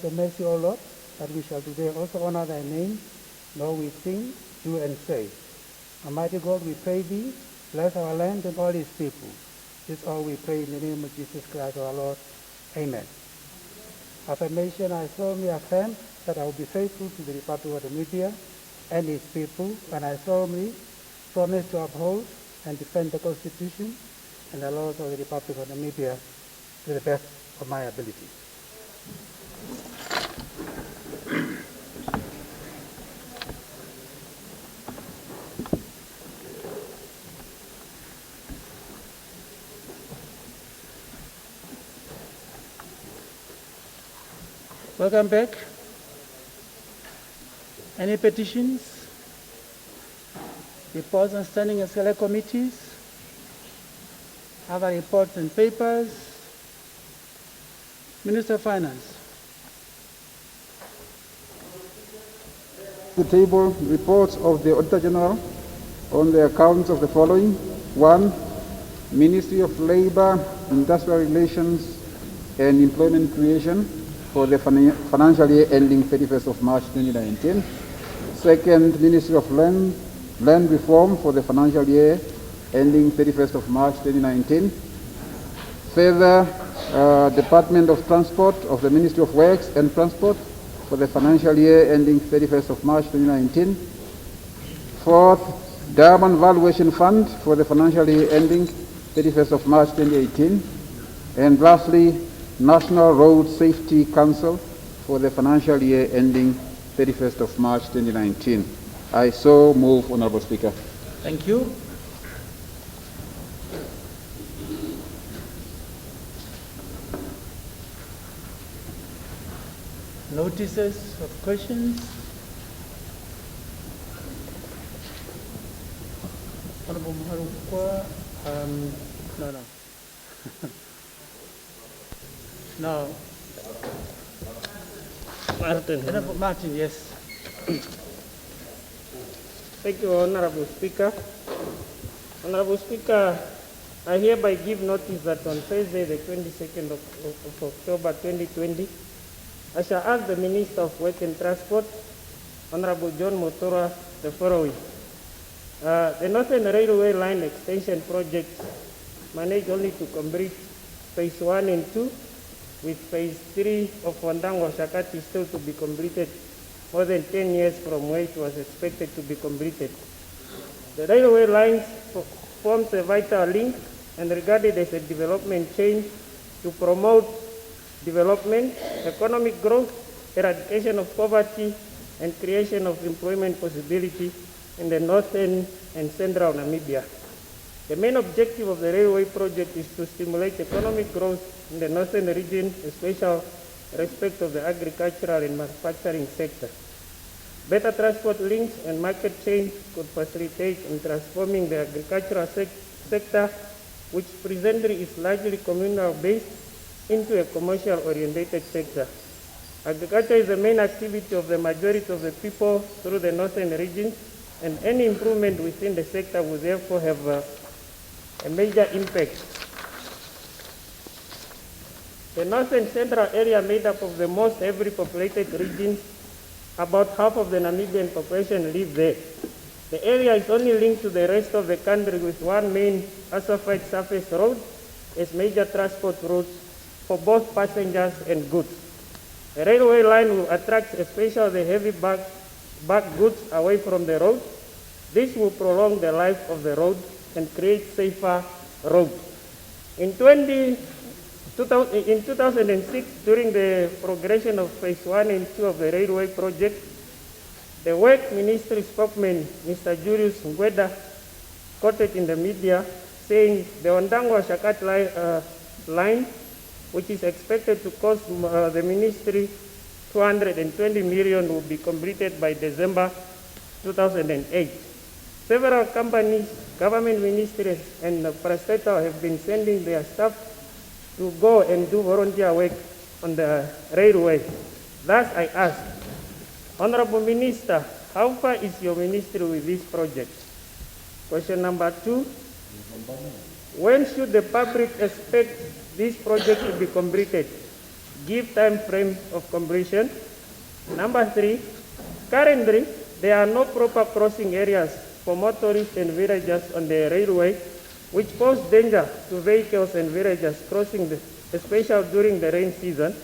The mercy, O Lord, that we shall today also honor thy name, though we think, do, and say. Almighty God, we pray thee, bless our land and all its people. This all we pray in the name of Jesus Christ our Lord. Amen. Affirmation, I solemnly affirm that I will be faithful to the Republic of Namibia and its people, and I solemnly promise to uphold and defend the Constitution and the laws of the Republic of Namibia to the best of my ability. Welcome back. Any petitions? Reports on standing and select committees? Other reports and papers? Minister of Finance. The table reports of the Auditor General on the accounts of the following. 1. Ministry of Labor, Industrial Relations and Employment Creation for the financial year ending 31st of March 2019. Second, Ministry of Land Reform for the financial year ending 31st of March 2019. Further, Department of Transport of the Ministry of Works and Transport for the financial year ending 31st of March 2019. Fourth, Durban Valuation Fund for the financial year ending 31st of March 2018. And lastly, National Road Safety Council for the financial year ending 31st of March 2019. I so move, Honorable Speaker. Thank you. Notices of questions? Honorable Maharukwa, no. No. Martin, yes. Thank you, Honorable Speaker. Honorable Speaker, I hereby give notice that on Thursday, the 22nd of October 2020, I shall ask the Minister of Work and Transport, Honorable John Motora, the following. The Northern Railway Line Extension Project managed only to complete Phase 1 and 2, with Phase 3 of Wandangwa Shakati still to be completed more than 10 years from where it was expected to be completed. The railway lines forms a vital link and regarded as a development change to promote development, economic growth, eradication of poverty, and creation of employment possibility in the northern and central Namibia. The main objective of the railway project is to stimulate economic growth in the northern region, especially respect of the agricultural and manufacturing sector. Better transport links and market chains could facilitate in transforming the agricultural sector, which presently is largely communal-based, into a commercial-oriented sector. Agriculture is the main activity of the majority of the people through the northern region, and any improvement within the sector will therefore have a major impact. The northern central area made up of the most heavily populated regions. About half of the Namibian population live there. The area is only linked to the rest of the country with one main asphalted surface road as major transport routes for both passengers and goods. The railway line will attract especially the heavy bag goods away from the road. This will prolong the life of the road and create safer roads. In 2006, during the progression of Phase 1 and 2 of the railway project, the Work Ministry spokesman, Mr. Julius Ngweda, quoted in the media saying the Wandangwa Shakati line, which is expected to cost the ministry 220 million, will be completed by December 2008. Several companies, government ministries, and parastatals have been sending their staff to go and do volunteer work on the railway. Thus, I ask, Honorable Minister, how far is your ministry with this project? Question number 2, when should the public expect this project to be completed? give time frame of completion. Number 3, currently, there are no proper crossing areas for motorists and villagers on the railway, which pose danger to vehicles and villagers crossing, especially during the rain season.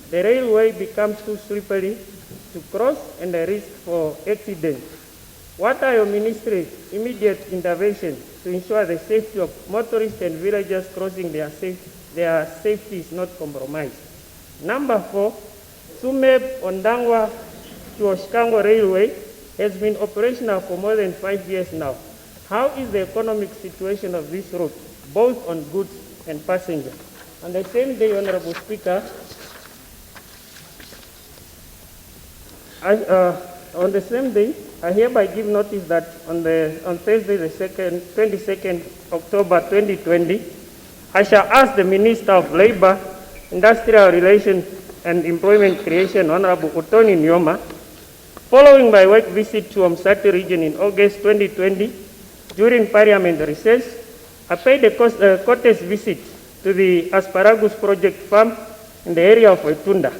The railway becomes too slippery to cross and the risk for accidents. What are your ministry's immediate interventions to ensure the safety of motorists and villagers crossing their safety is not compromised? Number 4, Sumeb Ondangwa to Oshikango Railway has been operational for more than 5 years now. How is the economic situation of this route, both on goods and passengers? On the same day, Honorable Speaker, on the same day, I hereby give notice that on Thursday, the 22nd October 2020, I shall ask the Minister of Labour, Industrial Relations and Employment Creation, Honorable Utoni Nyoma, following my work visit to Umsati region in August 2020, during Parliament recess, I paid a courteous visit to the Asparagus Project farm in the area of Etunda.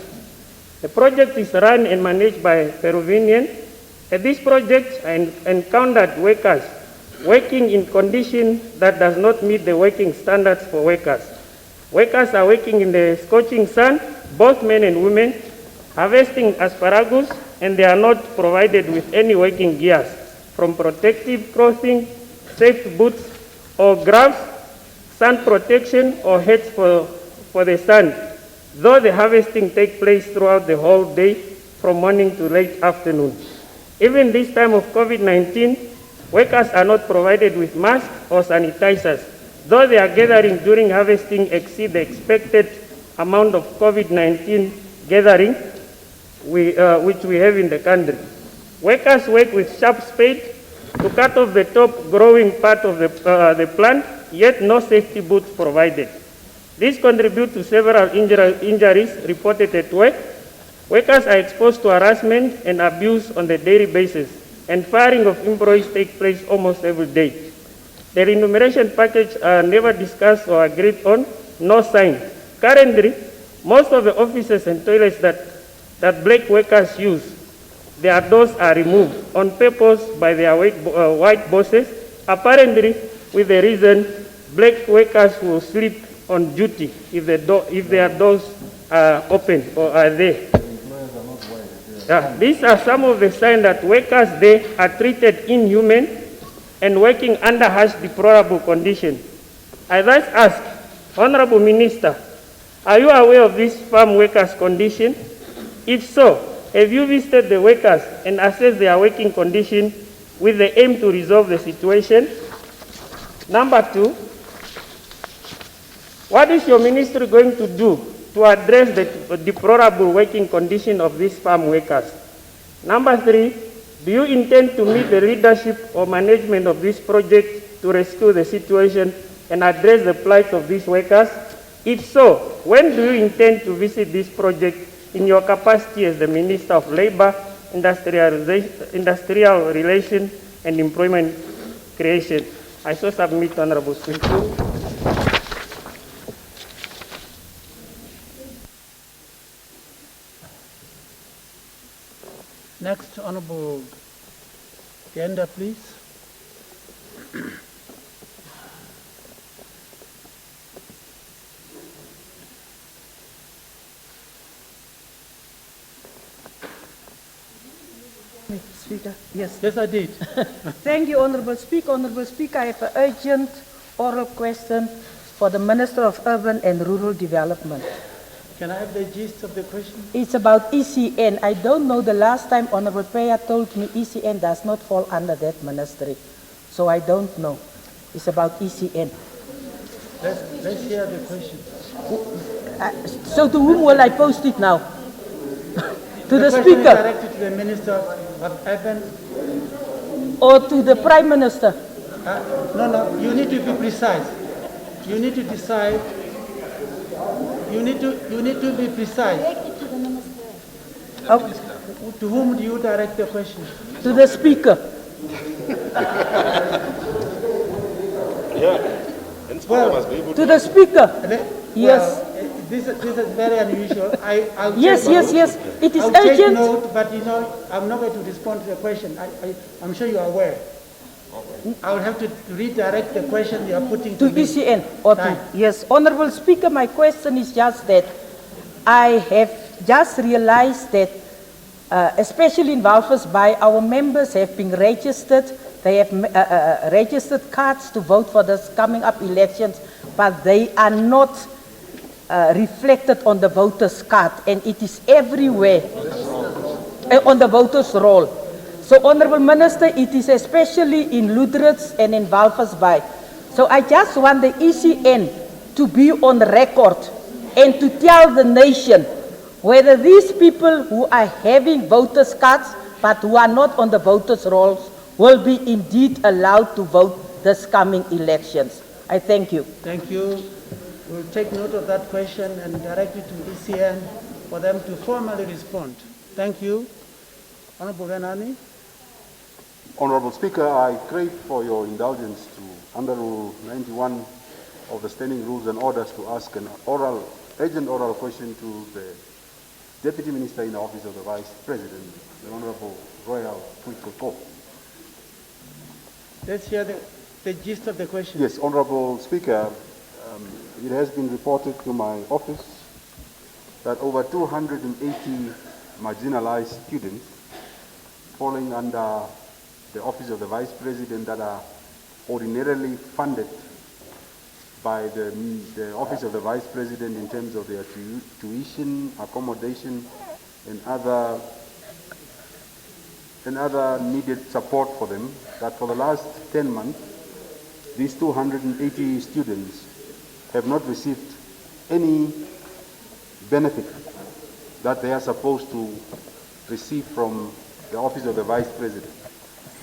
The project is run and managed by Peruvian. At this project, I encountered workers working in conditions that does not meet the working standards for workers. Workers are working in the scorching sun, both men and women, harvesting asparagus, and they are not provided with any working gears, from protective clothing, safety boots or gloves, sun protection or hats for the sun, though the harvesting takes place throughout the whole day, from morning to late afternoon. Even this time of COVID-19, workers are not provided with masks or sanitizers, though their gathering during harvesting exceed the expected amount of COVID-19 gathering which we have in the country. Workers work with sharp spade to cut off the top growing part of the plant, yet no safety boots provided. This contributes to several injuries reported at work. Workers are exposed to harassment and abuse on a daily basis, and firing of employees take place almost every day. The remuneration package are never discussed or agreed on, no signed. Currently, most of the offices and toilets that black workers use, their doors are removed on purpose by their white bosses, apparently with the reason black workers will sleep on duty if their doors are open or are there. These are some of the signs that workers there are treated inhuman and working under harsh, deplorable conditions. I thus ask, Honorable Minister, are you aware of this farm workers' condition? If so, have you visited the workers and assessed their working condition with the aim to resolve the situation? Number 2, what is your ministry going to do to address the deplorable working condition of these farm workers? Number 3, do you intend to meet the leadership or management of this project to rescue the situation and address the plight of these workers? If so, when do you intend to visit this project in your capacity as the Minister of Labour, Industrial Relations and Employment Creation? I so submit, Honorable Speaker. Next, Honorable Genda, please. Speaker, yes. Yes, I did. Thank you, Honorable Speaker. Honorable Speaker, I have an urgent oral question for the Minister of Urban and Rural Development. Can I have the gist of the question? It's about ECN. I don't know, the last time Honorable Peya told me ECN does not fall under that ministry. So I don't know. It's about ECN. Let's hear the question. So to whom will I post it now? To the question Speaker? Is directed to the Minister of Urban. Or to the Prime Minister? No, you need to be precise. You need to decide. You need to be precise. Okay. To whom do you direct the question? To the Speaker. Well, to the Speaker. Yes. Well, This is very unusual. I'll Yes, take yes, note. yes. It is I'll take urgent. note, but I'm not going to respond to the question. I'm sure you are aware. I will have to redirect the question you are putting To to me. ECN or to, Right. yes, Honorable Speaker, my question is just that I have just realized that, especially in Walvis Bay, our members have been registered. They have registered cards to vote for this coming up elections, but they are not reflected on the voters' card, and it is everywhere on the voters' roll. So, Honourable Minister, it is especially in Lutherits and in Walvis Bay. So I just want the ECN to be on record and to tell the nation whether these people who are having voters' cards but who are not on the voters' rolls will be indeed allowed to vote this coming elections. I thank you. Thank you. We'll take note of that question and direct it to ECN for them to formally respond. Thank you. Honorable Venani. Honorable Speaker, I crave for your indulgence to, under Rule 91 of the Standing Rules and Orders, to ask an urgent oral question to the Deputy Minister in the Office of the Vice President, the Honorable Royal Puikoko. Let's hear the gist of the question. Yes, Honorable Speaker, it has been reported to my office that over 280 marginalized students falling under the Office of the Vice President that are ordinarily funded by the Office of the Vice President in terms of their tuition, accommodation, and other needed support for them, that for the last 10 months, these 280 students have not received any benefit that they are supposed to receive from the Office of the Vice President.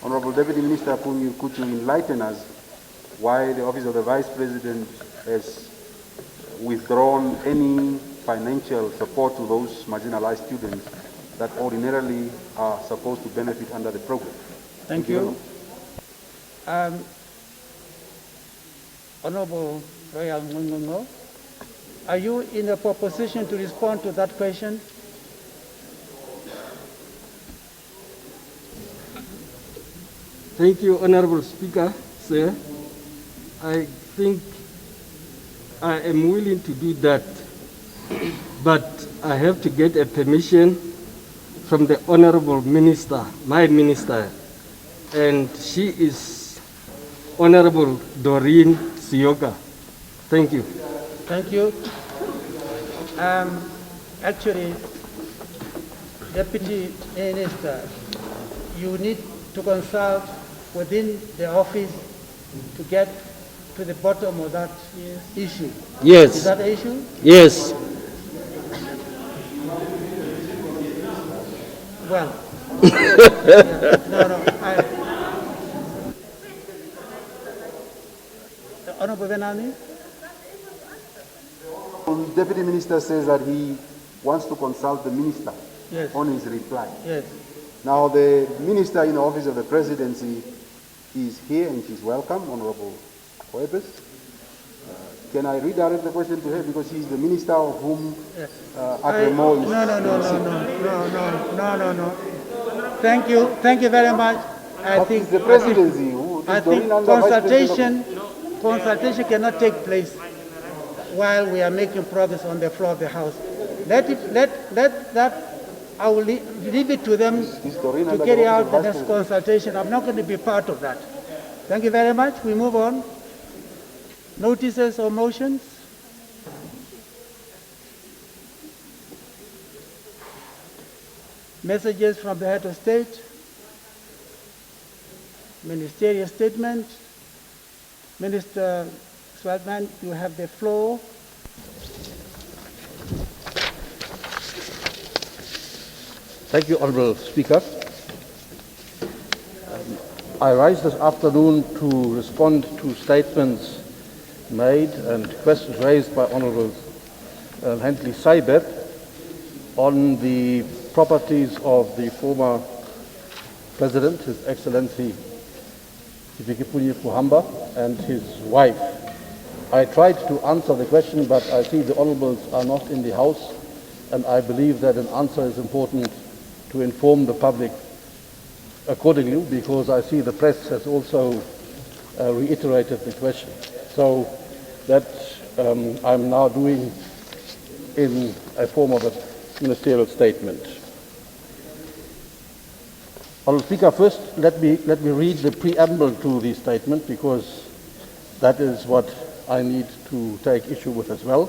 Honorable Deputy Minister, could you enlighten us why the Office of the Vice President has withdrawn any financial support to those marginalized students that ordinarily are supposed to benefit under the program? Thank you. Honorable Royal Ngongongo, are you in a position to respond to that question? Thank you, Honorable Speaker, sir. I think I am willing to do that, but I have to get a permission from the Honorable Minister, my minister, and she is Honorable Doreen Sioka. Thank you. Thank you. Actually, Deputy Minister, you need to consult within the office to get to the bottom of that issue. Yes. Is that the issue? Yes. Well, Honorable Venani? The Deputy Minister says that he wants to consult the Minister Yes. on his reply. Yes. Now, the Minister in the Office of the Presidency is here and she's welcome, Honorable Koepes. Can I redirect the question to her because she's the Minister of whom Agremo is? No. Thank you very much. I think the Presidency. I think consultation cannot take place while we are making progress on the floor of the House. I will leave it to them to carry out the next consultation. I'm not going to be part of that. Thank you very much. We move on. Notices or motions? Messages from the head of state? Ministerial statement? Minister Swaldman, you have the floor. Thank you, Honourable Speaker. I rise this afternoon to respond to statements made and questions raised by Honourable Hentley Seibert on the properties of the former President, His Excellency Hifikepunye Pohamba, and his wife. I tried to answer the question, but I see the honourables are not in the House, and I believe that an answer is important to inform the public accordingly, because I see the press has also reiterated the question. So that I'm now doing in a form of a ministerial statement. Honourable Speaker, first let me read the preamble to the statement, because that is what I need to take issue with as well.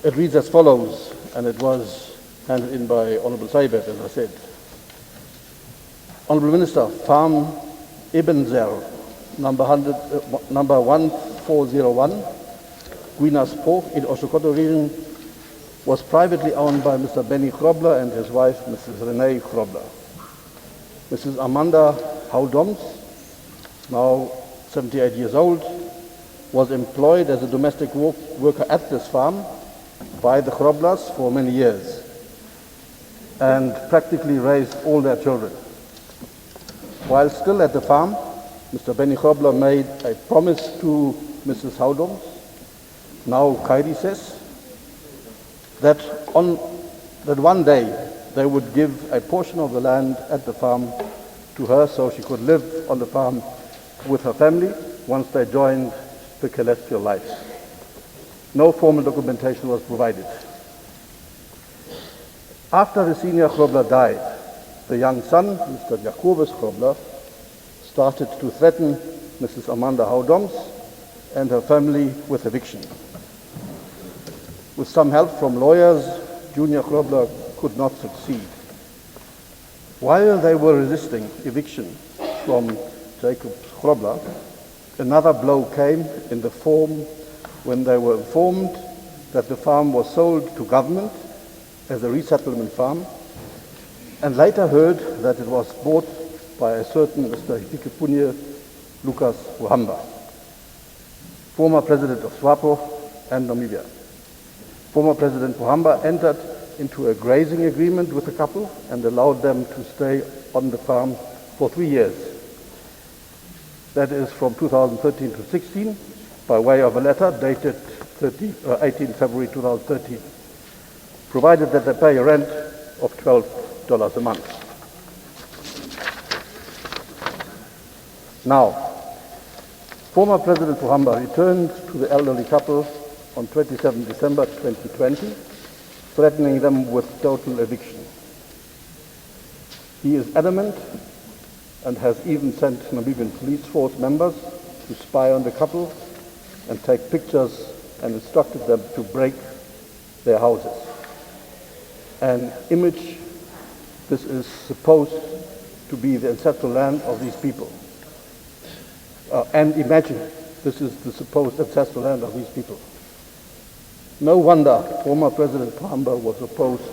It reads as follows, and it was handed in by Honourable Saibet, as I said. Honourable Minister, Farm Ibn Zer, number 1401, Guinas Poch in Oshokoto region, was privately owned by Mr. Benny Grobler and his wife, Mrs. Renee Grobler. Mrs. Amanda Houdoms, now 78 years old, was employed as a domestic worker at this farm by the Groblers for many years and practically raised all their children. While still at the farm, Mr. Benny Grobler made a promise to Mrs. Houdoms, now Kairi says, that one day they would give a portion of the land at the farm to her so she could live on the farm with her family once they joined the celestial life. No formal documentation was provided. After the senior Grobler died, the young son, Mr. Jacobus Grobler, started to threaten Mrs. Amanda Houdoms and her family with eviction. With some help from lawyers, Junior Grobler could not succeed. While they were resisting eviction from Jacob Grobler, another blow came in the form when they were informed that the farm was sold to government as a resettlement farm, and later heard that it was bought by a certain Mr. Hifikepunye Lucas Ruhamba, former president of SWAPO and Namibia. Former President Ruhamba entered into a grazing agreement with the couple and allowed them to stay on the farm for 3 years. That is from 2013 to 16, by way of a letter dated 18 February 2013, provided that they pay a rent of $12 a month. Now, former President Ruhamba returned to the elderly couple on 27 December 2020, threatening them with total eviction. He is adamant and has even sent Namibian police force members to spy on the couple and take pictures and instructed them to break their houses. An image, this is supposed to be the ancestral land of these people. And imagine, this is the supposed ancestral land of these people. No wonder former President Ruhamba was opposed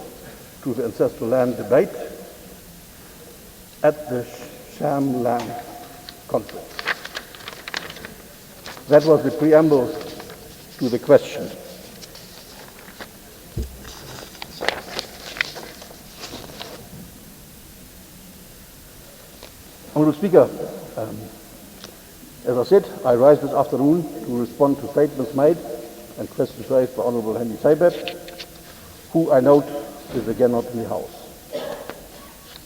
to the ancestral land debate at the Sham Land Conference. That was the preamble to the question. Honourable Speaker, as I said, I rise this afternoon to respond to statements made and questions raised by Honourable Henry Saibet, who I note is again not in the House.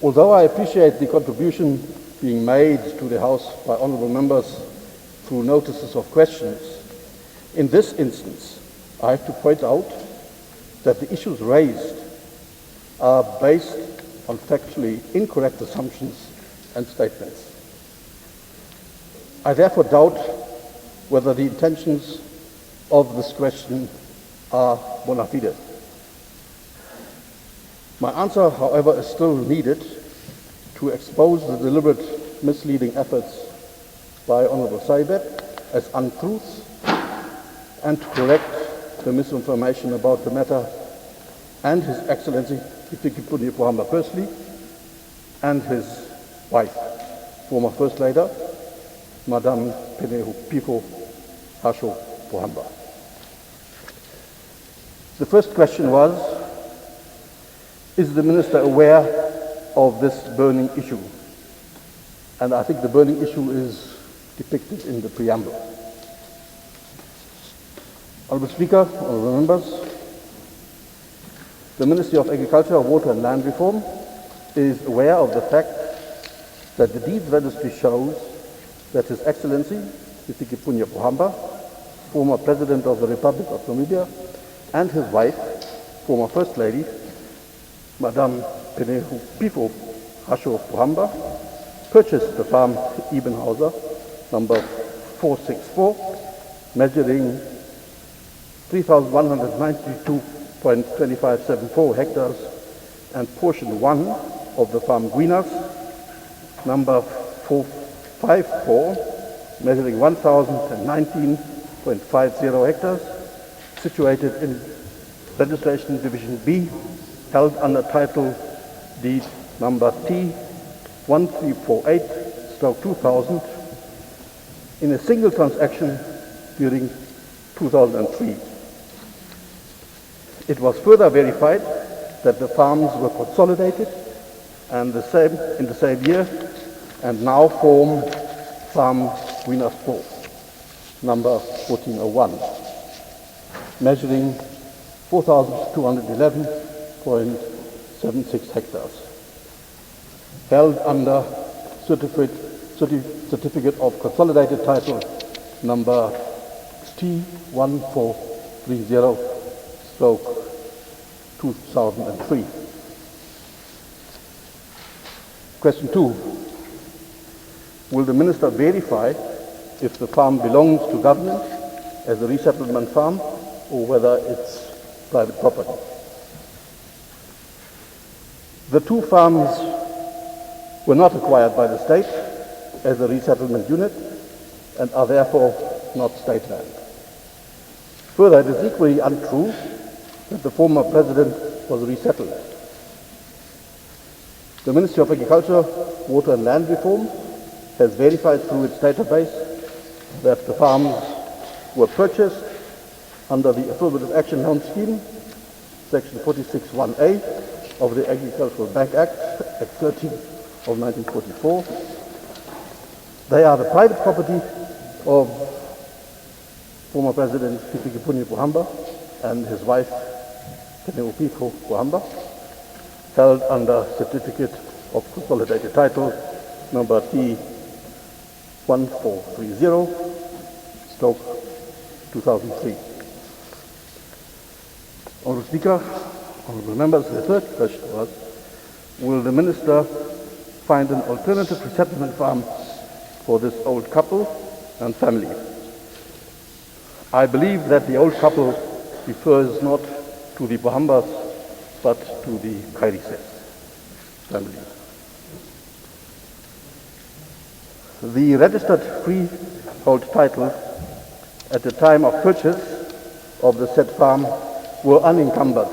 Although I appreciate the contribution being made to the House by Honourable members through notices of questions, in this instance I have to point out that the issues raised are based on factually incorrect assumptions and statements. I therefore doubt whether the intentions of this question are bona fide. My answer, however, is still needed to expose the deliberate misleading efforts by Honourable Saibet as untruths and to correct the misinformation about the matter and His Excellency Hifikepunye Ruhamba personally and his wife, former First Lady, Madame Pifo Hasho Ruhamba. The first question was, is the Minister aware of this burning issue? And I think the burning issue is depicted in the preamble. Honourable Speaker, honourable members, the Ministry of Agriculture, Water and Land Reform is aware of the fact that the deeds registry shows that His Excellency, Hifikepunye Pohamba, former President of the Republic of Namibia, and his wife, former First Lady, Madame Penehupifo Hasho Pohamba, purchased the farm Ebenhauser, number 464, measuring 3,192.2574 hectares, and portion 1 of the farm Guinas, number 454, measuring 1,019.50 hectares, situated in Registration Division B, held under title deed number T1348/2000 in a single transaction during 2003. It was further verified that the farms were consolidated and in the same year and now form Farm Guinas 4, number 1401, measuring 4,211.76 hectares, held under Certificate of Consolidated Title number T1430/2003. Question 2. Will the Minister verify if the farm belongs to government as a resettlement farm or whether it's private property? The two farms were not acquired by the state as a resettlement unit and are therefore not state land. Further, it is equally untrue that the former president was resettled. The Ministry of Agriculture, Water and Land Reform has verified through its database that the farms were purchased under the Affirmative Action Loan Scheme, Section 46(1)(a) of the Agricultural Bank Act, Act 13 of 1944. They are the private property of former President Hifikepunye Pohamba and his wife, Penehupifo Pohamba, held under Certificate of Consolidated Title number T1430/2003. Honourable Speaker, honourable members, the third question was, will the Minister find an alternative resettlement farm for this old couple and family? I believe that the old couple refers not to the Pohambas but to the Kairises family. The registered freehold title at the time of purchase of the said farm were unencumbered.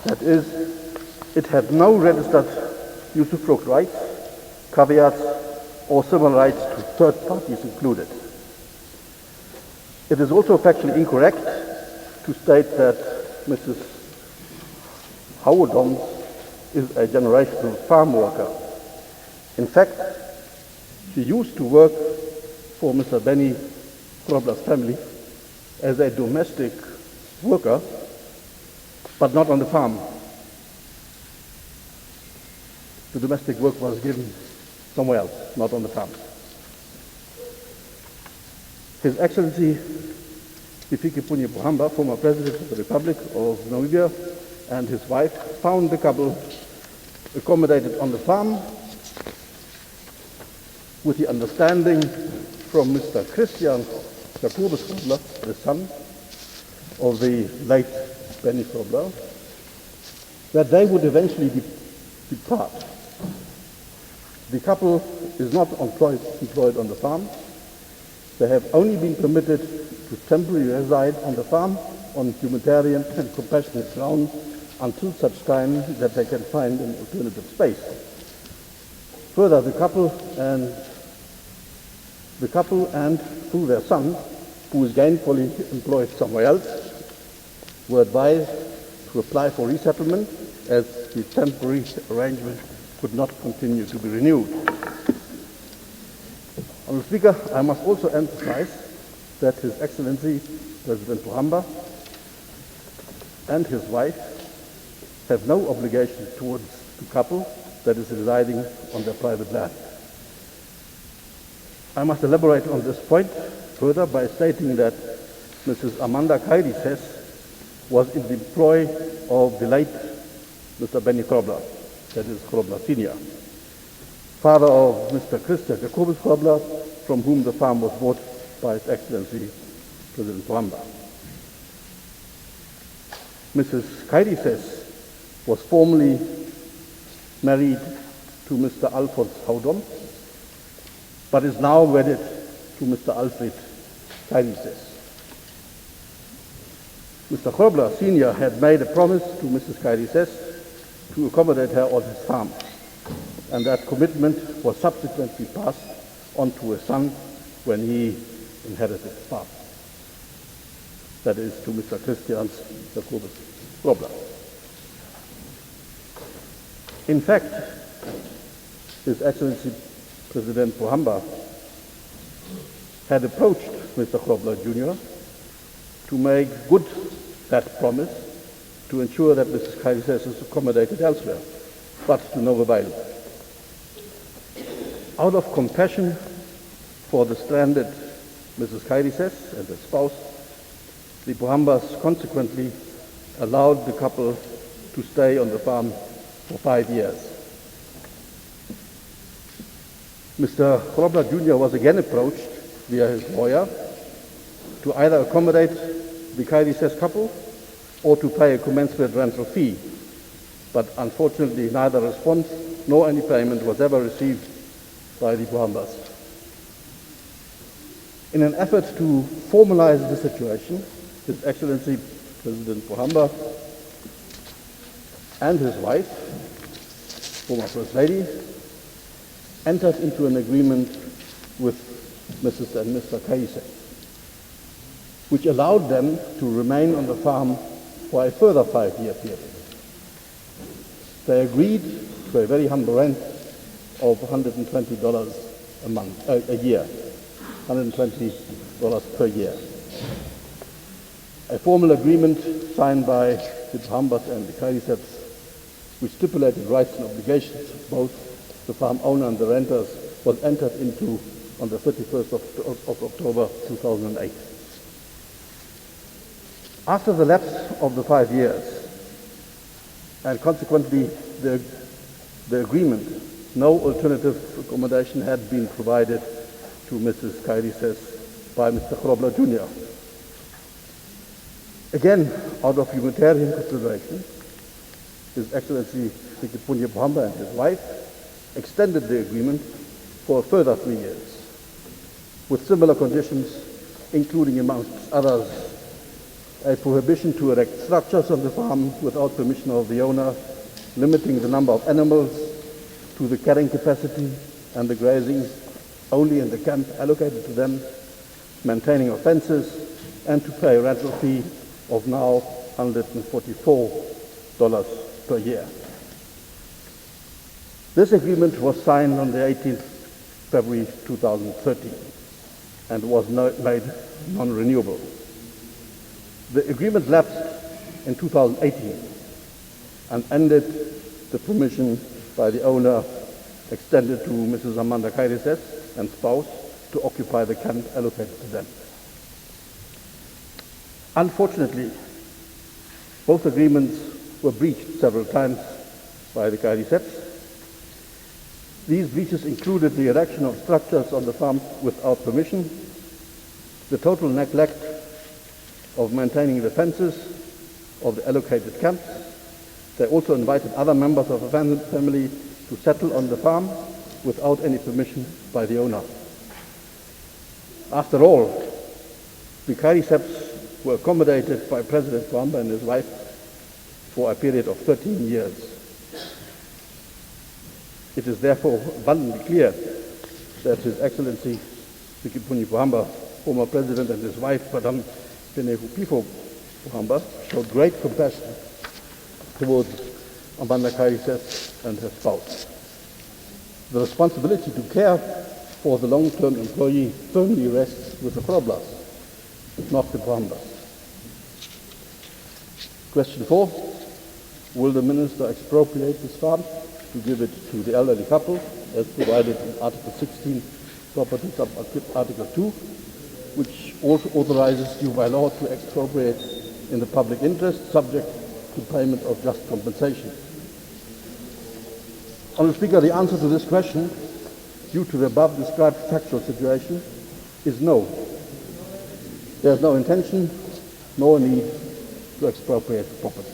That is, it had no registered usufruct rights, caveats, or similar rights to third parties included. It is also factually incorrect to state that Mrs. Howardons is a generational farm worker. In fact, she used to work for Mr. Benny Krobler's family as a domestic worker, but not on the farm. The domestic work was given somewhere else, not on the farm. His Excellency Hifikepunye Pohamba, former President of the Republic of Namibia, and his wife found the couple accommodated on the farm with the understanding from Mr. Christian Jacobus Krobler, the son of the late Benny Krobler, that they would eventually depart. The couple is not employed on the farm. They have only been permitted to temporarily reside on the farm on humanitarian and compassionate grounds until such time that they can find an alternative space. Further, the couple and through their son, who is gainfully employed somewhere else, were advised to apply for resettlement as the temporary arrangement could not continue to be renewed. Honourable Speaker, I must also emphasize that His Excellency President Pohamba and his wife have no obligation towards the couple that is residing on their private land. I must elaborate on this point further by stating that Mrs. Amanda Kairises was in the employ of the late Mr. Benny Grobler, that is Grobler Senior, father of Mr. Christian Jacobus Grobler, from whom the farm was bought by His Excellency President Pohamba. Mrs. Kairises was formerly married to Mr. Alfons Houdon, but is now wedded to Mr. Alfred Kairises. Mr. Grobler Senior had made a promise to Mrs. Kairises to accommodate her on his farm, and that commitment was subsequently passed on to his son when he inherited the farm. That is, to Mr. Christian Jacobus Grobler. In fact, His Excellency President Pohamba had approached Mr. Grobler Jr. to make good that promise to ensure that Mrs. Kairises is accommodated elsewhere, but to no avail. Out of compassion for the stranded Mrs. Kairises and her spouse, the Pohambas consequently allowed the couple to stay on the farm for 5 years. Mr. Grobler Jr. was again approached via his lawyer to either accommodate the Kairises couple or to pay a commensurate rental fee, but unfortunately neither response nor any payment was ever received by the Pohambas. In an effort to formalize the situation, His Excellency President Pohamba and his wife, former First Lady, entered into an agreement with Mrs. and Mr. Kairises, which allowed them to remain on the farm for a further 5-year period. They agreed to a very humble rent of $120 a year, $120 per year. A formal agreement signed by the Pohambas and the Kairises, which stipulated rights and obligations of both the farm owner and the renters, was entered into on the 31st of October 2008. After the lapse of the 5 years, and consequently the agreement, no alternative accommodation had been provided to Mrs. Kairises by Mr. Grobler Jr. Again, out of humanitarian consideration, His Excellency Sikipunye Pohamba and his wife extended the agreement for a further 3 years, with similar conditions, including, amongst others, a prohibition to erect structures on the farm without permission of the owner, limiting the number of animals to the carrying capacity and the grazing only in the camp allocated to them, maintaining of fences, and to pay a rental fee of now $144 per year. This agreement was signed on the 18th February 2013 and was made non-renewable. The agreement lapsed in 2018 and ended the permission by the owner extended to Mrs. Amanda Kairises and spouse to occupy the camp allocated to them. Unfortunately, both agreements were breached several times by the Kairises. These breaches included the erection of structures on the farm without permission, the total neglect of maintaining the fences of the allocated camps. They also invited other members of the family to settle on the farm without any permission by the owner. After all, the Kairises were accommodated by President Pohamba and his wife for a period of 13 years. It is therefore abundantly clear that His Excellency Sikipunye Pohamba, former President, and his wife, Madame Penehupifo Pohamba, showed great compassion towards Amanda Kairises and her spouse. The responsibility to care for the long-term employee firmly rests with the Groblers, not the Pohambas. Question 4, will the Minister expropriate this farm to give it to the elderly couple as provided in Article 16, Property Sub-Article 2, which also authorizes you by law to expropriate in the public interest subject to payment of just compensation? Honourable Speaker, the answer to this question, due to the above described factual situation, is no. There is no intention nor need to expropriate the property.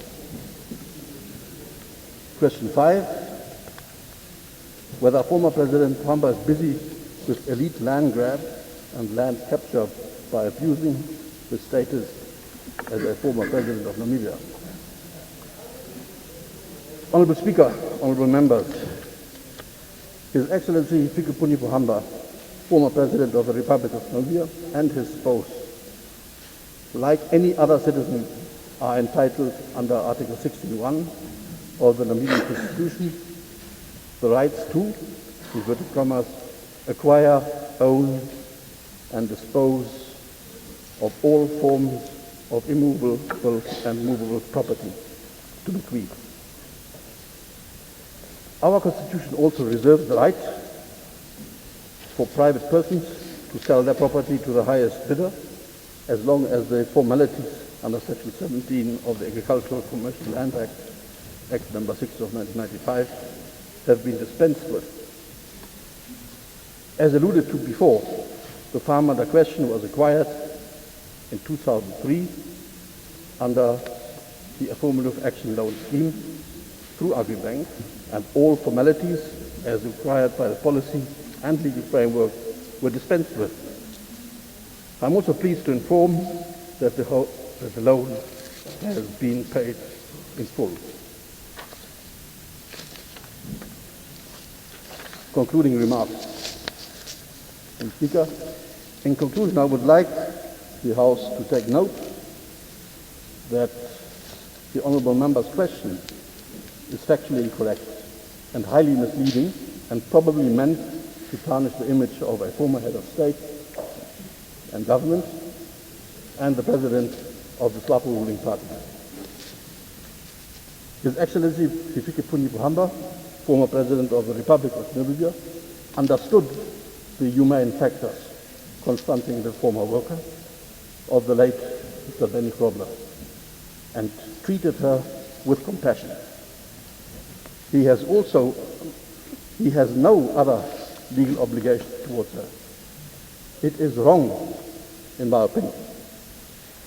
Question 5, whether former President Hamba is busy with elite land grab and land capture by abusing his status as a former President of Namibia. Honourable Speaker, honourable members, His Excellency Fikipuni Pohamba, former President of the Republic of Namibia, and his spouse, like any other citizen, are entitled under Article 61 of the Namibian Constitution the rights to, inverted commas, acquire, own, and dispose of all forms of immovable and movable property to bequeath. Our Constitution also reserves the right for private persons to sell their property to the highest bidder as long as the formalities under Section 17 of the Agricultural Commercial Land Act, Act number 6 of 1995, have been dispensed with. As alluded to before, the farm under question was acquired in 2003 under the Affirmative Action Loan Scheme through Agribank, and all formalities as required by the policy and legal framework were dispensed with. I'm also pleased to inform that the loan has been paid in full. Concluding remarks. Mr. Speaker, in conclusion, I would like the House to take note that the honourable member's question is factually incorrect and highly misleading and probably meant to tarnish the image of a former head of state and government and the president of the SWAPO ruling party. His Excellency Hifikepunye Pohamba, former president of the Republic of Namibia, understood the humane factors confronting the former worker of the late Mr. Benny Krobler and treated her with compassion. He has no other legal obligation towards her. It is wrong, in my opinion,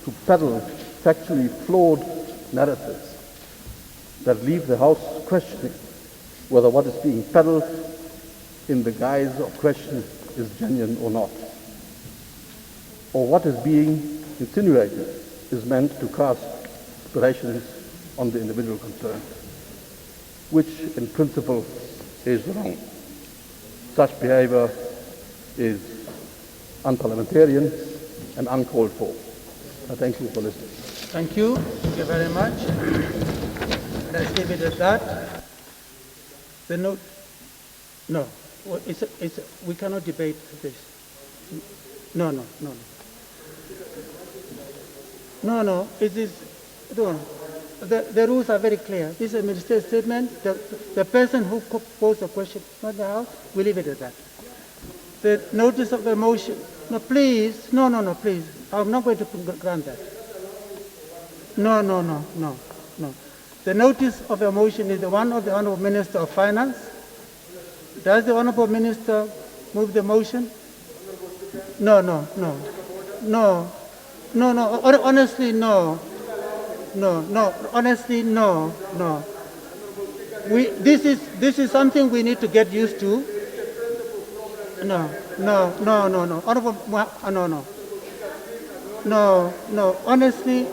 to peddle factually flawed narratives that leave the House questioning whether what is being peddled in the guise of question is genuine or not, or what is being insinuated is meant to cast aspirations on the individual concerned, which in principle is wrong. Such behavior is unparliamentarian and uncalled for. I thank you for listening. Thank you. Thank you very much. Let's leave it at that. The note, no, we cannot debate this. No, it is, no. The rules are very clear. This is a ministerial statement. The person who posed the question, not the House, we leave it at that. The notice of the motion, no, please, no, please. I'm not going to grant that. No. The notice of the motion is the one of the Honourable Minister of Finance. Does the Honourable Minister move the motion? No. Honestly, no. Honestly, no. This is something we need to get used to. No. Honourable, no. Honestly.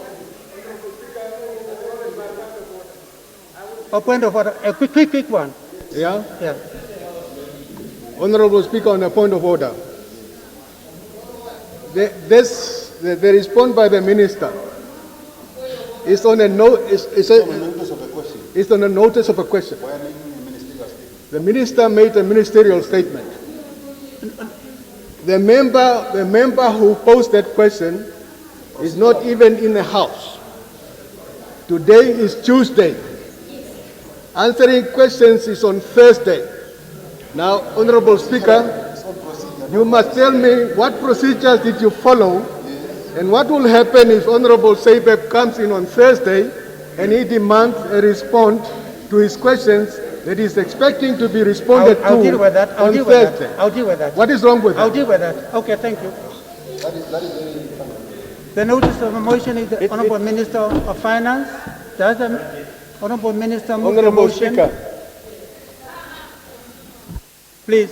A point of order, a quick one. Yeah. Honourable Speaker, on a point of order. The response by the Minister is on a notice of a question. It's on a notice of a question. Why are you making a ministerial statement? The Minister made a ministerial statement. The member who posed that question is not even in the House. Today is Tuesday. Answering questions is on Thursday. Now, Honorable Speaker, you must tell me what procedures did you follow, and what will happen if Honorable Seibeb comes in on Thursday and he demands a response to his questions that he's expecting to be responded I'll deal with that. on Thursday. I'll deal with that. What is wrong with that? I'll deal with that. Okay, thank you. The notice of a motion is the Honorable Minister of Finance. Does the Honorable Minister move the Honorable motion? Speaker. Please.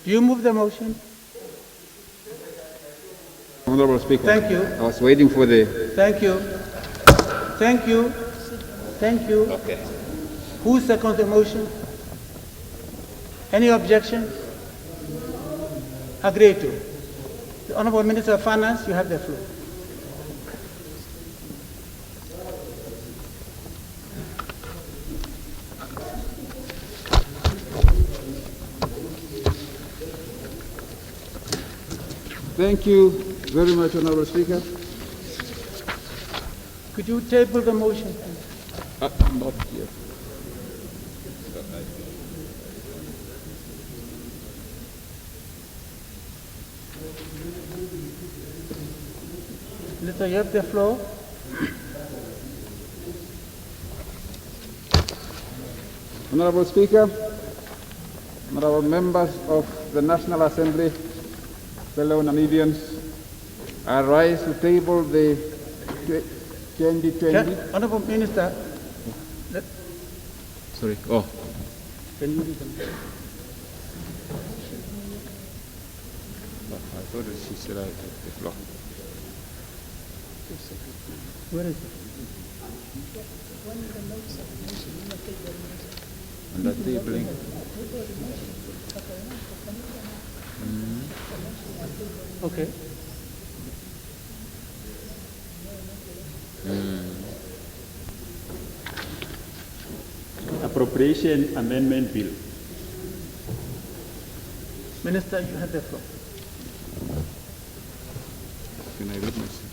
Do you move the motion? Honorable Speaker. Thank you. I was waiting for the... Thank you. Thank you. Thank you. Okay. Who seconds the motion? Any objection? Agreed to. The Honorable Minister of Finance, you have the floor. Thank you very much, Honorable Speaker. Could you table the motion, please? Not yet. Minister, you have the floor. Honorable Speaker, honorable members of the National Assembly, fellow Namibians, I rise to table the 2020... Honorable Minister. Sorry. Oh. Can you read them? I thought that she said I took the floor. Where is it? On that tabling. Okay. Appropriation Amendment Bill. Minister, you have the floor. Can I read myself?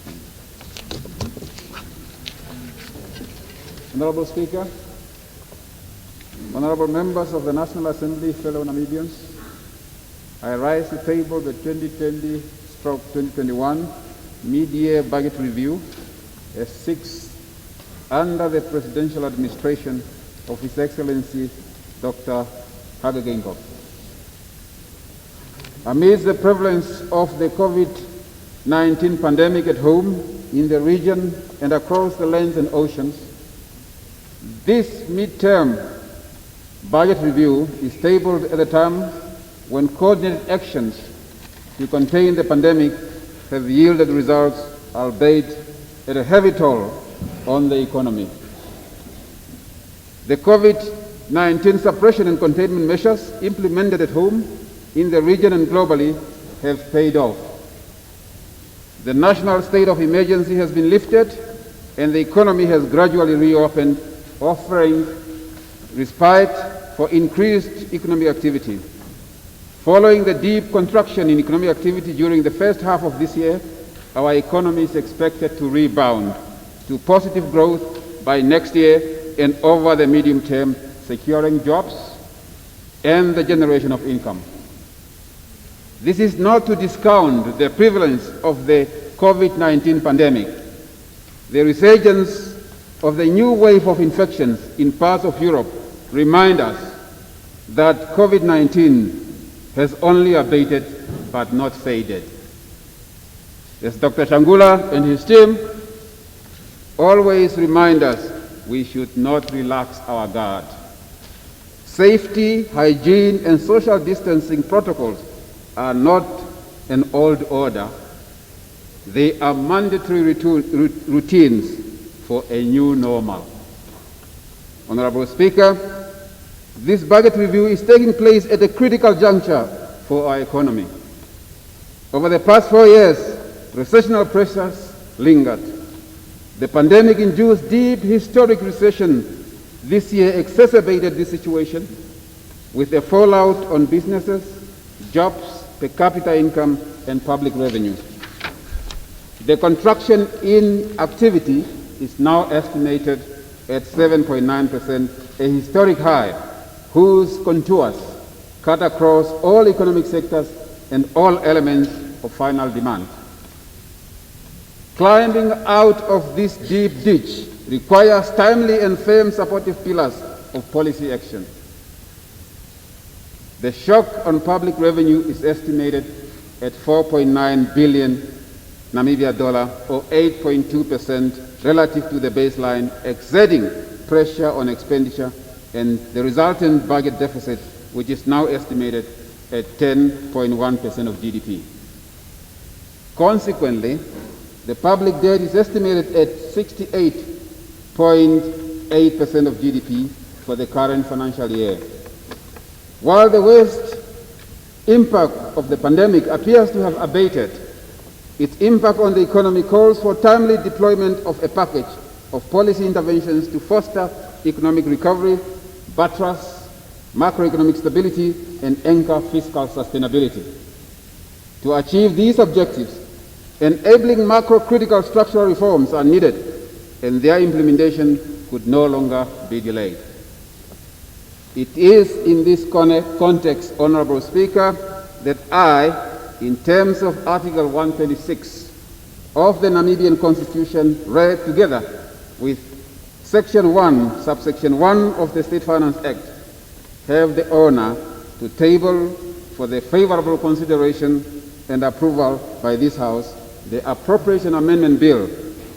Honorable Speaker, honorable members of the National Assembly, fellow Namibians, I rise to table the 2020/2021 mid-year budget review as sixth under the presidential administration of His Excellency Dr. Hage Geingob. Amidst the prevalence of the COVID-19 pandemic at home, in the region, and across the lands and oceans, this mid-term budget review is tabled at a time when coordinated actions to contain the pandemic have yielded results, albeit at a heavy toll on the economy. The COVID-19 suppression and containment measures implemented at home, in the region and globally have paid off. The national state of emergency has been lifted and the economy has gradually reopened, offering respite for increased economic activity. Following the deep contraction in economic activity during the first half of this year, our economy is expected to rebound to positive growth by next year and over the medium term, securing jobs and the generation of income. This is not to discount the prevalence of the COVID-19 pandemic. The resurgence of the new wave of infections in parts of Europe remind us that COVID-19 has only abated but not faded. As Dr. Shangula and his team always remind us, we should not relax our guard. Safety, hygiene, and social distancing protocols are not an old order. They are mandatory routines for a new normal. Honorable Speaker, this budget review is taking place at a critical juncture for our economy. Over the past 4 years, recessional pressures lingered. The pandemic-induced deep historic recession this year exacerbated this situation with a fallout on businesses, jobs, per capita income, and public revenue. The contraction in activity is now estimated at 7.9%, a historic high, whose contours cut across all economic sectors and all elements of final demand. Climbing out of this deep ditch requires timely and firm supportive pillars of policy action. The shock on public revenue is estimated at 4.9 billion Namibia dollar, or 8.2% relative to the baseline, exerting pressure on expenditure and the resultant budget deficit, which is now estimated at 10.1% of GDP. Consequently, the public debt is estimated at 68.8% of GDP for the current financial year. While the worst impact of the pandemic appears to have abated, its impact on the economy calls for timely deployment of a package of policy interventions to foster economic recovery, buttress macroeconomic stability, and anchor fiscal sustainability. To achieve these objectives, enabling macro-critical structural reforms are needed, and their implementation could no longer be delayed. It is in this context, Honorable Speaker, that I, in terms of Article 126 of the Namibian Constitution, read together with Section 1, Subsection 1 of the State Finance Act, have the honor to table for the favorable consideration and approval by this House the Appropriation Amendment Bill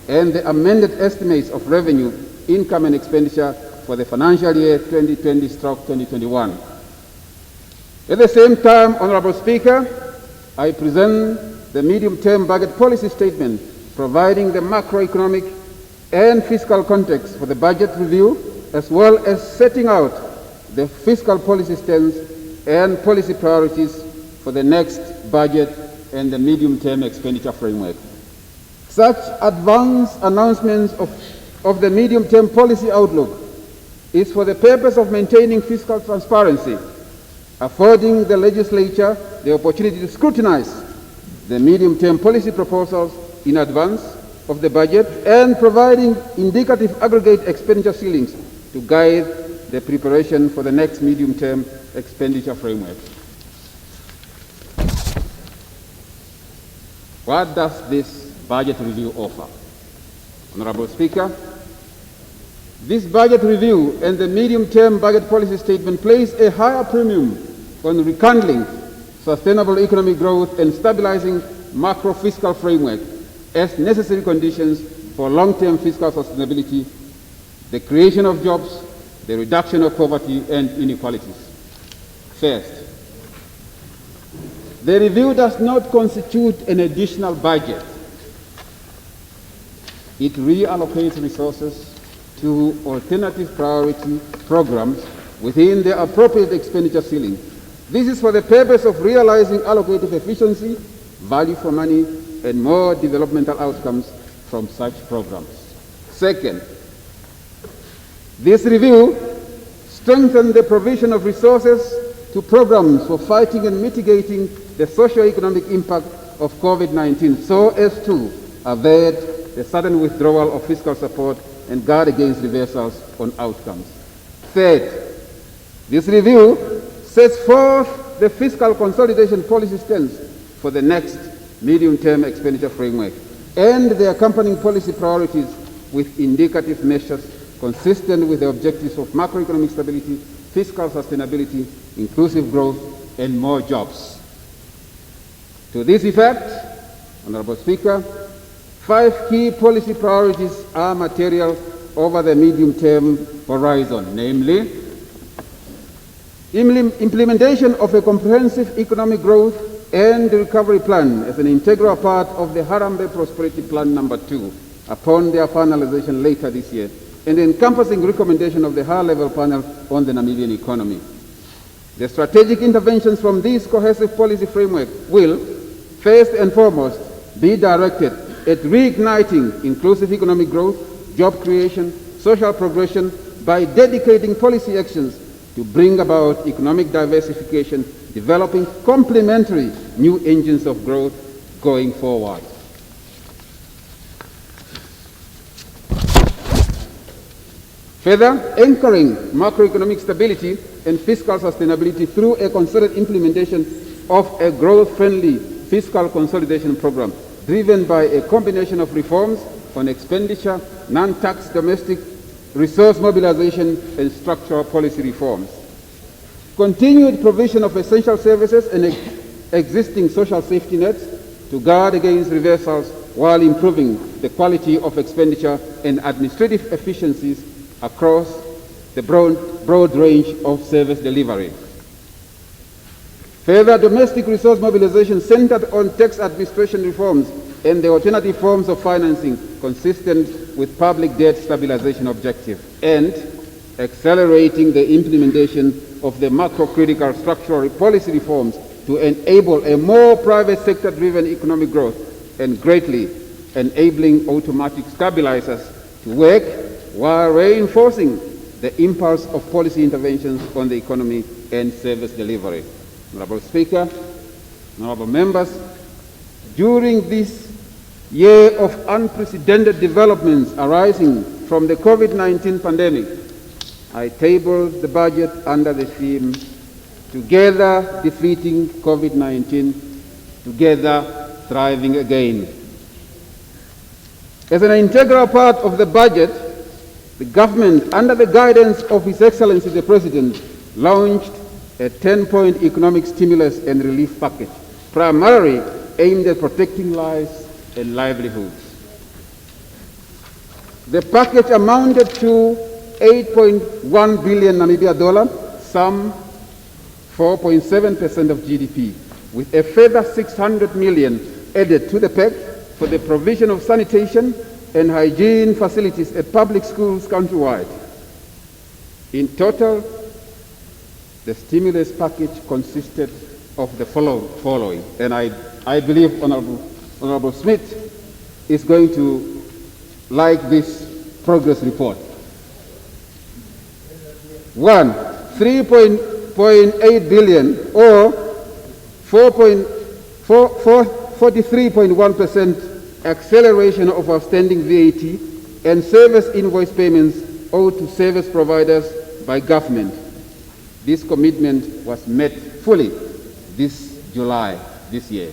and the amended estimates of revenue, income and expenditure for the financial year 2020-2021. At the same time, Honorable Speaker, I present the medium-term budget policy statement providing the macroeconomic and fiscal context for the budget review, as well as setting out the fiscal policy stance and policy priorities for the next budget and the medium-term expenditure framework. Such advanced announcements of the medium-term policy outlook is for the purpose of maintaining fiscal transparency, affording the legislature the opportunity to scrutinize the medium-term policy proposals in advance of the budget, and providing indicative aggregate expenditure ceilings to guide the preparation for the next medium-term expenditure framework. What does this budget review offer? Honorable Speaker, this budget review and the medium-term budget policy statement place a higher premium on rekindling sustainable economic growth and stabilizing macro-fiscal framework as necessary conditions for long-term fiscal sustainability, the creation of jobs, the reduction of poverty and inequalities. First, the review does not constitute an additional budget. It reallocates resources to alternative priority programs within the appropriate expenditure ceiling. This is for the purpose of realizing allocative efficiency, value for money, and more developmental outcomes from such programs. Second, this review strengthens the provision of resources to programs for fighting and mitigating the socio-economic impact of COVID-19 so as to avert the sudden withdrawal of fiscal support and guard against reversals on outcomes. Third, this review sets forth the fiscal consolidation policy stance for the next medium-term expenditure framework and the accompanying policy priorities with indicative measures consistent with the objectives of macroeconomic stability, fiscal sustainability, inclusive growth, and more jobs. To this effect, Honorable Speaker, 5 key policy priorities are material over the medium-term horizon, namely, implementation of a comprehensive economic growth and recovery plan as an integral part of the Harambee Prosperity Plan number 2 upon their finalization later this year, and encompassing recommendation of the high-level panel on the Namibian economy. The strategic interventions from this cohesive policy framework will, first and foremost, be directed at reigniting inclusive economic growth, job creation, social progression by dedicating policy actions to bring about economic diversification, developing complementary new engines of growth going forward. Further, anchoring macroeconomic stability and fiscal sustainability through a concerted implementation of a growth-friendly fiscal consolidation program driven by a combination of reforms on expenditure, non-tax domestic resource mobilization, and structural policy reforms. Continued provision of essential services and existing social safety nets to guard against reversals while improving the quality of expenditure and administrative efficiencies across the broad range of service delivery. Further, domestic resource mobilization centered on tax administration reforms and the alternative forms of financing consistent with public debt stabilization objective, and accelerating the implementation of the macro-critical structural policy reforms to enable a more private sector-driven economic growth and greatly enabling automatic stabilizers to work while reinforcing the impulse of policy interventions on the economy and service delivery. Honorable Speaker, honorable members, during this year of unprecedented developments arising from the COVID-19 pandemic, I tabled the budget under the theme, Together Defeating COVID-19, Together Thriving Again. As an integral part of the budget, the government, under the guidance of His Excellency the President, launched a 10-point economic stimulus and relief package, primarily aimed at protecting lives and livelihoods. The package amounted to 8.1 billion Namibia dollar, some 4.7% of GDP, with a further 600 million added to the pack for the provision of sanitation and hygiene facilities at public schools countrywide. In total, the stimulus package consisted of the following, and I believe Honorable Smith is going to like this progress report. 1, 3.8 billion or 43.1% acceleration of outstanding VAT and service invoice payments owed to service providers by government. This commitment was met fully this July this year.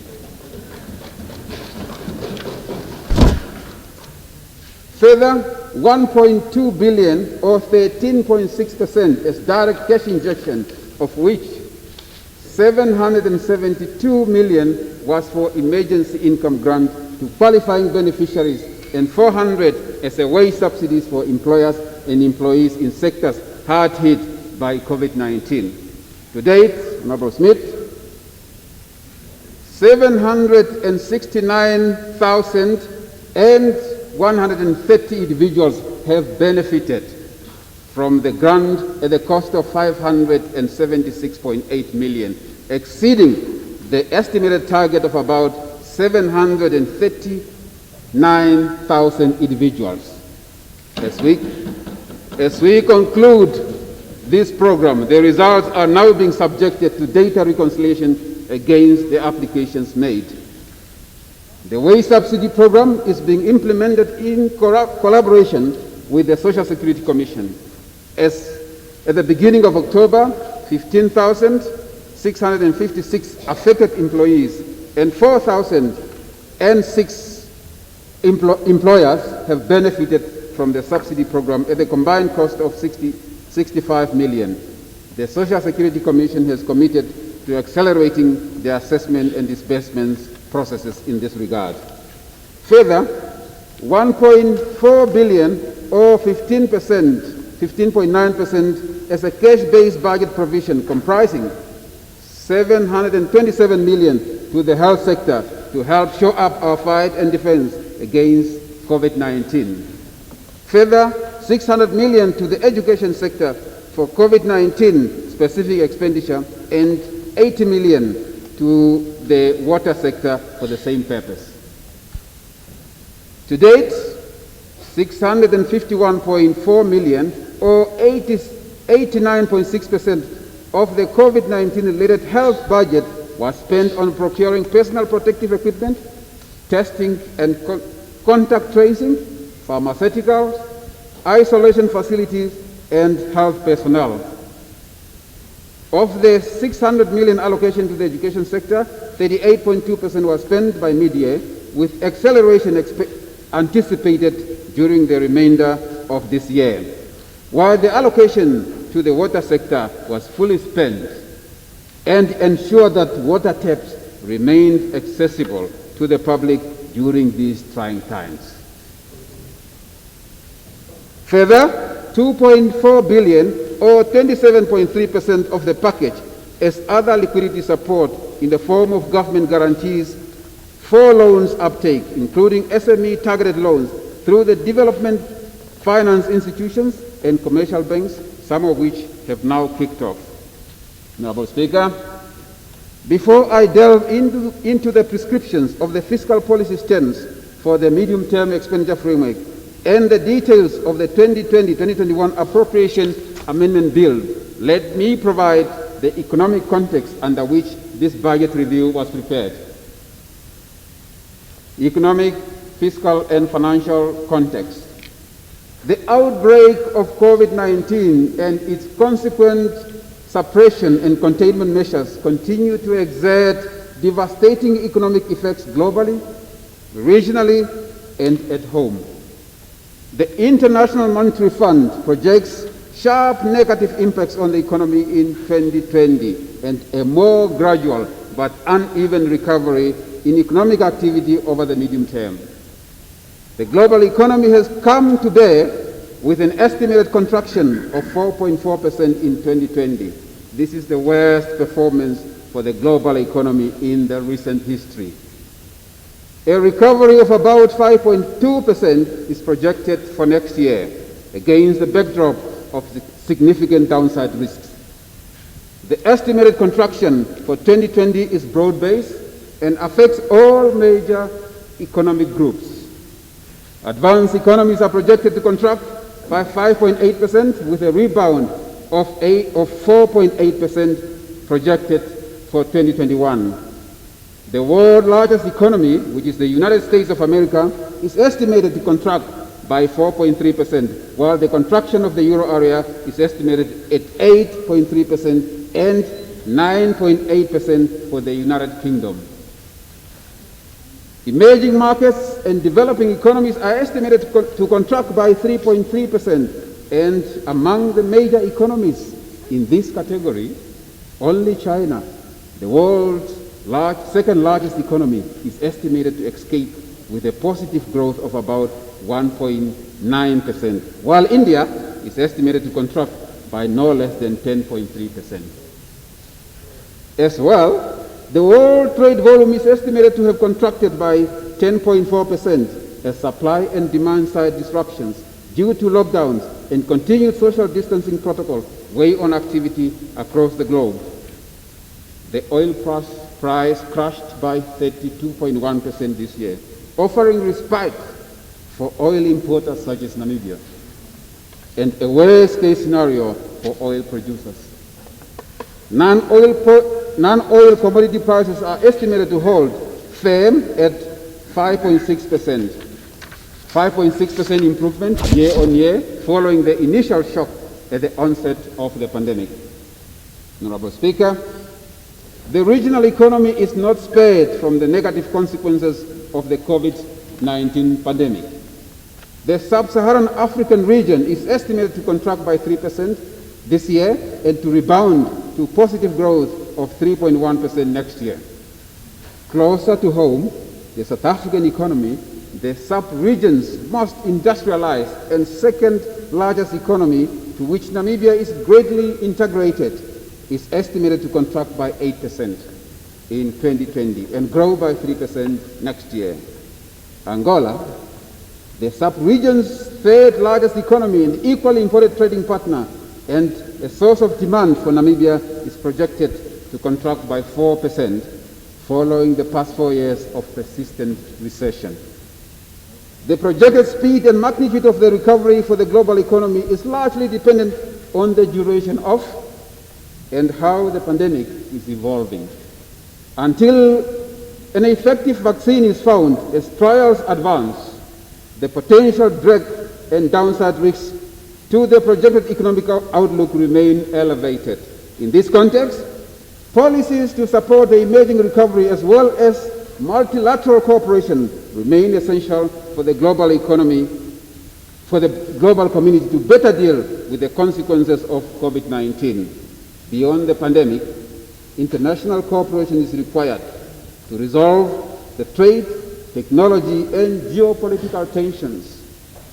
Further, 1.2 billion or 13.6% as direct cash injection, of which 772 million was for emergency income grant to qualifying beneficiaries and 400 as a wage subsidies for employers and employees in sectors hard hit by COVID-19. To date, Honorable Smith, 769,130 individuals have benefited from the grant at the cost of 576.8 million, exceeding the estimated target of about 739,000 individuals. As we conclude this program, the results are now being subjected to data reconciliation against the applications made. The wage subsidy program is being implemented in collaboration with the Social Security Commission. As at the beginning of October, 15,656 affected employees and 4,006 employers have benefited from the subsidy program at a combined cost of 65 million. The Social Security Commission has committed to accelerating the assessment and disbursements processes in this regard. Further, 1.4 billion or 15.9% as a cash-based budget provision comprising 727 million to the health sector to help shore up our fight and defense against COVID-19. Further, 600 million to the education sector for COVID-19 specific expenditure and 80 million to the water sector for the same purpose. To date, 651.4 million or 89.6% of the COVID-19 related health budget was spent on procuring personal protective equipment, testing and contact tracing, pharmaceuticals, isolation facilities, and health personnel. Of the 600 million allocation to the education sector, 38.2% was spent by mid-year, with acceleration anticipated during the remainder of this year, while the allocation to the water sector was fully spent and ensured that water taps remained accessible to the public during these trying times. Further, 2.4 billion or 27.3% of the package as other liquidity support in the form of government guarantees for loans uptake, including SME targeted loans through the development finance institutions and commercial banks, some of which have now kicked off. Honourable Speaker, before I delve into the prescriptions of the fiscal policy stance for the medium-term expenditure framework and the details of the 2020-2021 Appropriation Amendment Bill, let me provide the economic context under which this budget review was prepared. Economic, fiscal, and financial context. The outbreak of COVID-19 and its consequent suppression and containment measures continue to exert devastating economic effects globally, regionally, and at home. The International Monetary Fund projects sharp negative impacts on the economy in 2020 and a more gradual but uneven recovery in economic activity over the medium term. The global economy has come to bear with an estimated contraction of 4.4% in 2020. This is the worst performance for the global economy in the recent history. A recovery of about 5.2% is projected for next year against the backdrop of significant downside risks. The estimated contraction for 2020 is broad-based and affects all major economic groups. Advanced economies are projected to contract by 5.8% with a rebound of 4.8% projected for 2021. The world's largest economy, which is the United States of America, is estimated to contract by 4.3%, while the contraction of the euro area is estimated at 8.3% and 9.8% for the United Kingdom. Emerging markets and developing economies are estimated to contract by 3.3%, and among the major economies in this category, only China, the world's second largest economy, is estimated to escape with a positive growth of about 1.9%, while India is estimated to contract by no less than 10.3%. As well, the world trade volume is estimated to have contracted by 10.4% as supply and demand side disruptions due to lockdowns and continued social distancing protocols weigh on activity across the globe. The oil price crashed by 32.1% this year, offering respite for oil importers such as Namibia, and a worst-case scenario for oil producers. Non-oil commodity prices are estimated to hold firm at 5.6%. 5.6% improvement year on year following the initial shock at the onset of the pandemic. Honourable Speaker, the regional economy is not spared from the negative consequences of the COVID-19 pandemic. The sub-Saharan African region is estimated to contract by 3% this year and to rebound to positive growth of 3.1% next year. Closer to home, the South African economy, the sub-region's most industrialized and second largest economy, to which Namibia is greatly integrated, is estimated to contract by 8% in 2020 and grow by 3% next year. Angola, the sub-region's third largest economy and equally important trading partner and a source of demand for Namibia, is projected to contract by 4% following the past 4 years of persistent recession. The projected speed and magnitude of the recovery for the global economy is largely dependent on the duration of and how the pandemic is evolving. Until an effective vaccine is found as trials advance, the potential drag and downside risks to the projected economic outlook remain elevated. In this context, policies to support the emerging recovery as well as multilateral cooperation remain essential for the global economy, for the global community to better deal with the consequences of COVID-19. Beyond the pandemic, international cooperation is required to resolve the trade, technology, and geopolitical tensions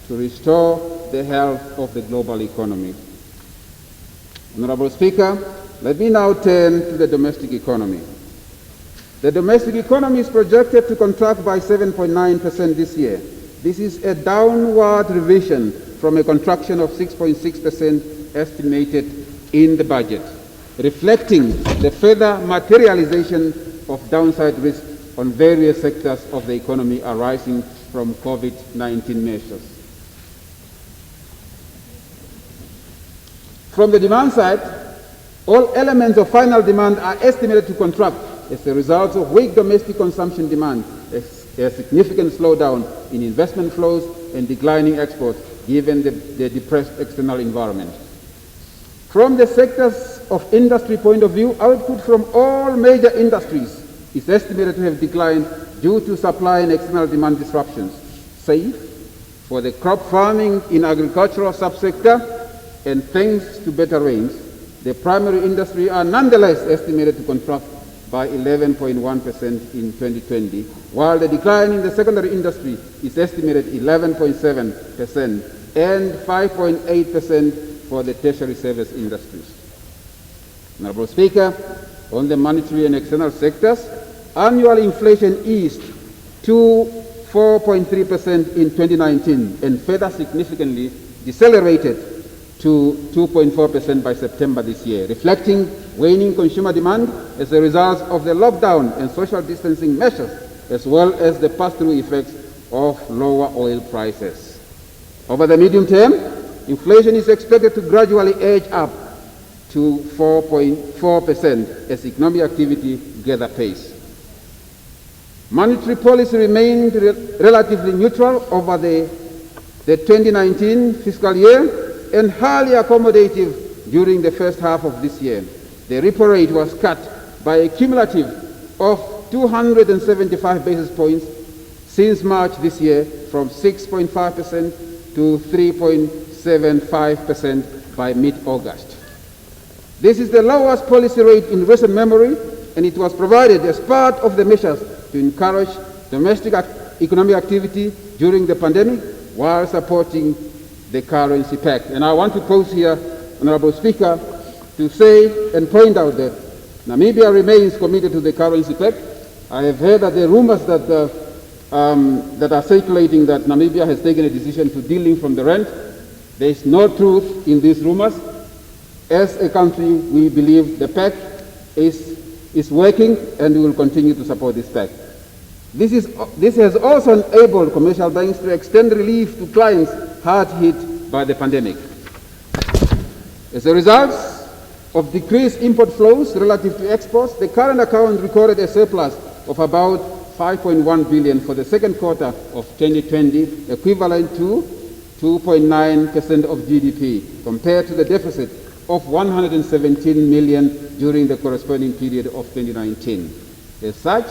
to restore the health of the global economy. Honorable Speaker, let me now turn to the domestic economy. The domestic economy is projected to contract by 7.9% this year. This is a downward revision from a contraction of 6.6% estimated in the budget, reflecting the further materialization of downside risk on various sectors of the economy arising from COVID-19 measures. From the demand side, all elements of final demand are estimated to contract as a result of weak domestic consumption demand, a significant slowdown in investment flows, and declining exports, given the depressed external environment. From the sectors of industry point of view, output from all major industries is estimated to have declined due to supply and external demand disruptions. Save for the crop farming in agricultural subsector, and thanks to better rains, the primary industry are nonetheless estimated to contract by 11.1% in 2020, while the decline in the secondary industry is estimated 11.7% and 5.8% for the tertiary service industries. Honorable Speaker, on the monetary and external sectors, annual inflation eased to 4.3% in 2019 and further significantly decelerated to 2.4% by September this year, reflecting waning consumer demand as a result of the lockdown and social distancing measures, as well as the pass-through effects of lower oil prices. Over the medium term, inflation is expected to gradually edge up to 4.4% as economic activity gather pace. Monetary policy remained relatively neutral over the 2019 fiscal year and highly accommodative during the first half of this year. The repo rate was cut by a cumulative of 275 basis points since March this year, from 6.5% to 3.75% by mid-August. This is the lowest policy rate in recent memory, and it was provided as part of the measures to encourage domestic economic activity during the pandemic while supporting the currency peg. And I want to pause here, Honorable Speaker, to say and point out that Namibia remains committed to the currency peg. I have heard that the rumors that are circulating that Namibia has taken a decision to delink from the rand. There is no truth in these rumors. As a country, we believe the peg is working, and we will continue to support this peg. This has also enabled commercial banks to extend relief to clients hard hit by the pandemic. As a result of decreased import flows relative to exports, the current account recorded a surplus of about 5.1 billion for the second quarter of 2020, equivalent to 2.9% of GDP, compared to the deficit of 117 million during the corresponding period of 2019. As such,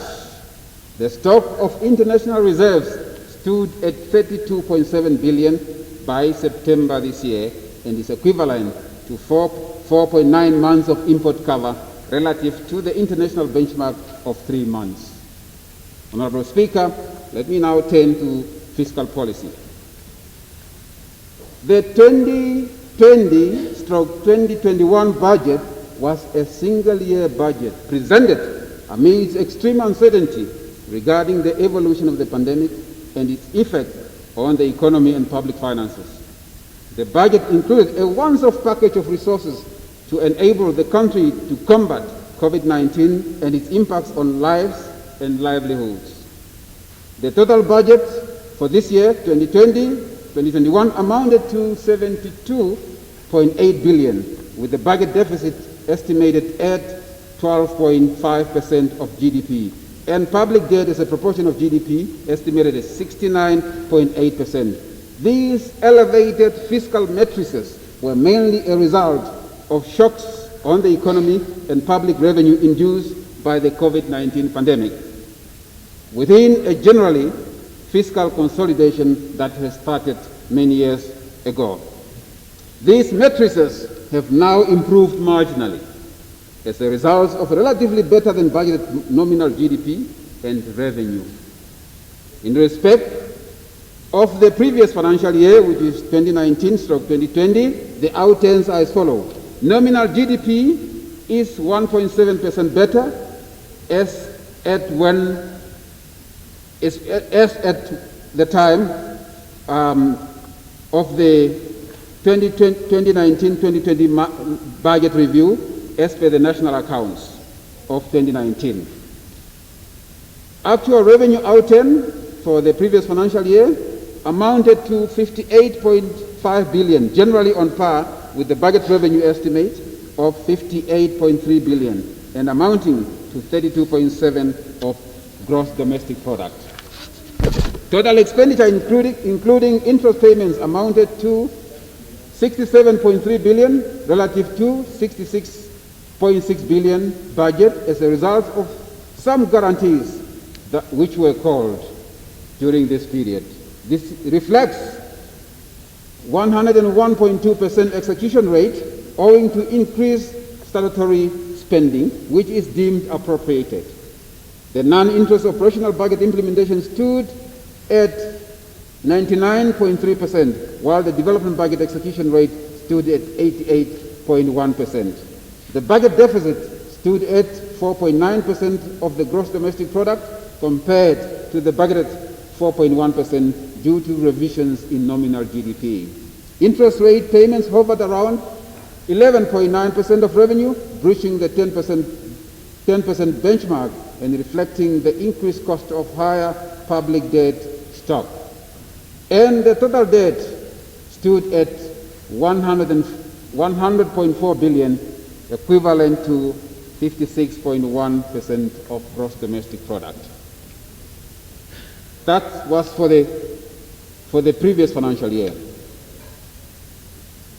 the stock of international reserves stood at 32.7 billion by September this year and is equivalent to 4.9 months of import cover relative to the international benchmark of 3 months. Honorable Speaker, let me now turn to fiscal policy. The 2020-2021 budget was a single-year budget presented amidst extreme uncertainty regarding the evolution of the pandemic and its effect on the economy and public finances. The budget included a once-off package of resources to enable the country to combat COVID-19 and its impacts on lives and livelihoods. The total budget for this year, 2020-2021, amounted to 72.8 billion, with the budget deficit estimated at 12.5% of GDP, and public debt as a proportion of GDP estimated at 69.8%. These elevated fiscal matrices were mainly a result of shocks on the economy and public revenue induced by the COVID-19 pandemic, within a generally fiscal consolidation that has started many years ago. These matrices have now improved marginally as a result of relatively better than budgeted nominal GDP and revenue. In respect of the previous financial year, which is 2019/2020, the outturns are as follows. Nominal GDP is 1.7% better as at the time of the 2019-2020 budget review as per the national accounts of 2019. Actual revenue outturn for the previous financial year amounted to 58.5 billion, generally on par with the budget revenue estimate of 58.3 billion and amounting to 32.7% of gross domestic product. Total expenditure including interest payments amounted to 67.3 billion relative to 66.6 billion budget as a result of some guarantees which were called during this period. This reflects 101.2% execution rate owing to increased statutory spending, which is deemed appropriated. The non-interest operational budget implementation stood at 99.3%, while the development budget execution rate stood at 88.1%. The budget deficit stood at 4.9% of the gross domestic product compared to the budgeted 4.1% due to revisions in nominal GDP. Interest rate payments hovered around 11.9% of revenue, breaching the 10% benchmark and reflecting the increased cost of higher public debt stock. And the total debt stood at 100.4 billion, equivalent to 56.1% of gross domestic product. That was for the previous financial year.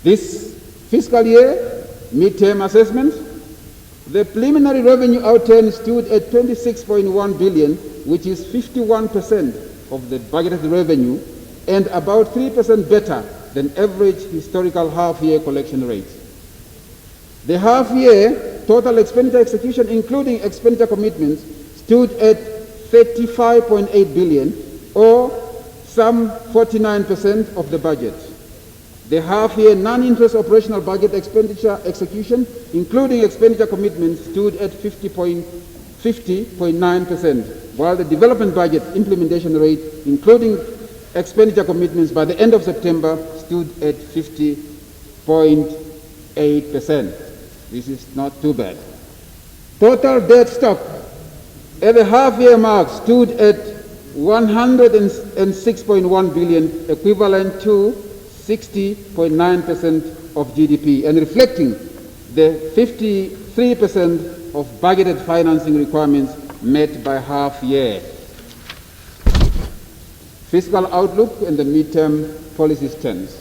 This fiscal year, midterm assessment, the preliminary revenue outturn stood at 26.1 billion, which is 51% of the budgeted revenue and about 3% better than average historical half-year collection rate. The half-year total expenditure execution, including expenditure commitments, stood at 35.8 billion, or some 49% of the budget. The half-year non-interest operational budget expenditure execution, including expenditure commitments, stood at 50.9%, while the development budget implementation rate, including expenditure commitments by the end of September, stood at 50.8%. This is not too bad. Total debt stock at the half-year mark stood at 106.1 billion, equivalent to 60.9% of GDP, and reflecting the 53% of budgeted financing requirements met by half year. Fiscal outlook and the midterm policy stance.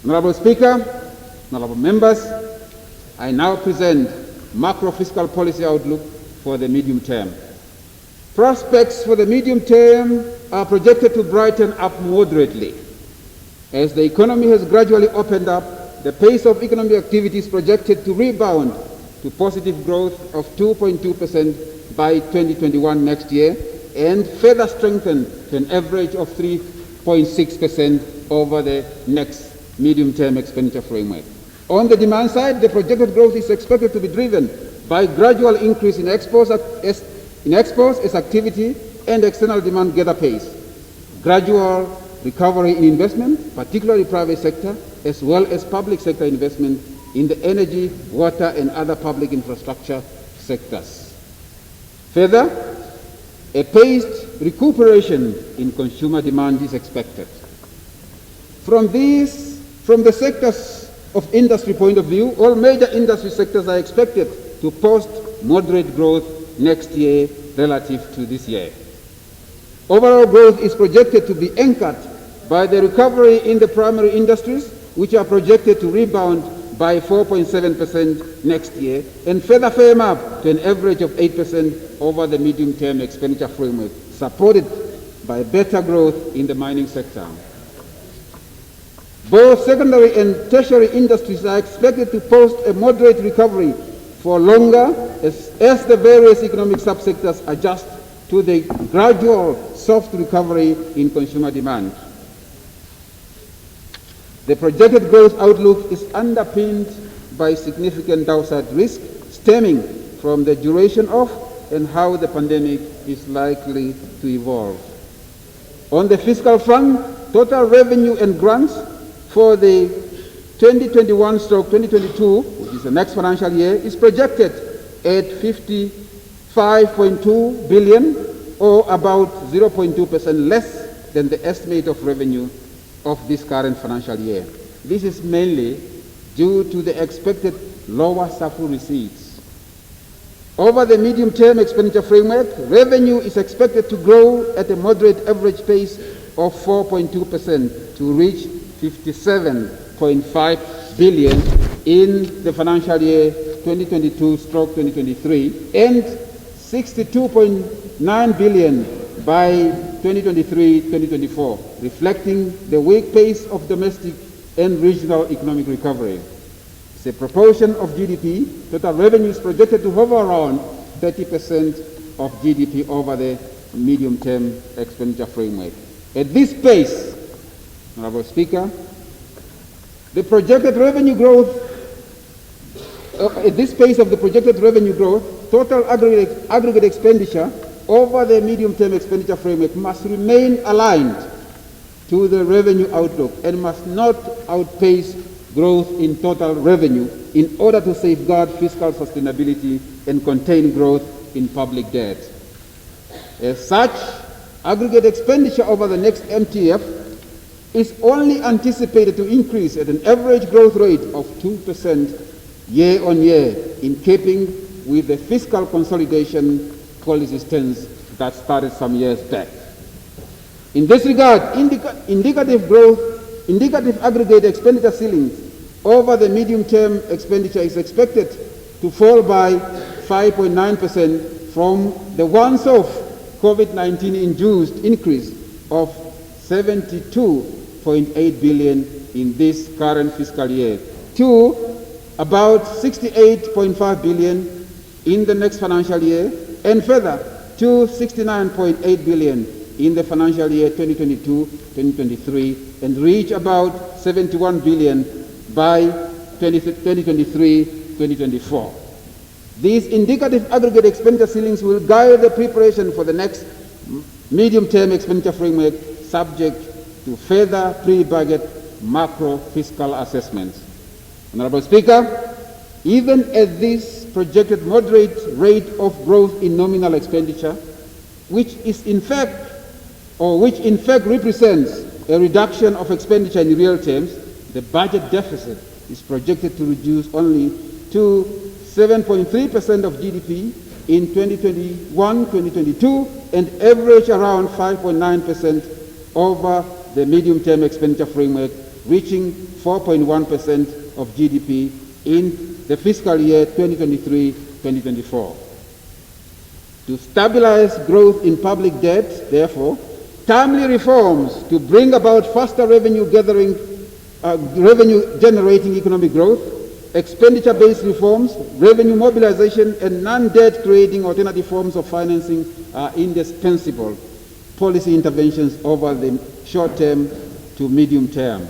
Honorable Speaker, honorable members, I now present macro fiscal policy outlook for the medium term. Prospects for the medium term are projected to brighten up moderately. As the economy has gradually opened up, the pace of economic activity is projected to rebound to positive growth of 2.2% by 2021 next year, and further strengthen to an average of 3.6% over the next medium-term expenditure framework. On the demand side, the projected growth is expected to be driven by gradual increase in exports as activity and external demand gather pace, gradual recovery in investment, particularly private sector, as well as public sector investment in the energy, water, and other public infrastructure sectors. Further, a paced recuperation in consumer demand is expected. From the sectors of industry point of view, all major industry sectors are expected to post moderate growth next year relative to this year. Overall growth is projected to be anchored by the recovery in the primary industries, which are projected to rebound by 4.7% next year, and further firm up to an average of 8% over the medium-term expenditure framework, supported by better growth in the mining sector. Both secondary and tertiary industries are expected to post a moderate recovery for longer as the various economic subsectors adjust to the gradual soft recovery in consumer demand. The projected growth outlook is underpinned by significant downside risk stemming from the duration of and how the pandemic is likely to evolve. On the fiscal front, total revenue and grants for the 2021-2022, which is the next financial year, is projected at 55.2 billion, or about 0.2% less than the estimate of revenue of this current financial year. This is mainly due to the expected lower SAFU receipts. Over the medium-term expenditure framework, revenue is expected to grow at a moderate average pace of 4.2% to reach 57.5 billion in the financial year 2022/2023 and 62.9 billion by 2023-2024, reflecting the weak pace of domestic and regional economic recovery. As a proportion of GDP, total revenue is projected to hover around 30% of GDP over the medium-term expenditure framework. At this pace, Honorable Speaker, the projected revenue growth, at this pace of the projected revenue growth, total aggregate expenditure over the medium-term expenditure framework must remain aligned to the revenue outlook and must not outpace growth in total revenue in order to safeguard fiscal sustainability and contain growth in public debt. As such, aggregate expenditure over the next MTF is only anticipated to increase at an average growth rate of 2% year on year, in keeping with the fiscal consolidation policy stance that started some years back. In this regard, indicative aggregate expenditure ceilings over the medium-term expenditure is expected to fall by 5.9% from the once-off COVID-19-induced increase of 72.8 billion in this current fiscal year to about 68.5 billion in the next financial year, and further to 69.8 billion in the financial year 2022-2023, and reach about 71 billion by 2023-2024. These indicative aggregate expenditure ceilings will guide the preparation for the next medium-term expenditure framework, subject to further pre-budget macro-fiscal assessments. Honorable Speaker, even at this projected moderate rate of growth in nominal expenditure, which in fact represents a reduction of expenditure in real terms, the budget deficit is projected to reduce only to 7.3% of GDP in 2021-2022 and average around 5.9% over the medium-term expenditure framework, reaching 4.1% of GDP in the fiscal year 2023-2024. To stabilize growth in public debt, therefore, timely reforms to bring about faster revenue-generating economic growth, expenditure-based reforms, revenue mobilization, and non-debt creating alternative forms of financing are indispensable policy interventions over the short term to medium term.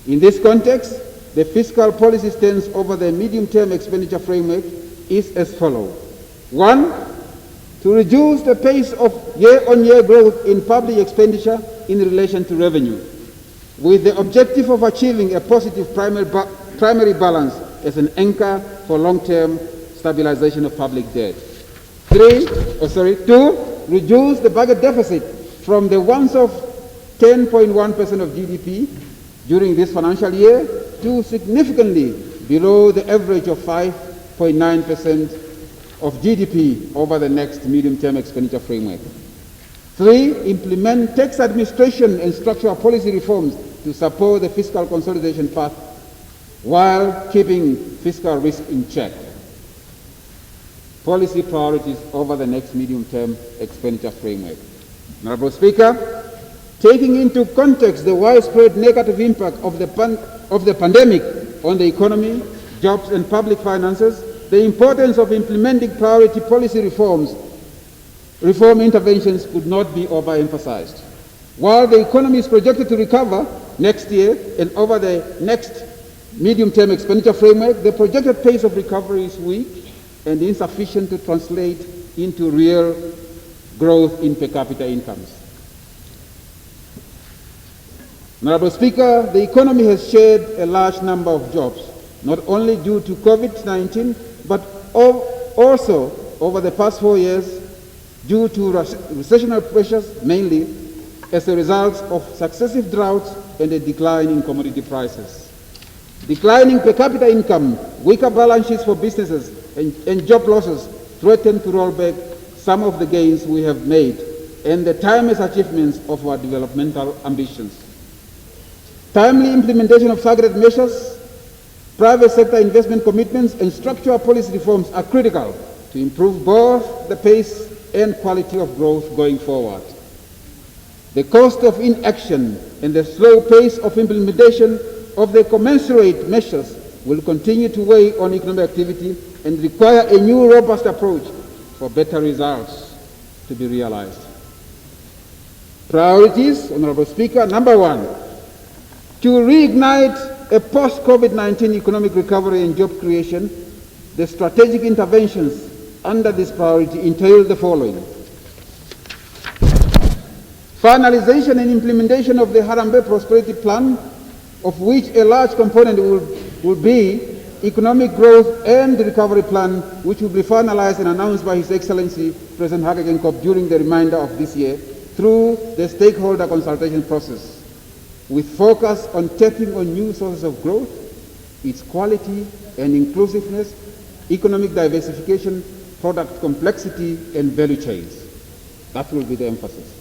In this context, the fiscal policy stance over the medium-term expenditure framework is as follows. 1, to reduce the pace of year-on-year growth in public expenditure in relation to revenue, with the objective of achieving a positive primary balance as an anchor for long-term stabilization of public debt. 2, reduce the budget deficit from the once-off 10.1% of GDP during this financial year to significantly below the average of 5.9% of GDP over the next medium-term expenditure framework. 3, implement tax administration and structural policy reforms to support the fiscal consolidation path while keeping fiscal risk in check. Policy priorities over the next medium-term expenditure framework. Honorable Speaker, taking into context the widespread negative impact of the pandemic on the economy, jobs and public finances, the importance of implementing priority policy reform interventions could not be overemphasized. While the economy is projected to recover next year and over the next medium-term expenditure framework, the projected pace of recovery is weak and insufficient to translate into real growth in per capita incomes. Honorable Speaker, the economy has shed a large number of jobs, not only due to COVID-19, but also over the past 4 years due to recessionary pressures, mainly as a result of successive droughts and a decline in commodity prices. Declining per capita income, weaker balance sheets for businesses, and job losses threaten to roll back some of the gains we have made and the timeless achievements of our developmental ambitions. Timely implementation of targeted measures, private sector investment commitments, and structural policy reforms are critical to improve both the pace and quality of growth going forward. The cost of inaction and the slow pace of implementation of the commensurate measures will continue to weigh on economic activity and require a new robust approach for better results to be realized. Priorities, Honorable Speaker. Number 1, to reignite a post-COVID-19 economic recovery and job creation, the strategic interventions under this priority entail the following. Finalization and implementation of the Harambee Prosperity Plan, of which a large component will be Economic Growth and Recovery Plan, which will be finalized and announced by His Excellency President Hage Geingob during the remainder of this year through the stakeholder consultation process, with focus on tapping on new sources of growth, its quality and inclusiveness, economic diversification, product complexity, and value chains. That will be the emphasis.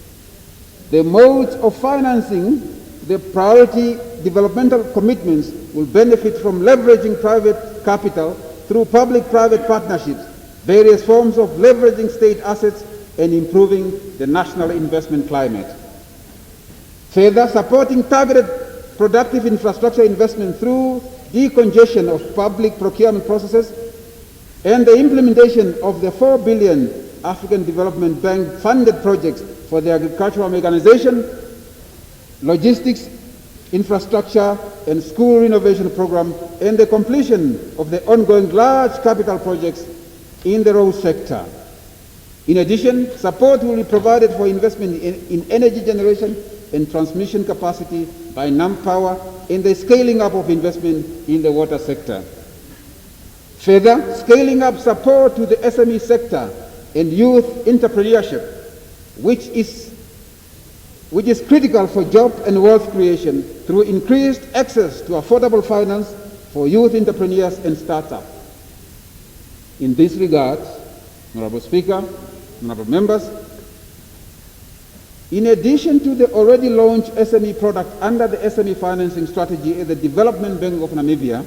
The modes of financing the priority developmental commitments will benefit from leveraging private capital through public-private partnerships, various forms of leveraging state assets, and improving the national investment climate. Further, supporting targeted productive infrastructure investment through decongestion of public procurement processes and the implementation of the 4 billion African Development Bank funded projects for the agricultural mechanization, logistics, infrastructure, and school renovation program, and the completion of the ongoing large capital projects in the road sector. In addition, support will be provided for investment in energy generation and transmission capacity by NamPower and the scaling up of investment in the water sector. Further, scaling up support to the SME sector and youth entrepreneurship, which is critical for job and wealth creation through increased access to affordable finance for youth entrepreneurs and startups. In this regard, Honorable Speaker, Honorable Members, in addition to the already launched SME product under the SME financing strategy at the Development Bank of Namibia,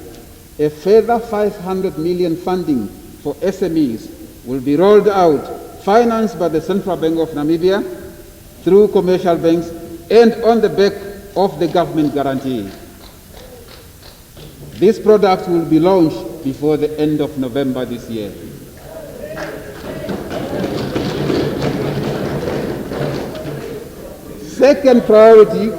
a further 500 million funding for SMEs will be rolled out, financed by the Central Bank of Namibia through commercial banks and on the back of the government guarantee. This product will be launched before the end of November this year. Second priority,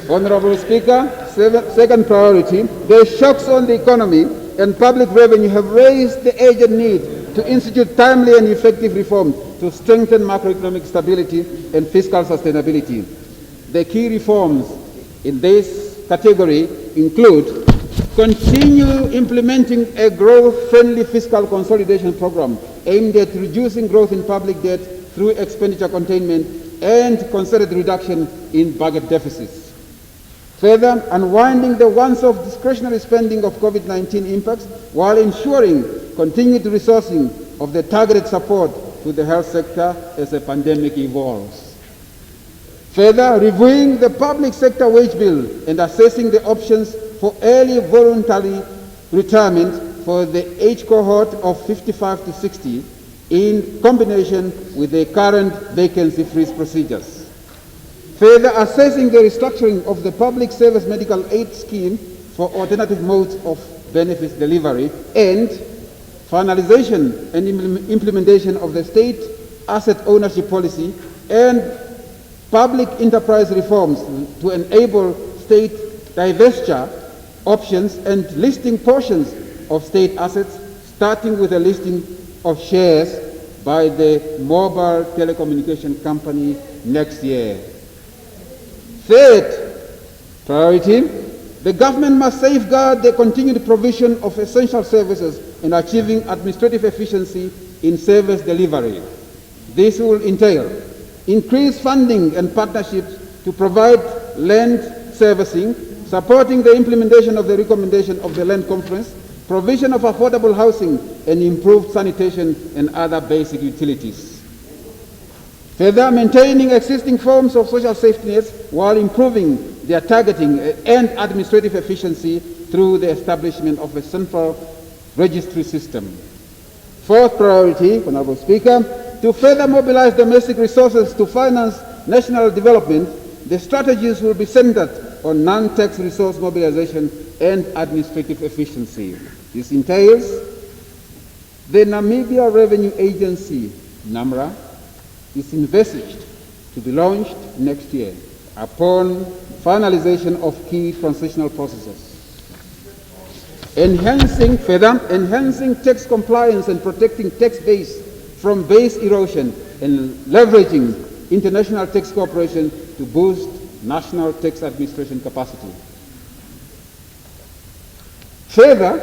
Honorable Speaker, second priority, the shocks on the economy and public revenue have raised the urgent need to institute timely and effective reforms to strengthen macroeconomic stability and fiscal sustainability. The key reforms in this category include continue implementing a growth-friendly fiscal consolidation program aimed at reducing growth in public debt through expenditure containment and concerted reduction in budget deficits. Further, unwinding the once-off discretionary spending of COVID-19 impacts while ensuring continued resourcing of the targeted support to the health sector as the pandemic evolves. Further, reviewing the public sector wage bill and assessing the options for early voluntary retirement for the age cohort of 55 to 60 in combination with the current vacancy freeze procedures. Further, assessing the restructuring of the public service medical aid scheme for alternative modes of benefits delivery, and finalization and implementation of the state asset ownership policy and public enterprise reforms to enable state divestiture options and listing portions of state assets, starting with a listing of shares by the mobile telecommunication company next year. Third priority, the government must safeguard the continued provision of essential services and achieving administrative efficiency in service delivery. This will entail increased funding and partnerships to provide land servicing, supporting the implementation of the recommendation of the Land Conference, provision of affordable housing, and improved sanitation and other basic utilities. Further, maintaining existing forms of social safety nets while improving their targeting and administrative efficiency through the establishment of a central registry system. Fourth priority, Honorable Speaker, to further mobilize domestic resources to finance national development, the strategies will be centered on non-tax resource mobilization and administrative efficiency. This entails the Namibia Revenue Agency, NAMRA, is envisaged to be launched next year upon finalization of key transitional processes. Enhancing tax compliance and protecting tax base from base erosion and leveraging international tax cooperation to boost national tax administration capacity. Further,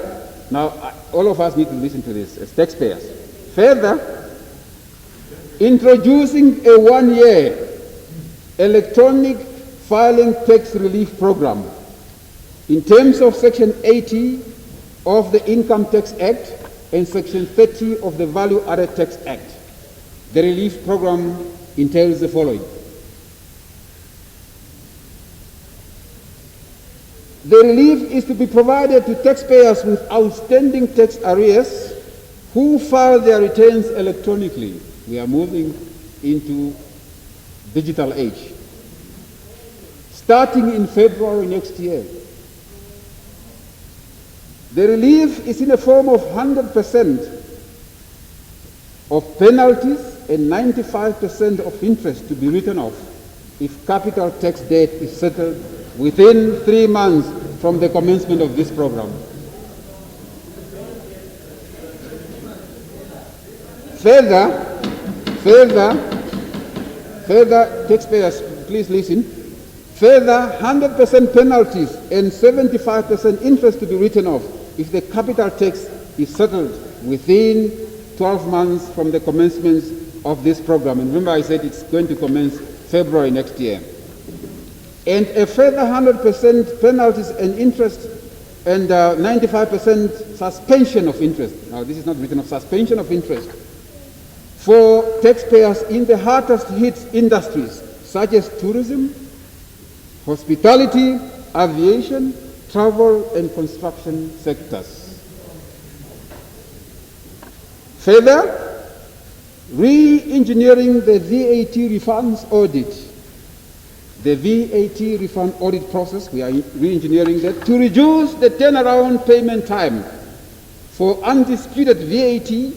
now all of us need to listen to this as taxpayers. Further, introducing a one-year electronic filing tax relief program in terms of Section 80 of the Income Tax Act and Section 30 of the Value Added Tax Act. The relief program entails the following. The relief is to be provided to taxpayers with outstanding tax arrears who file their returns electronically. We are moving into digital age. Starting in February next year. The relief is in the form of 100% of penalties and 95% of interest to be written off if capital tax debt is settled within 3 months from the commencement of this program. Further, taxpayers, please listen. Further, 100% penalties and 75% interest to be written off if the capital tax is settled within 12 months from the commencement of this program. And remember I said it's going to commence February next year. And a further 100% penalties and interest and 95% suspension of interest. Now this is not written off, suspension of interest for taxpayers in the hardest hit industries such as tourism, hospitality, aviation, travel, and construction sectors. Further, re-engineering the VAT refunds audit. The VAT refund audit process, we are re-engineering that to reduce the turnaround payment time for undisputed VAT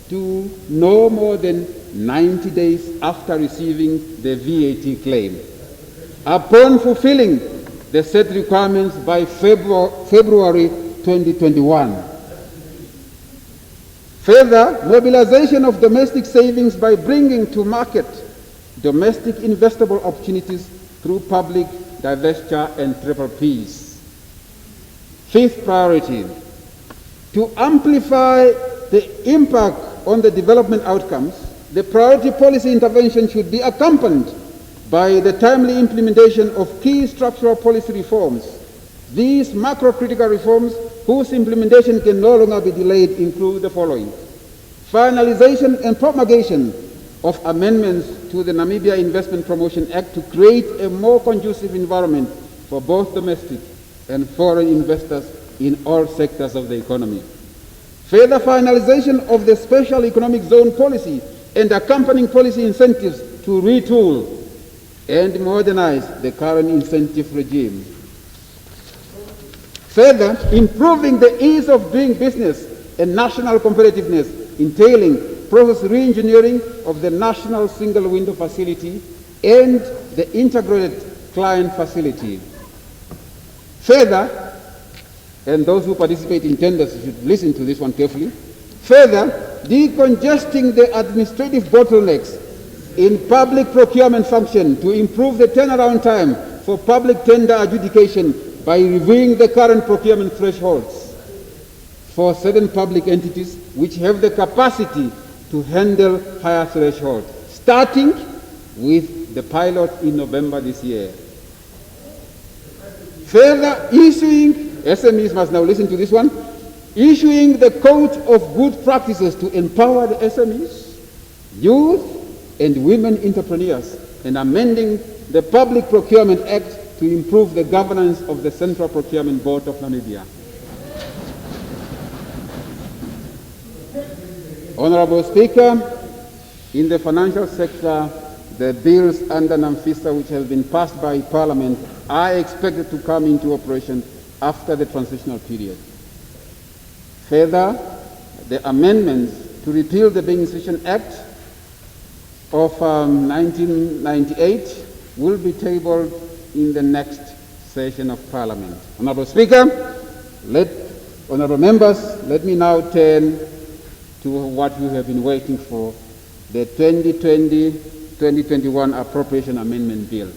to no more than 90 days after receiving the VAT claim, upon fulfilling the set requirements by February 2021. Further, mobilization of domestic savings by bringing to market domestic investable opportunities through public divestiture and triple Ps. Fifth priority, to amplify the impact on the development outcomes, the priority policy intervention should be accompanied by the timely implementation of key structural policy reforms. These macro-critical reforms whose implementation can no longer be delayed include the following: finalization and promulgation of amendments to the Namibia Investment Promotion Act to create a more conducive environment for both domestic and foreign investors in all sectors of the economy. Further finalization of the Special Economic Zone policy and accompanying policy incentives to retool and modernize the current incentive regime. Further, improving the ease of doing business and national competitiveness, entailing process re-engineering of the National Single Window Facility and the Integrated Client Facility. Further, and those who participate in tenders should listen to this one carefully, further, decongesting the administrative bottlenecks in public procurement function to improve the turnaround time for public tender adjudication by reviewing the current procurement thresholds for certain public entities which have the capacity to handle higher thresholds, starting with the pilot in November this year. Further, SMEs must now listen to this one, issuing the Code of Good Practices to empower the SMEs, youth, and women entrepreneurs, and amending the Public Procurement Act to improve the governance of the Central Procurement Board of Namibia. Honorable Speaker, in the financial sector, the bills under NAMFISA which have been passed by Parliament are expected to come into operation after the transitional period. Further, the amendments to repeal the Banking Institution Act of 1998 will be tabled in the next session of Parliament. Honorable Speaker, honorable members, let me now turn to what we have been waiting for, the 2020-2021 Appropriation Amendment Bill.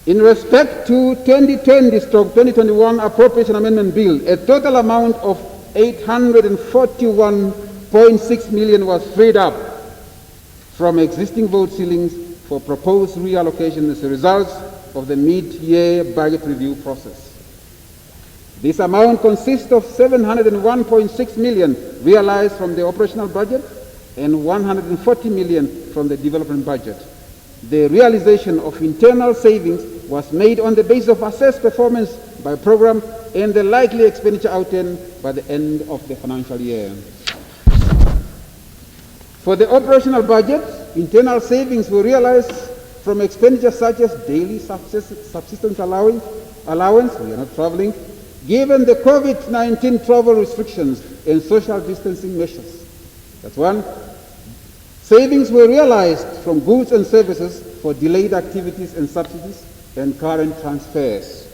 In respect to 2020-2021 Appropriation Amendment Bill, a total amount of 841.6 million was freed up from existing vote ceilings for proposed reallocation as a result of the mid-year budget review process. This amount consists of 701.6 million realized from the operational budget and 140 million from the development budget. The realization of internal savings was made on the basis of assessed performance by program and the likely expenditure outturn by the end of the financial year. For the operational budget, internal savings were realized from expenditures such as daily subsistence allowance, we are not traveling, given the COVID-19 travel restrictions and social distancing measures. That's one. Savings were realized from goods and services for delayed activities and subsidies and current transfers.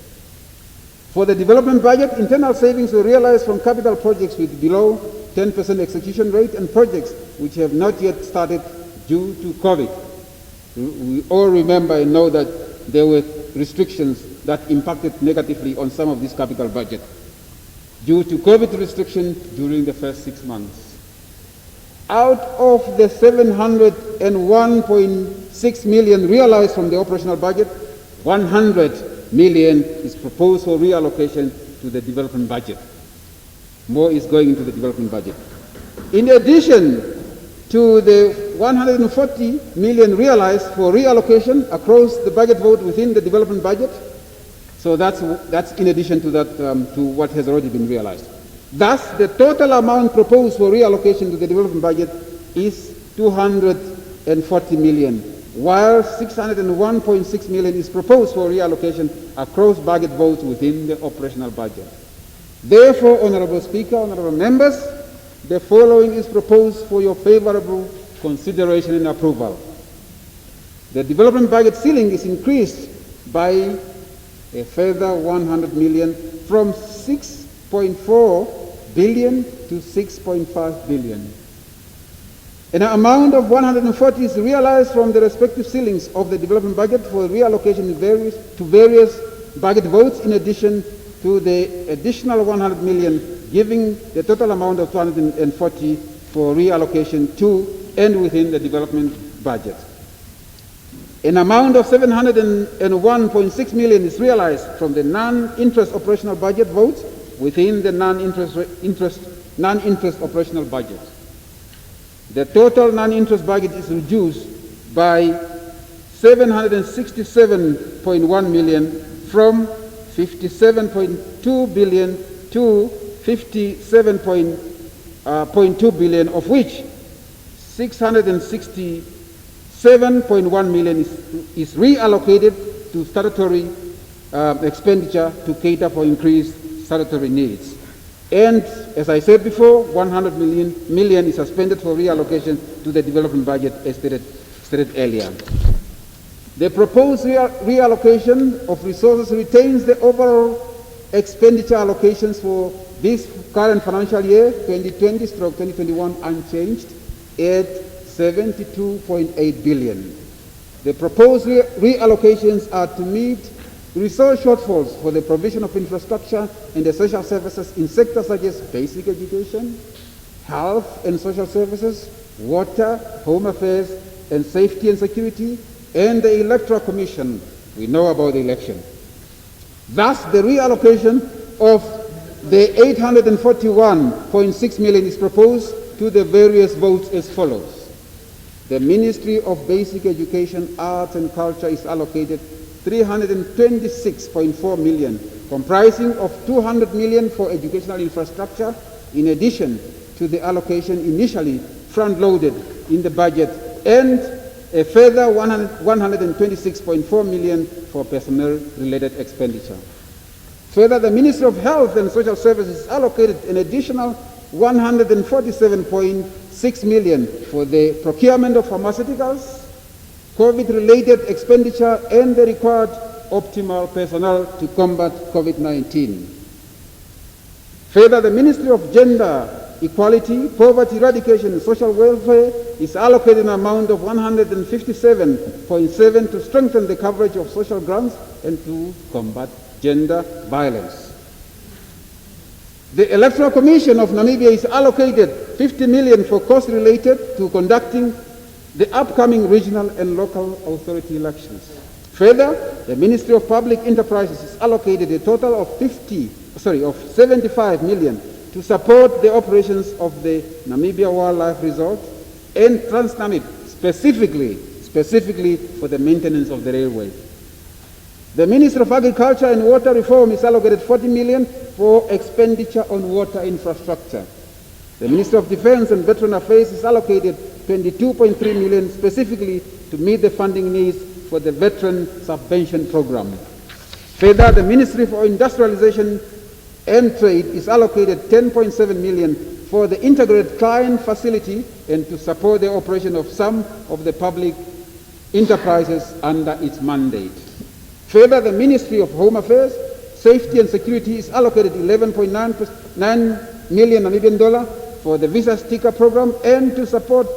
For the development budget, internal savings were realized from capital projects with below 10% execution rate and projects which have not yet started due to COVID. We all remember and know that there were restrictions that impacted negatively on some of this capital budget due to COVID restrictions during the first 6 months. Out of the 701.6 million realized from the operational budget, 100 million is proposed for reallocation to the development budget. More is going into the development budget. In addition to the 140 million realized for reallocation across the budget vote within the development budget, so that's in addition to that, to what has already been realized. Thus, the total amount proposed for reallocation to the development budget is 240 million, while 601.6 million is proposed for reallocation across budget votes within the operational budget. Therefore, Honorable Speaker, honorable members, the following is proposed for your favorable consideration and approval. The development budget ceiling is increased by a further 100 million from 6.4 billion to 6.5 billion. An amount of 140 is realized from the respective ceilings of the development budget for reallocation to various budget votes, in addition to the additional 100 million, giving the total amount of 240 for reallocation to and within the development budget. An amount of 701.6 million is realized from the non-interest operational budget votes within the non-interest operational budget. The total non-interest budget is reduced by 767.1 million from 57.2 billion to 57.2 billion, of which 667.1 million is reallocated to statutory expenditure to cater for increased statutory needs. And as I said before, 100 million is suspended for reallocation to the development budget as stated earlier. The proposed reallocation of resources retains the overall expenditure allocations for this current financial year, 2020/2021, unchanged at 72.8 billion. The proposed reallocations are to meet resource shortfalls for the provision of infrastructure and the social services in sectors such as basic education, health and social services, water, home affairs, and safety and security, and the Electoral Commission. We know about the election. Thus, the reallocation of the 841.6 million is proposed to the various votes as follows. The Ministry of Basic Education, Arts and Culture is allocated 326.4 million, comprising of 200 million for educational infrastructure, in addition to the allocation initially front-loaded in the budget, and a further 126.4 million for personnel-related expenditure. Further, the Ministry of Health and Social Services allocated an additional 147.6 million for the procurement of pharmaceuticals, COVID-related expenditure, and the required optimal personnel to combat COVID-19. Further, the Ministry of Gender Equality, Poverty Eradication and Social Welfare is allocated an amount of 157.7 to strengthen the coverage of social grants and to combat gender violence. The Electoral Commission of Namibia is allocated 50 million for costs related to conducting the upcoming regional and local authority elections. Further, the Ministry of Public Enterprises is allocated a total of 75 million to support the operations of the Namibia Wildlife Resort and Trans-Namib, specifically for the maintenance of the railway. The Ministry of Agriculture and Water Reform is allocated 40 million for expenditure on water infrastructure. The Ministry of Defense and Veteran Affairs is allocated 22.3 million specifically to meet the funding needs for the Veteran Subvention Program. Further, the Ministry for Industrialization and Trade is allocated 10.7 million for the integrated client facility and to support the operation of some of the public enterprises under its mandate. Further, the Ministry of Home Affairs, Safety and Security is allocated 11.9 million Namibian dollar for the visa sticker program and to support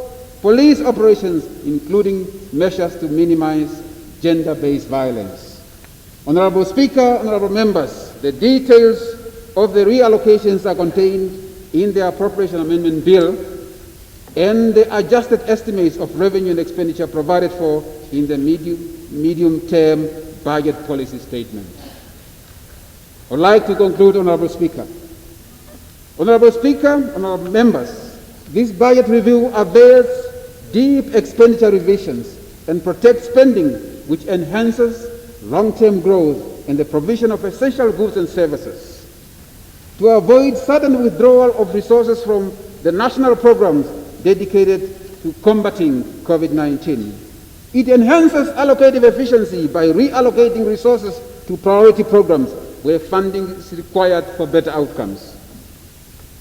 police operations, including measures to minimize gender-based violence. Honorable Speaker, honorable members, the details of the reallocations are contained in the Appropriation Amendment Bill and the adjusted estimates of revenue and expenditure provided for in the medium-term budget policy statement. I would like to conclude, Honorable Speaker. Honorable Speaker, honorable members, this budget review avails deep expenditure revisions and protects spending which enhances long-term growth and the provision of essential goods and services. To avoid sudden withdrawal of resources from the national programs dedicated to combating COVID-19. It enhances allocative efficiency by reallocating resources to priority programs where funding is required for better outcomes.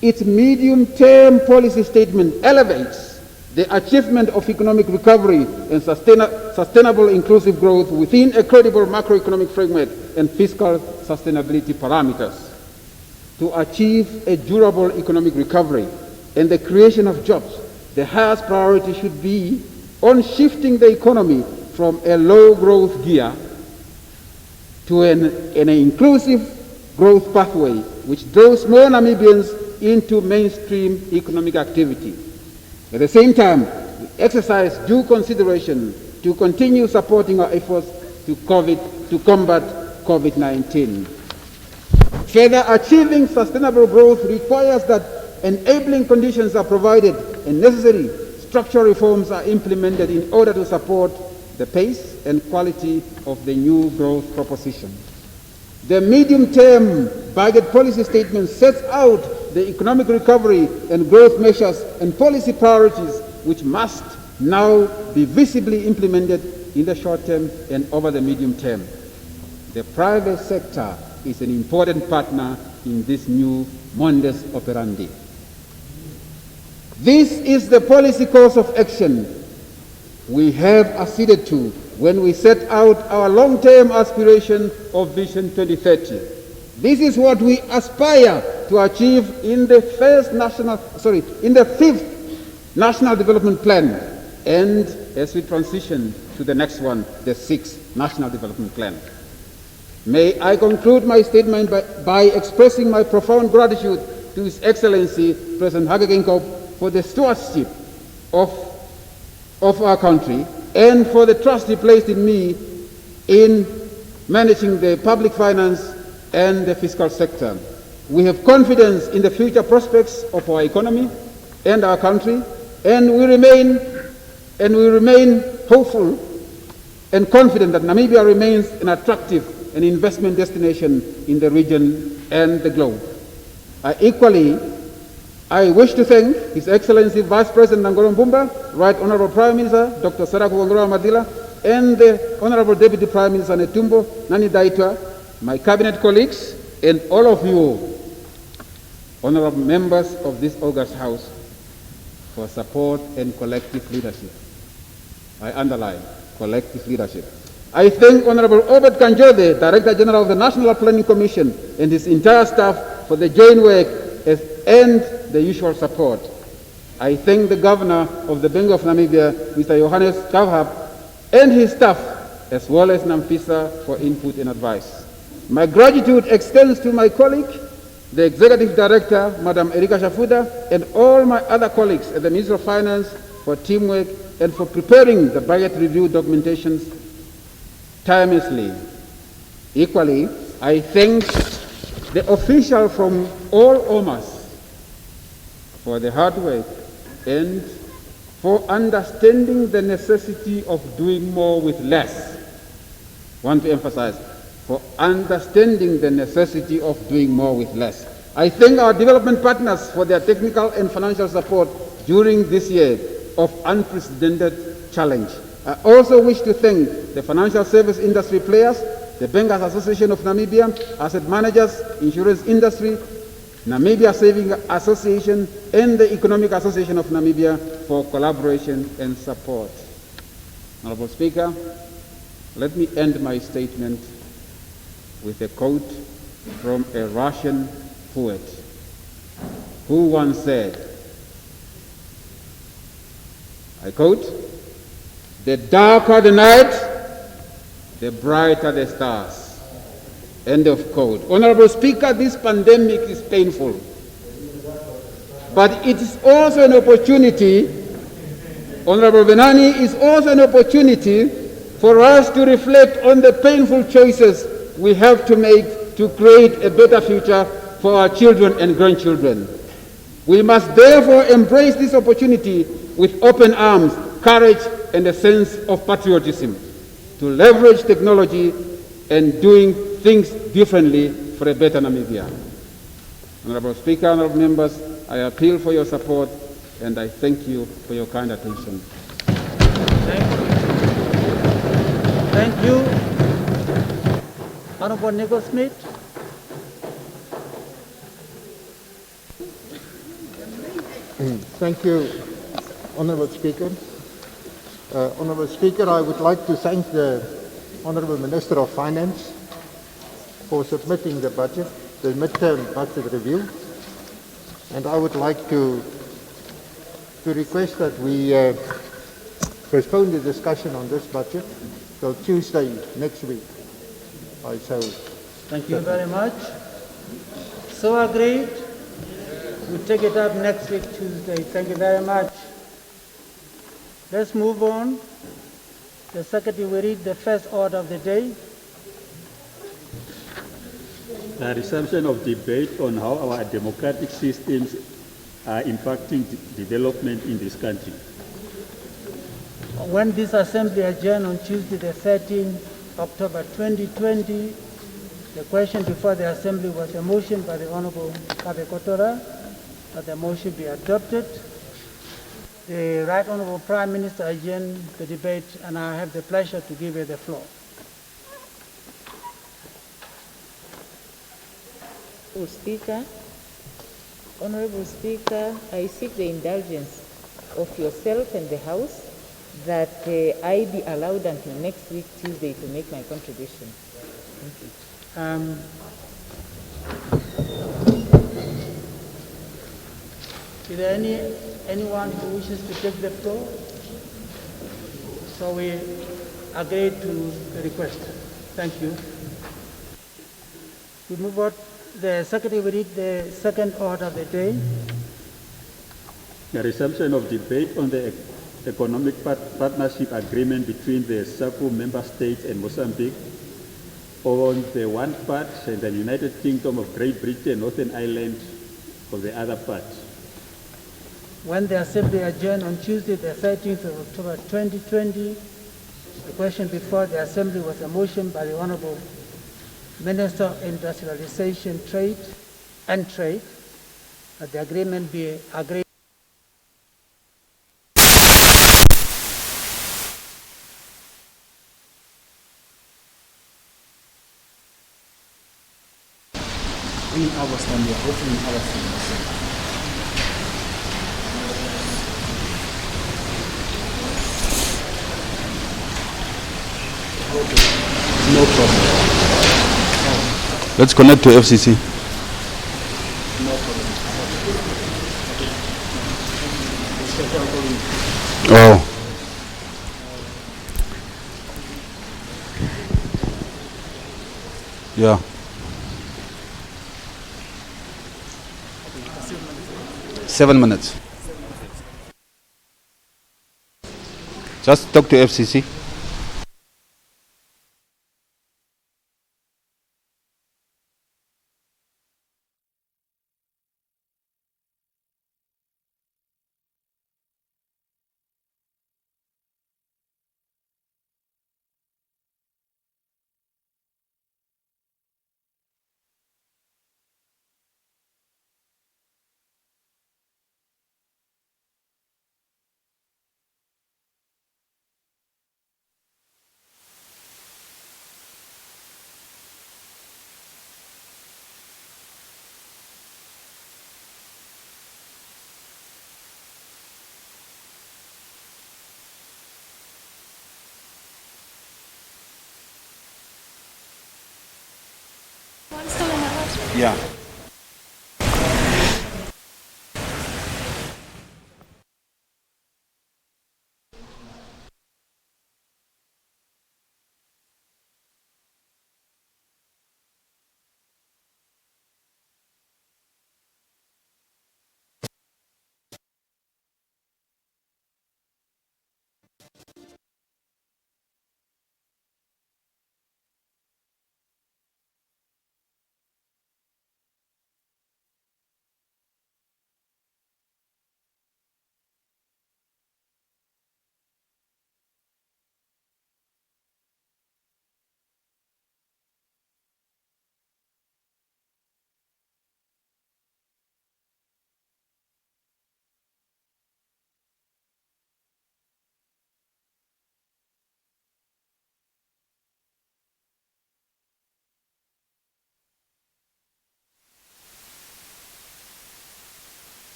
Its medium-term policy statement elevates the achievement of economic recovery and sustainable inclusive growth within a credible macroeconomic framework and fiscal sustainability parameters. To achieve a durable economic recovery and the creation of jobs, the highest priority should be on shifting the economy from a low-growth gear to an inclusive growth pathway which draws more Namibians into mainstream economic activity. At the same time, we exercise due consideration to continue supporting our efforts to combat COVID-19. Further, achieving sustainable growth requires that enabling conditions are provided and necessary structural reforms are implemented in order to support the pace and quality of the new growth proposition. The medium-term budget policy statement sets out the economic recovery and growth measures and policy priorities which must now be visibly implemented in the short term and over the medium term. The private sector is an important partner in this new modus operandi. This is the policy course of action we have acceded to when we set out our long-term aspiration of Vision 2030. This is what we aspire to achieve in the fifth National Development Plan, and as we transition to the next one, the 6th National Development Plan. May I conclude my statement by expressing my profound gratitude to His Excellency President Hage Geingob for the stewardship of our country and for the trust he placed in me in managing the public finance and the fiscal sector. We have confidence in the future prospects of our economy and our country, and we remain hopeful and confident that Namibia remains an attractive and investment destination in the region and the globe. I wish to thank His Excellency Vice President Nangolo Mbumba, Right Honorable Prime Minister Dr. Saraku Wangura Madila, and the Honorable Deputy Prime Minister Netumbo Nani Daitwa, my cabinet colleagues, and all of you, honorable members of this august House, for support and collective leadership. I underline collective leadership. I thank Honorable Obed Kanjode, Director General of the National Planning Commission, and his entire staff for the joint work and the usual support. I thank the Governor of the Bank of Namibia, Mr. Johannes Kavhab, and his staff, as well as Namfisa, for input and advice. My gratitude extends to my colleague, the Executive Director, Madam Erika Shafuda, and all my other colleagues at the Ministry of Finance for teamwork and for preparing the budget review documentations tirelessly. Equally, I thank the officials from all OMAs for the hard work and for understanding the necessity of doing more with less. I want to emphasize, for understanding the necessity of doing more with less. I thank our development partners for their technical and financial support during this year of unprecedented challenge. I also wish to thank the financial service industry players, the Bankers Association of Namibia, asset managers, insurance industry, Namibia Saving Association, and the Economic Association of Namibia for collaboration and support. Honorable Speaker, let me end my statement with a quote from a Russian poet who once said, I quote, "The darker the night, the brighter the stars." End of quote. Honorable Speaker, this pandemic is painful, but it is also an opportunity, Honorable Benani, is also an opportunity for us to reflect on the painful choices we have to make to create a better future for our children and grandchildren. We must therefore embrace this opportunity with open arms, courage, and a sense of patriotism to leverage technology and doing things differently for a better Namibia. Honorable Speaker, honorable members, I appeal for your support and I thank you for your kind attention. Thank you. Honorable Nicholas Smith. Thank you, Honorable Speaker. Honorable Speaker, I would like to thank the Honorable Minister of Finance for submitting the budget, the midterm budget review. And I would like to request that we postpone the discussion on this budget till Tuesday next week. Thank you very much. So agreed. We'll take it up next week, Tuesday. Thank you very much. Let's move on The Secretary will read the first order of the day. The resumption of debate on how our democratic systems are impacting development in this country. When this assembly adjourned on Tuesday, the 13th October 2020, the question before the assembly was a motion by the Honorable Kabe Kotora that the motion be adopted. The Right Honorable Prime Minister adjourned the debate, and I have the pleasure to give her the floor. Honorable Speaker, I seek the indulgence of yourself and the House that I be allowed until next week, Tuesday, to make my contribution. Thank you. Is there anyone who wishes to take the floor? So we agree to the request. Thank you. We move on. The Secretary will read the second order of the day. The resumption of debate on the Economic Partnership Agreement between the SACU member states and Mozambique on the one part and the United Kingdom of Great Britain, Northern Ireland on the other part. When the Assembly adjourned on Tuesday, the 13th of October 2020, the question before the Assembly was a motion by the Honorable Minister of Industrialization, Trade that the agreement be agreed. Hours when we are opening hours. No problem. Let's connect to FCC. No problem. Oh. Yeah. Seven minutes. Just talk to FCC. Yeah.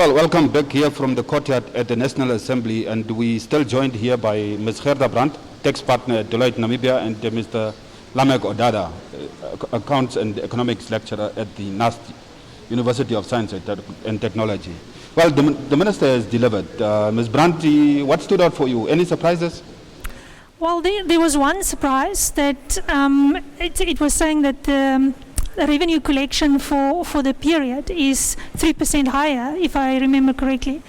Well, welcome back here from the courtyard at the National Assembly, and we still joined here by Ms. Gerda Brandt, tax partner at Deloitte Namibia, and Mr. Lamek Odada, accounts and economics lecturer at the NAST, University of Science and Technology. Well, the minister has delivered. Ms. Brandt, what stood out for you? Any surprises? Well, there was one surprise that it was saying that the revenue collection for the period is 3% higher, if I remember correctly,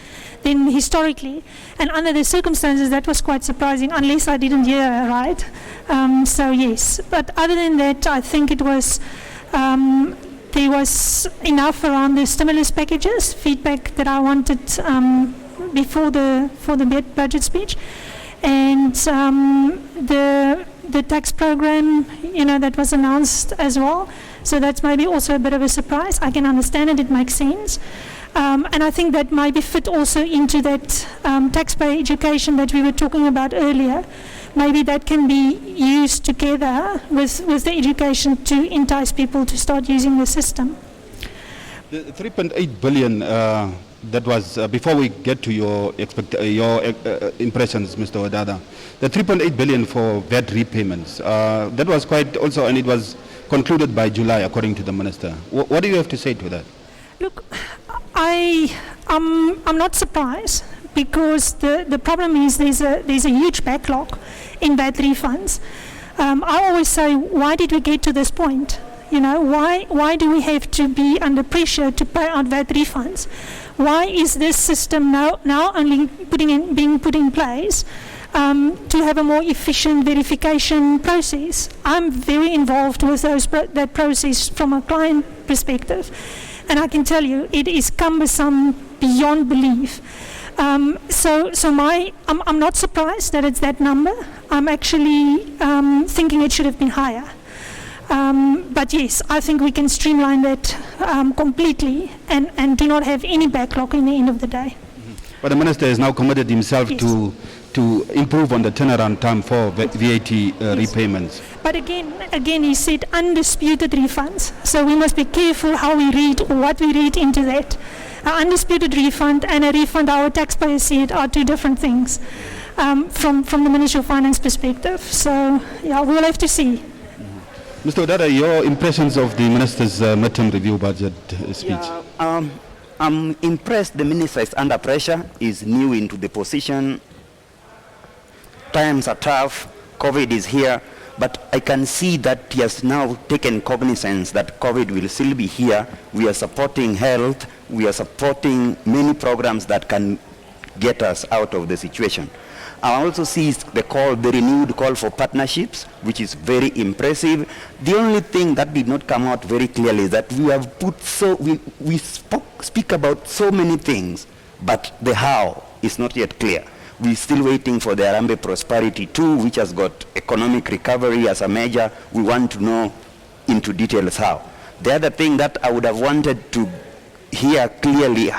than historically. And under the circumstances, that was quite surprising, unless I didn't hear right. So yes, but other than that, I think it was there was enough around the stimulus packages, feedback that I wanted before the budget speech, and the tax program, that was announced as well. So that's maybe also a bit of a surprise. I can understand it; it makes sense. And I think that might be fit also into that taxpayer education that we were talking about earlier. Maybe that can be used together with the education to entice people to start using the system. The 3.8 billion, that was, before we get to your impressions, Mr. Odada, the 3.8 billion for VAT repayments, that was quite also, and it was concluded by July, according to the minister. What do you have to say to that? Look, I'm not surprised, because the problem is there's a huge backlog in VAT refunds. I always say, why did we get to this point? Why do we have to be under pressure to pay out VAT refunds? Why is this system now only being put in place to have a more efficient verification process? I'm very involved with that process from a client perspective, and I can tell you it is cumbersome beyond belief. So I'm not surprised that it's that number. I'm actually thinking it should have been higher. But yes, I think we can streamline that completely and do not have any backlog in the end of the day. But the minister has now committed himself to improve on the turnaround time for VAT repayments. But again, he said undisputed refunds. So we must be careful how we read or what we read into that. An undisputed refund and a refund our taxpayers see it are two different things from the Ministry of Finance perspective. So yeah, we'll have to see. Mr. Odada, your impressions of the minister's midterm review budget speech? Yeah, I'm impressed the minister is under pressure, is new into the position. Times are tough, COVID is here, but I can see that he has now taken cognizance that COVID will still be here. We are supporting health, we are supporting many programs that can get us out of the situation. I also see the renewed call for partnerships, which is very impressive. The only thing that did not come out very clearly is that we have we speak about so many things, but the how is not yet clear. We're still waiting for the Arambe Prosperity 2, which has got economic recovery as a measure. We want to know into details how. The other thing that I would have wanted to hear clearly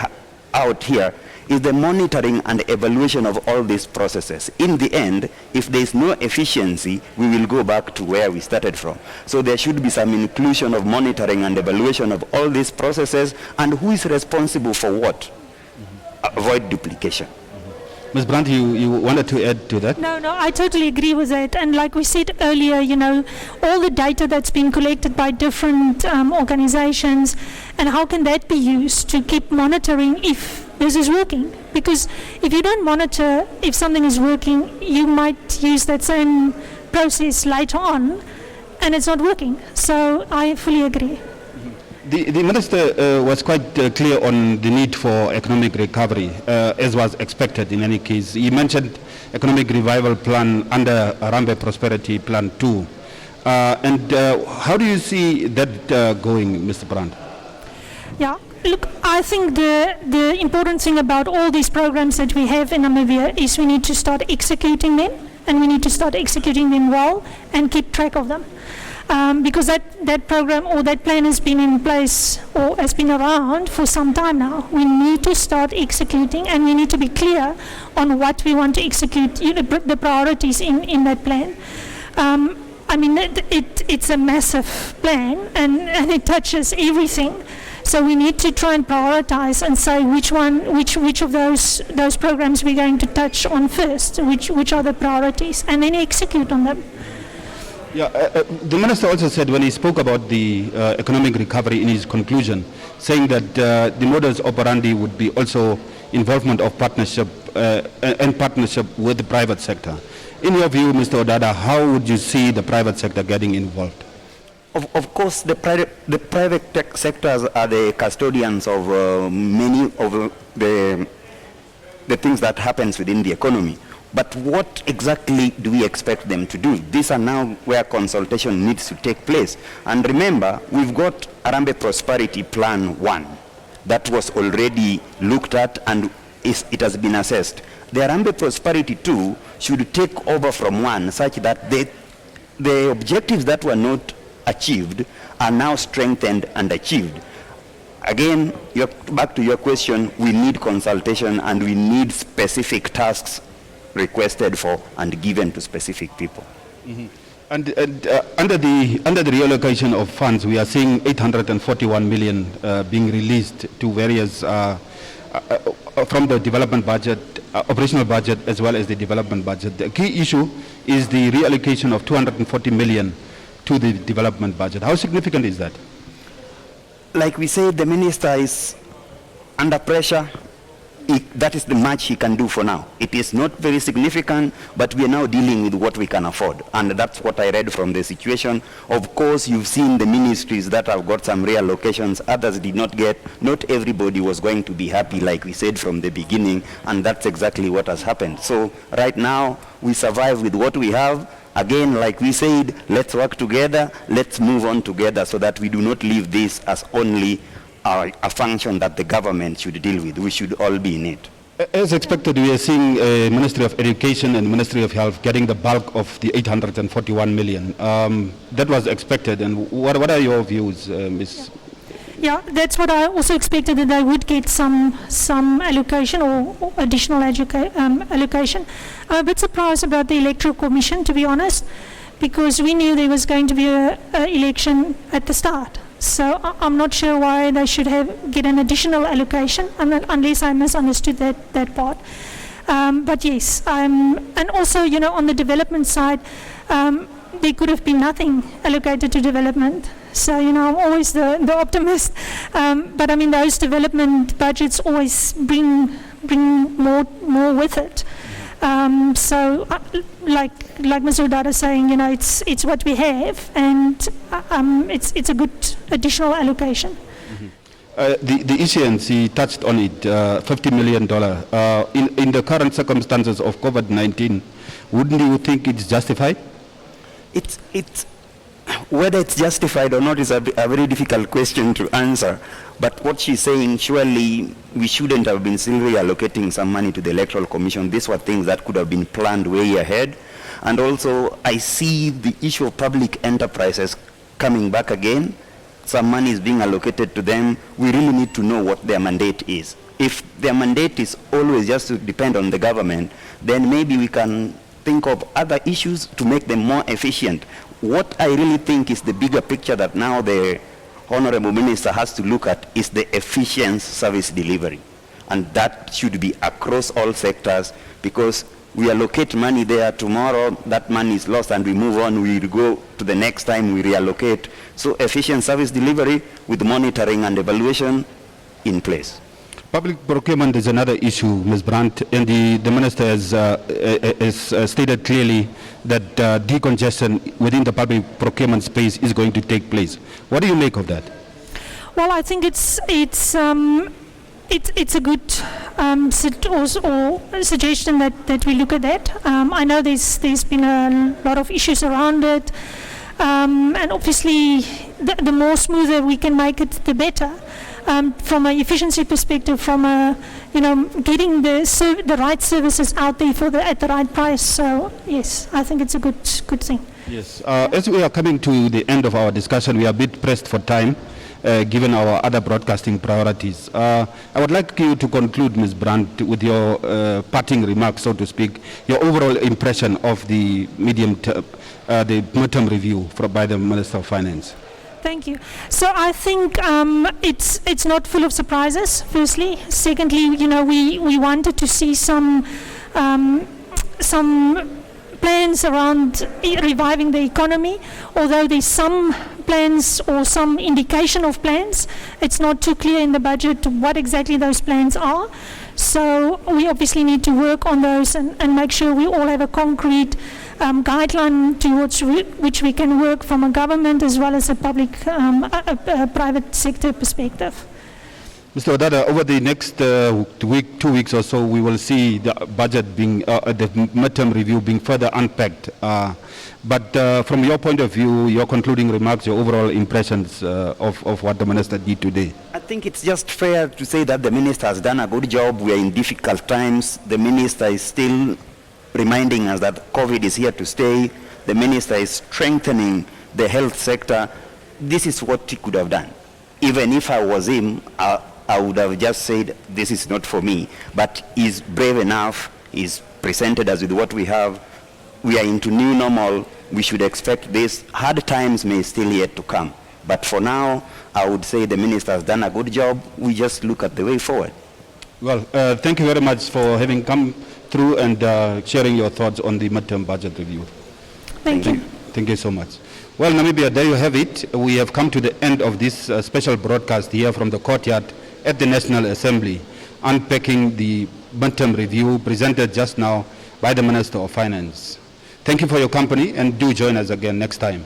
out here is the monitoring and evaluation of all these processes. In the end, if there is no efficiency, we will go back to where we started from. So there should be some inclusion of monitoring and evaluation of all these processes and who is responsible for what. Avoid duplication. Ms. Brandt, you wanted to add to that? No, I totally agree with that. And like we said earlier, all the data that's been collected by different organizations, and how can that be used to keep monitoring if this is working? Because if you don't monitor if something is working, you might use that same process later on, and it's not working. So I fully agree. The minister was quite clear on the need for economic recovery, as was expected in any case. He mentioned economic revival plan under Arambe Prosperity Plan 2. And how do you see that going, Mr. Brandt? Yeah, look, I think the important thing about all these programs that we have in Namibia is we need to start executing them, and we need to start executing them well and keep track of them. Because that program or that plan has been in place or has been around for some time now. We need to start executing, and we need to be clear on what we want to execute, the priorities in that plan. I mean, it's a massive plan, and it touches everything. So we need to try and prioritize and say which of those programs we're going to touch on first, which are the priorities, and then execute on them. Yeah, the minister also said when he spoke about the economic recovery in his conclusion, saying that the modus operandi would be also involvement of partnership and partnership with the private sector. In your view, Mr. Odada, how would you see the private sector getting involved? Of course, the private tech sectors are the custodians of many of the things that happens within the economy. But what exactly do we expect them to do? These are now where consultation needs to take place. And remember, we've got Harambee Prosperity Plan 1 that was already looked at and it has been assessed. The Harambee Prosperity 2 should take over from 1 such that the objectives that were not achieved are now strengthened and achieved. Again, back to your question, we need consultation and we need specific tasks requested for and given to specific people. Mm-hmm. And under the reallocation of funds, we are seeing 841 million being released to various from the development budget, operational budget, as well as the development budget. The key issue is the reallocation of 240 million to the development budget. How significant is that? Like we said, the minister is under pressure. That is the much he can do for now. It is not very significant, but we are now dealing with what we can afford. And that's what I read from the situation. Of course, you've seen the ministries that have got some reallocations, others did not get. Not everybody was going to be happy, like we said from the beginning, and that's exactly what has happened. So right now, we survive with what we have. Again, like we said, let's work together, let's move on together so that we do not leave this as only a function that the government should deal with. We should all be in it. As expected, we are seeing Ministry of Education and Ministry of Health getting the bulk of the 841 million. That was expected, and what are your views, Ms.? Yeah, that's what I also expected, that they would get some allocation or additional allocation. I'm a bit surprised about the Electoral Commission, to be honest, because we knew there was going to be an election at the start. So I'm not sure why they should get an additional allocation, unless I misunderstood that part. But yes, and also, on the development side, there could have been nothing allocated to development. So, I'm always the optimist. But I mean, those development budgets always bring more with it. So, like Mr. Odada saying, it's what we have, and it's a good additional allocation. Mm-hmm. The issuance, he touched on it, $50 million. In the current circumstances of COVID-19, wouldn't you think it's justified? Whether it's justified or not is a very difficult question to answer. But what she's saying, surely we shouldn't have been still reallocating some money to the Electoral Commission. These were things that could have been planned way ahead. And also, I see the issue of public enterprises coming back again. Some money is being allocated to them. We really need to know what their mandate is. If their mandate is always just to depend on the government, then maybe we can think of other issues to make them more efficient. What I really think is the bigger picture that now the Honorable Minister has to look at is the efficient service delivery. And that should be across all sectors, because we allocate money there, tomorrow that money is lost and we move on, we go to the next time, we reallocate. So efficient service delivery with monitoring and evaluation in place. Public procurement is another issue, Ms. Brandt, and the Minister has stated clearly that decongestion within the public procurement space is going to take place. What do you make of that? Well, I think it's a good suggestion that we look at that. I know there's been a lot of issues around it, and obviously the more smoother we can make it, the better. From an efficiency perspective, from getting the right services out there at the right price. So yes, I think it's a good thing. Yes. As we are coming to the end of our discussion, we are a bit pressed for time, given our other broadcasting priorities. I would like you to conclude, Ms. Brandt, with your parting remarks, so to speak, your overall impression of the midterm review by the Minister of Finance. Thank you. So I think it's not full of surprises, firstly. Secondly, you know, we wanted to see some plans around reviving the economy, although there's some plans or some indication of plans. It's not too clear in the budget what exactly those plans are. So we obviously need to work on those and make sure we all have a concrete guideline towards which we can work from a government as well as a public, private sector perspective. Mr. Odada, over the next week, 2 weeks or so, we will see the budget being, the midterm review being further unpacked. But from your point of view, your concluding remarks, your overall impressions of what the minister did today? I think it's just fair to say that the minister has done a good job. We are in difficult times. The minister is still reminding us that COVID is here to stay. The minister is strengthening the health sector. This is what he could have done. Even if I was him, I would have just said, this is not for me. But he's brave enough. He's presented us with what we have. We are into new normal. We should expect this. Hard times may still yet to come. But for now, I would say the minister has done a good job. We just look at the way forward. Well, thank you very much for having come through and sharing your thoughts on the midterm budget review. Thank you. Thank you so much. Well, Namibia, there you have it. We have come to the end of this special broadcast here from the courtyard at the National Assembly, unpacking the midterm review presented just now by the Minister of Finance. Thank you for your company, and do join us again next time.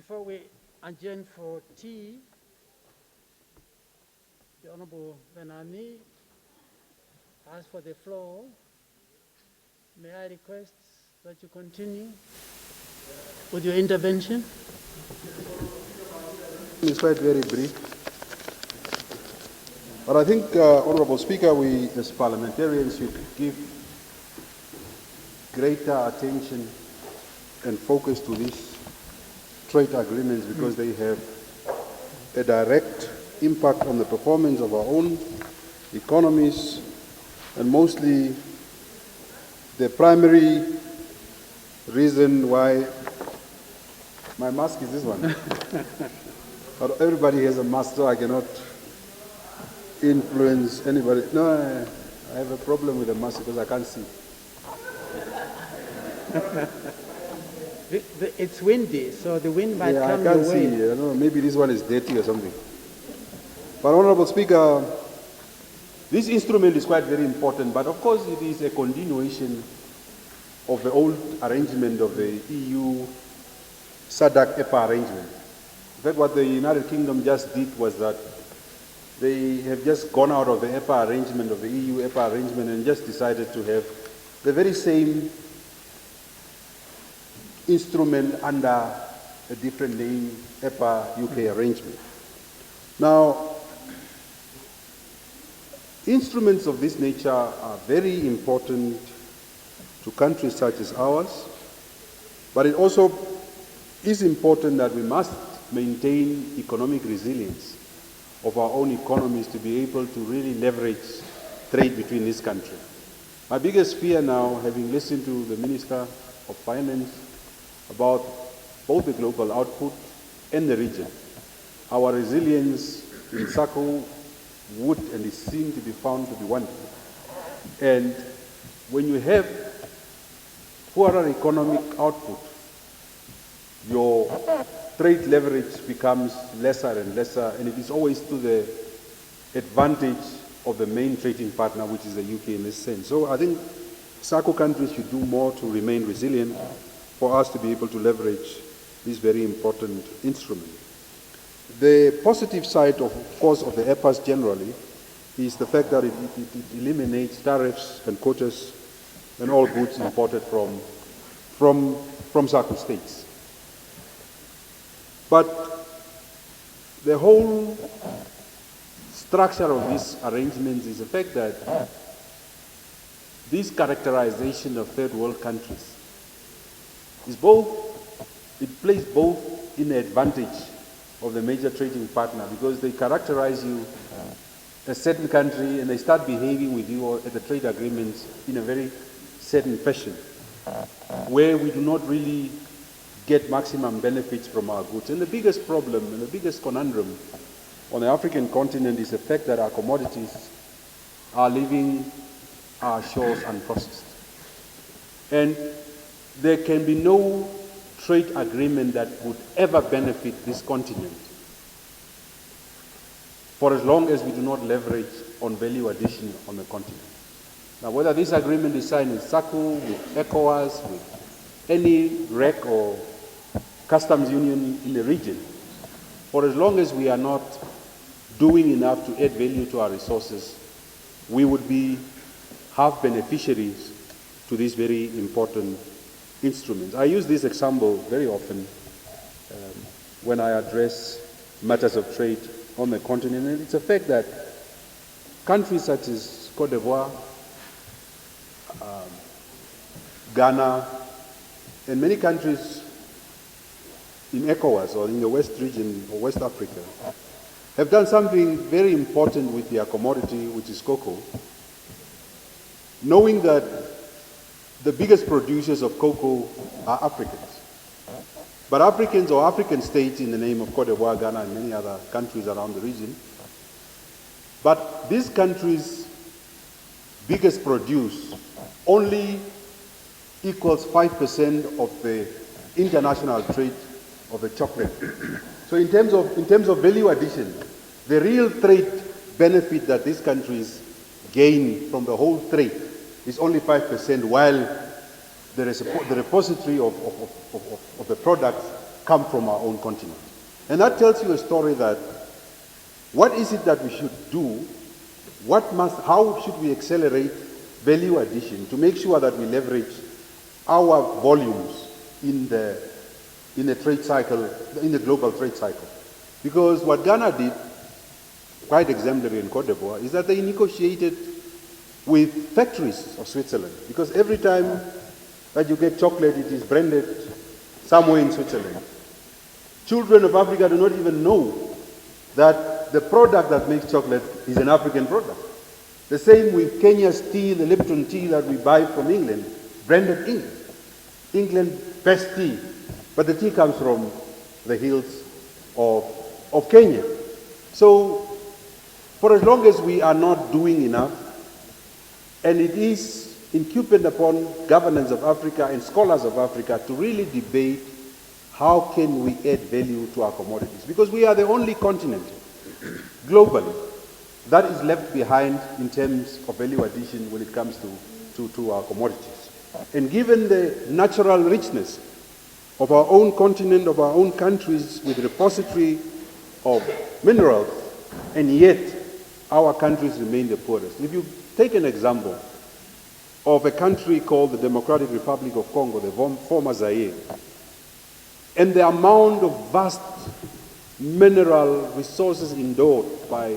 Before we adjourn for tea, the Honorable Benani asked for the floor. May I request that you continue with your intervention? It's quite very brief. But I think, Honorable Speaker, we as parliamentarians should give greater attention and focus to these trade agreements because they have a direct impact on the performance of our own economies, and mostly the primary reason why my mask is this one. But everybody has a mask, so I cannot influence anybody. No, I have a problem with the mask because I can't see. It's windy, so the wind might come I can't your way. see. I don't know, maybe this one is dirty or something. But Honorable Speaker, this instrument is quite very important, but of course it is a continuation of the old arrangement of the EU SADC EPA arrangement. In fact, what the United Kingdom just did was that they have just gone out of the EPA arrangement, of the EU EPA arrangement, and just decided to have the very same instrument under a different name, EPA UK arrangement. Now, instruments of this nature are very important to countries such as ours, but it also is important that we must maintain economic resilience of our own economies to be able to really leverage trade between these countries. My biggest fear now, having listened to the Minister of Finance about both the global output and the region, our resilience in SACO would and is seen to be found to be wanting. And when you have poorer economic output, your trade leverage becomes lesser and lesser, and it is always to the advantage of the main trading partner, which is the UK in this sense. So I think SACO countries should do more to remain resilient for us to be able to leverage this very important instrument. The positive side, of course, of the EPAs generally is the fact that it eliminates tariffs and quotas on all goods imported from SACO states. But the whole structure of these arrangements is the fact that this characterization of third world countries is both, it plays both in the advantage of the major trading partner because they characterize you a certain country and they start behaving with you at the trade agreements in a very certain fashion where we do not really get maximum benefits from our goods. And the biggest problem and the biggest conundrum on the African continent is the fact that our commodities are leaving our shores unprocessed. And there can be no trade agreement that would ever benefit this continent for as long as we do not leverage on value addition on the continent. Now, whether this agreement is signed with SACO, with ECOWAS, with any REC or customs union in the region, for as long as we are not doing enough to add value to our resources, we would be half beneficiaries to these very important instruments. I use this example very often when I address matters of trade on the continent, and it's a fact that countries such as Cote d'Ivoire, Ghana, and many countries in ECOWAS or in the West region or West Africa have done something very important with their commodity, which is cocoa, knowing that the biggest producers of cocoa are Africans. But Africans or African states in the name of Cote d'Ivoire, Ghana, and many other countries around the region, but these countries' biggest produce only equals 5% of the international trade of the chocolate. So in terms of value addition, the real trade benefit that these countries gain from the whole trade is only 5%, while the repository of the products come from our own continent. And that tells you a story that what is it that we should do? How should we accelerate value addition to make sure that we leverage our volumes in the trade cycle, in the global trade cycle? Because what Ghana did, quite exemplary in Cote d'Ivoire, is that they negotiated with factories of Switzerland. Because every time that you get chocolate, it is branded somewhere in Switzerland. Children of Africa do not even know that the product that makes chocolate is an African product. The same with Kenya's tea, the Lipton tea that we buy from England, branded England. England best tea, but the tea comes from the hills of Kenya. So, for as long as we are not doing enough, and it is incumbent upon governments of Africa and scholars of Africa to really debate how can we add value to our commodities, because we are the only continent globally that is left behind in terms of value addition when it comes to our commodities. And given the natural richness of our own continent, of our own countries with repository of minerals, and yet our countries remain the poorest. If you take an example of a country called the Democratic Republic of Congo, the former Zaire, and the amount of vast mineral resources endowed by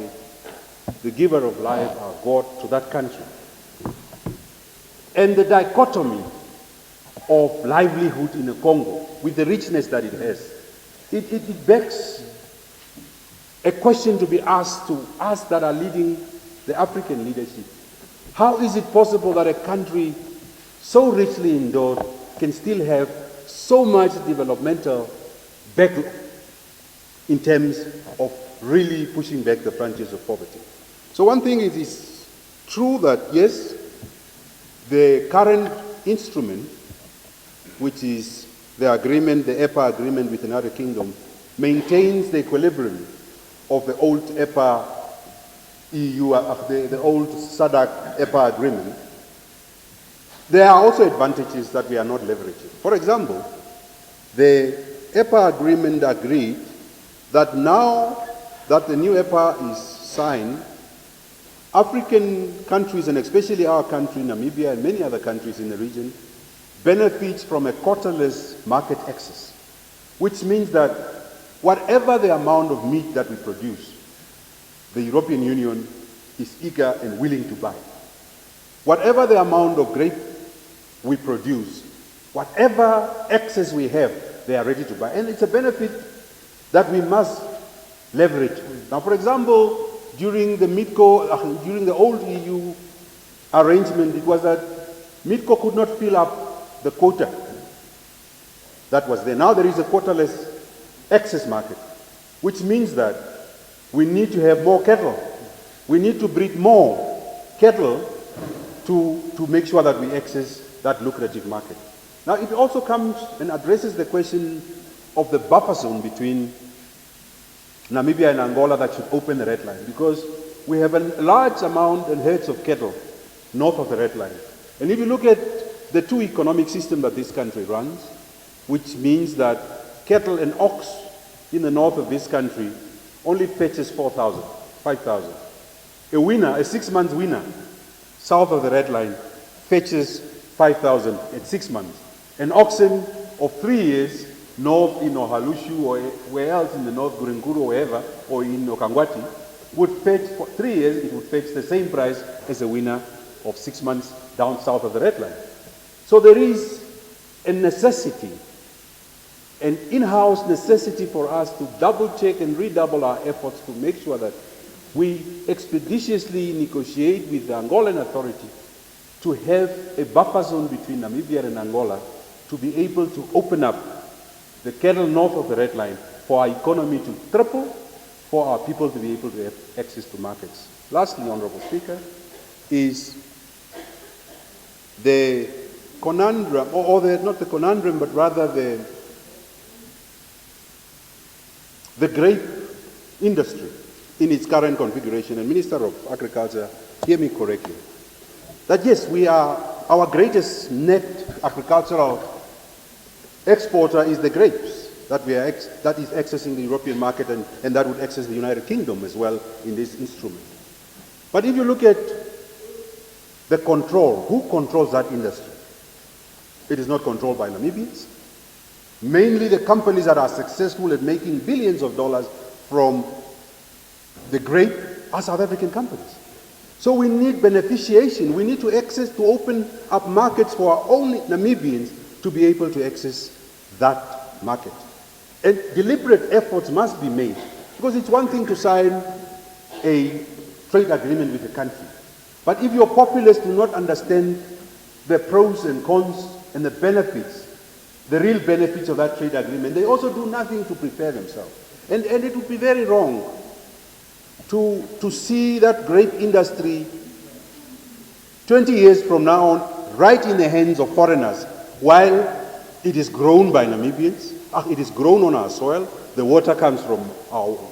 the giver of life, our God, to that country, and the dichotomy of livelihood in the Congo with the richness that it has, it begs a question to be asked to us that are leading the African leadership. How is it possible that a country so richly endowed can still have so much developmental backlog in terms of really pushing back the frontiers of poverty? So one thing is true that, yes, the current instrument, which is the agreement, the EPA agreement with the United Kingdom, maintains the equilibrium of the old EPA EU, the old SADC EPA agreement. There are also advantages that we are not leveraging. For example, the EPA agreement agreed that now that the new EPA is signed, African countries, and especially our country, Namibia, and many other countries in the region, benefits from a quotaless market access, which means that whatever the amount of meat that we produce, the European Union is eager and willing to buy. Whatever the amount of grape we produce, whatever excess we have, they are ready to buy. And it's a benefit that we must leverage. Now, for example, during the old EU arrangement, it was that MIDCO could not fill up the quota that was there. Now there is a quotaless excess market, which means that we need to have more cattle. We need to breed more cattle to make sure that we access that lucrative market. Now it also comes and addresses the question of the buffer zone between Namibia and Angola that should open the red line, because we have a large amount and herds of cattle north of the red line. And if you look at the two economic systems that this country runs, which means that cattle and ox in the north of this country only fetches 4,000, 5,000. A winner, a 6-month winner, south of the red line, fetches 5,000 at 6 months. An oxen of 3 years, north in Ohalushu or where else in the north, Gurenguru or wherever, or in Okangwati, would fetch, for 3 years, it would fetch the same price as a winner of 6 months down south of the red line. So there is a necessity, an in-house necessity for us to double-check and redouble our efforts to make sure that we expeditiously negotiate with the Angolan authority to have a buffer zone between Namibia and Angola to be able to open up the cattle north of the red line for our economy to triple, for our people to be able to have access to markets. Lastly, Honorable Speaker, is the conundrum, not the conundrum, but rather the grape industry in its current configuration. And Minister of Agriculture, hear me correctly, that yes, we are, our greatest net agricultural exporter is the grapes. that that is accessing the European market and that would access the United Kingdom as well in this instrument. But if you look at the control, who controls that industry? It is not controlled by Namibians. Mainly the companies that are successful at making billions of dollars from the grape are South African companies. So we need beneficiation. We need to open up markets for our own Namibians to be able to access that market. And deliberate efforts must be made, because it's one thing to sign a trade agreement with a country. But if your populace do not understand the pros and cons and the benefits, the real benefits of that trade agreement, they also do nothing to prepare themselves. And it would be very wrong to see that grape industry 20 years from now on right in the hands of foreigners, while it is grown by Namibians, it is grown on our soil, the water comes from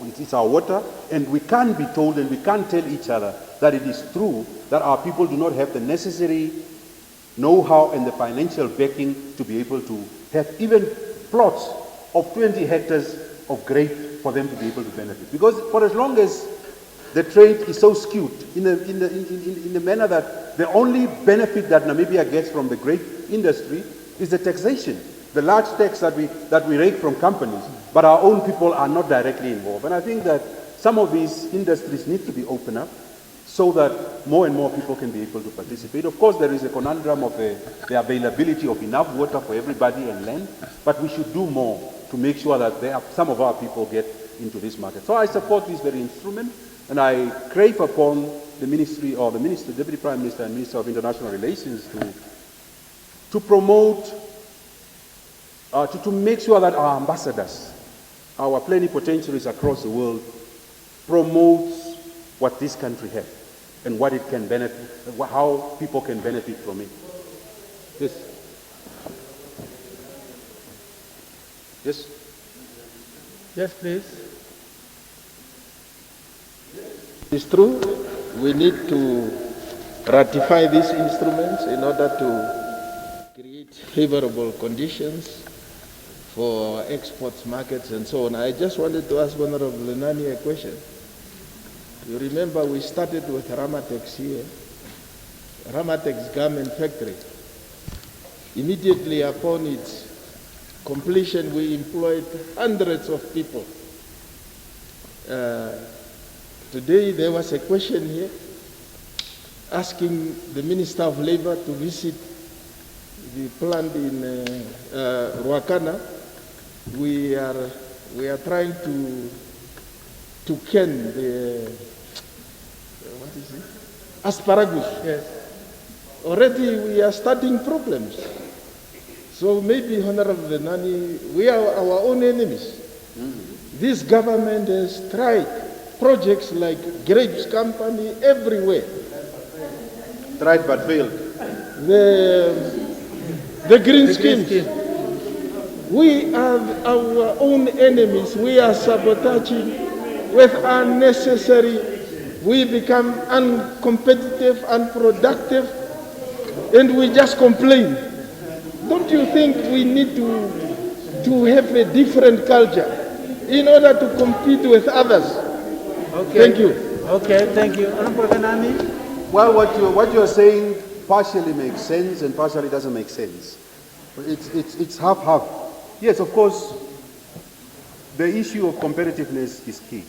it's our water, and we can't be told and we can't tell each other that it is true that our people do not have the necessary know-how and the financial backing to be able to have even plots of 20 hectares of grape for them to be able to benefit. Because for as long as the trade is so skewed in the manner that the only benefit that Namibia gets from the grape industry is the taxation, the large tax that we rake from companies, but our own people are not directly involved. And I think that some of these industries need to be opened up so that more and more people can be able to participate. Of course, there is a conundrum of the availability of enough water for everybody and land, but we should do more to make sure that some of our people get into this market. So I support this very instrument, and I crave upon the Ministry or the Minister, Deputy Prime Minister and Minister of International Relations to promote, to make sure that our ambassadors, our plenipotentiaries across the world, promotes what this country has and what it can benefit, how people can benefit from it. Yes. Yes. Yes, please. It's true. We need to ratify these instruments in order to create favorable conditions for exports, markets, and so on. I just wanted to ask Honorable Lenani a question. You remember we started with Ramatex here, Ramatex garment factory. Immediately upon its completion, we employed hundreds of people. Today there was a question here asking the Minister of Labor to visit the plant in Ruakana. We are trying to can the what is it? Asparagus. Yes. Already we are starting problems. So maybe, Honorable Nani, we are our own enemies. This government has tried projects like grapes company everywhere. Tried but failed. The green schemes. We are our own enemies. We are sabotaging with unnecessary. We become uncompetitive, unproductive, and we just complain. Don't you think we need to have a different culture in order to compete with others? Okay. Thank you. Okay, thank you. Honorable Kanani? Well, what you're saying partially makes sense and partially doesn't make sense. It's half-half. Yes, of course, the issue of competitiveness is key.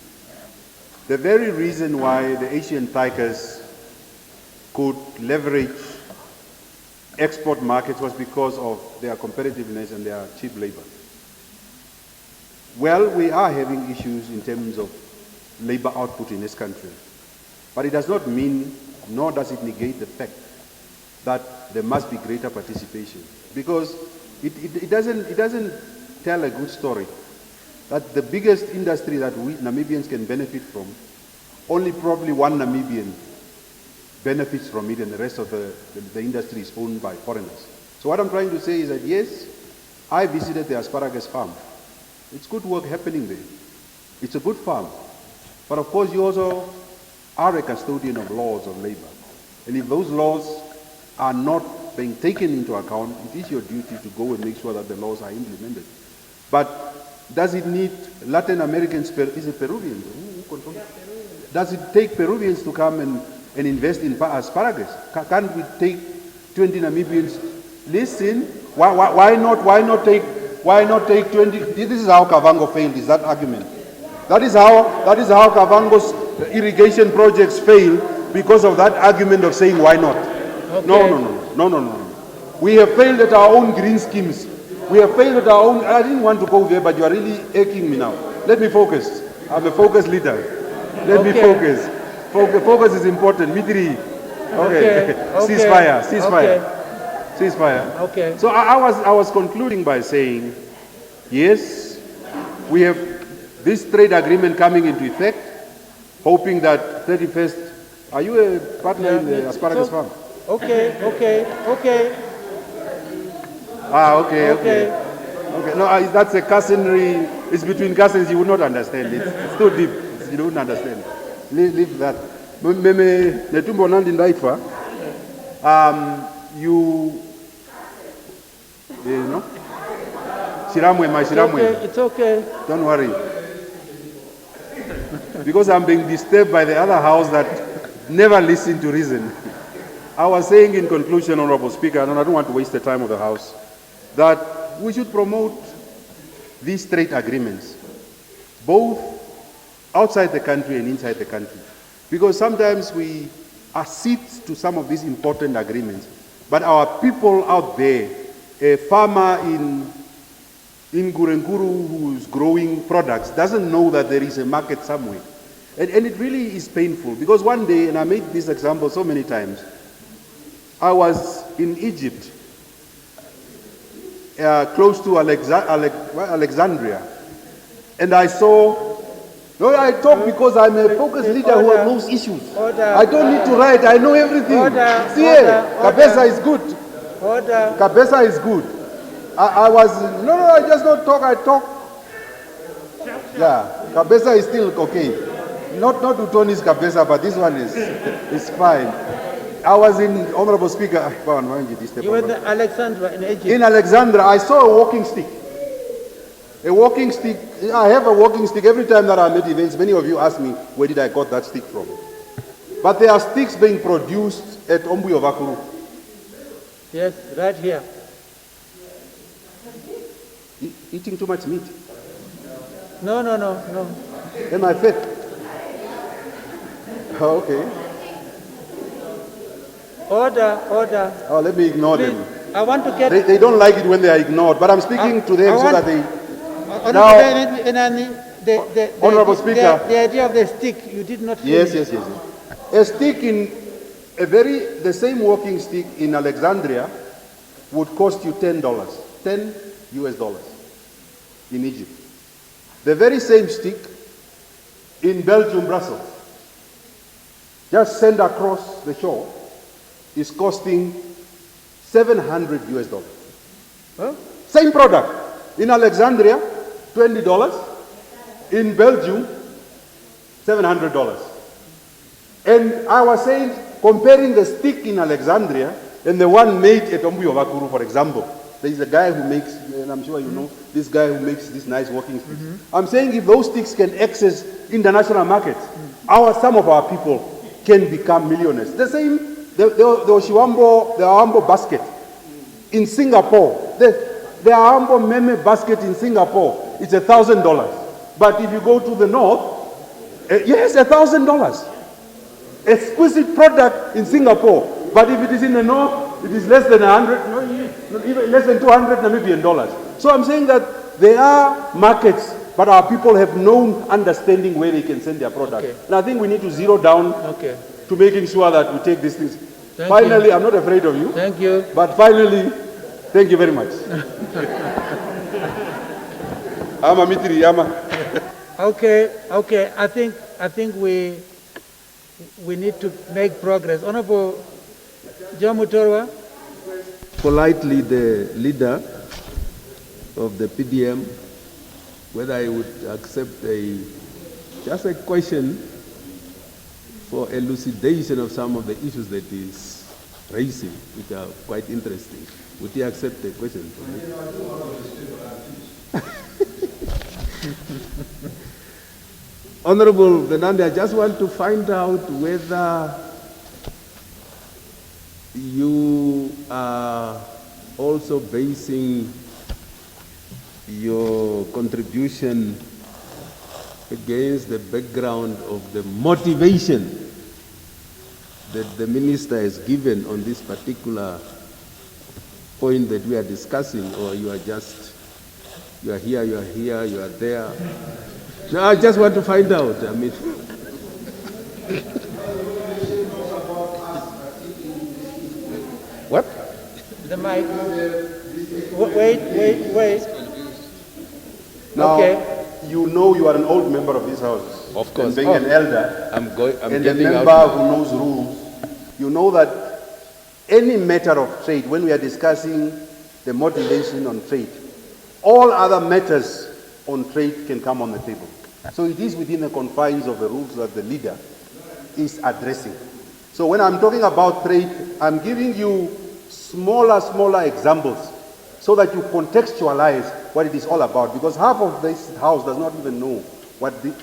The very reason why the Asian tigers could leverage export markets was because of their competitiveness and their cheap labor. Well, we are having issues in terms of labor output in this country, but it does not mean, nor does it negate the fact that there must be greater participation, because it doesn't tell a good story that the biggest industry that we Namibians can benefit from, only probably one Namibian benefits from it and the rest of the industry is owned by foreigners. So what I'm trying to say is that yes, I visited the asparagus farm. It's good work happening there. It's a good farm. But of course you also are a custodian of laws of labor. And if those laws are not being taken into account, it is your duty to go and make sure that the laws are implemented. But Does it need Latin Americans? Is it Peruvians? Who controls it? Does it take Peruvians to come and invest in asparagus? Can't we take 20 Namibians? Listen, why not take 20? This is how Kavango failed, is that argument. That is how Kavango's irrigation projects fail, because of that argument of saying why not. Okay. No. We have failed at our own green schemes. We have failed at our own. I didn't want to go there, but you are really aching me now. Let me focus. I'm a focus leader. Let me focus. Focus is important. Mitri. Okay. Ceasefire. Okay. So I was concluding by saying, yes, we have this trade agreement coming into effect, hoping that 31st. Are you a partner in the asparagus farm? Okay. Okay. No, that's a cousinry. It's between cousins. You would not understand. It's too deep. You wouldn't understand. Leave that. You know? Shiramwe. It's okay. Don't worry. Because I'm being disturbed by the other house that never listen to reason. I was saying in conclusion, Honorable Speaker, and I don't want to waste the time of the House, that we should promote these trade agreements, both outside the country and inside the country. Because sometimes we accede to some of these important agreements, but our people out there, a farmer in Gurenkuru who's growing products, doesn't know that there is a market somewhere. And it really is painful, because one day, and I made this example so many times, I was in Egypt, close to Alexandria, and I saw, I talk because I'm a focus leader who knows issues. I don't need to write, I know everything. See here, Kabesa is good. Kabesa is good. I just don't talk, I talk. Yeah, Kabesa is still okay. Not Utoni's Kabesa, but this one is fine. I was in, Honorable Speaker, you were in Alexandria in Egypt. In Alexandria, I saw a walking stick. A walking stick, I have a walking stick every time that I'm at events. Many of you ask me, where did I got that stick from? But there are sticks being produced at Ombuyo Vakuru. Yes, right here. Eating too much meat? No. Am I fat? Oh, okay. Order. Oh, let me ignore them. I want to get... They don't like it when they are ignored, but I'm speaking to them so that they... Honorable Speaker. The idea of the stick, you did not... Yes. A stick the same walking stick in Alexandria would cost you $10. $10 in Egypt. The very same stick in Belgium, Brussels, just sent across the shore, is costing $700. Huh? Same product. In Alexandria, $20. In Belgium, $700. And I was saying, comparing the stick in Alexandria and the one made at Ombuyo Vakuru, for example, there is a guy who makes, and I'm sure you know, this guy who makes this nice walking sticks. I'm saying if those sticks can access international markets, some of our people can become millionaires. The same, the Awambo basket in Singapore, the Awambo meme basket in Singapore, it's $1,000. But if you go to the north, yes, $1,000. Exquisite product in Singapore, but if it is in the north, it is less than even less than 200 Namibian dollars. So I'm saying that there are markets, but our people have no understanding where they can send their product. Okay. And I think we need to zero down to making sure that we take these things. Finally, I'm not afraid of you. Thank you. But finally, thank you very much. Okay. I think we need to make progress. Honorable John Mutorwa. Politely, the leader of the PDM, whether I would accept just a question for elucidation of some of the issues that is raising, which are quite interesting. Would he accept the question from me? Honorable Fernandez, I just want to find out whether you are also basing your contribution against the background of the motivation that the minister has given on this particular point that we are discussing, or you are just, you are here, you are there. No, I just want to find out. I mean, what? The mic. Wait. Now, Okay. you know you are an old member of this house. Of course. And being an elder, I'm and a getting member out. who knows rules, you know that any matter of trade, when we are discussing the motivation on trade, all other matters on trade can come on the table. So it is within the confines of the rules that the leader is addressing. So when I'm talking about trade, I'm giving you smaller examples so that you contextualize what it is all about, because half of this house does not even know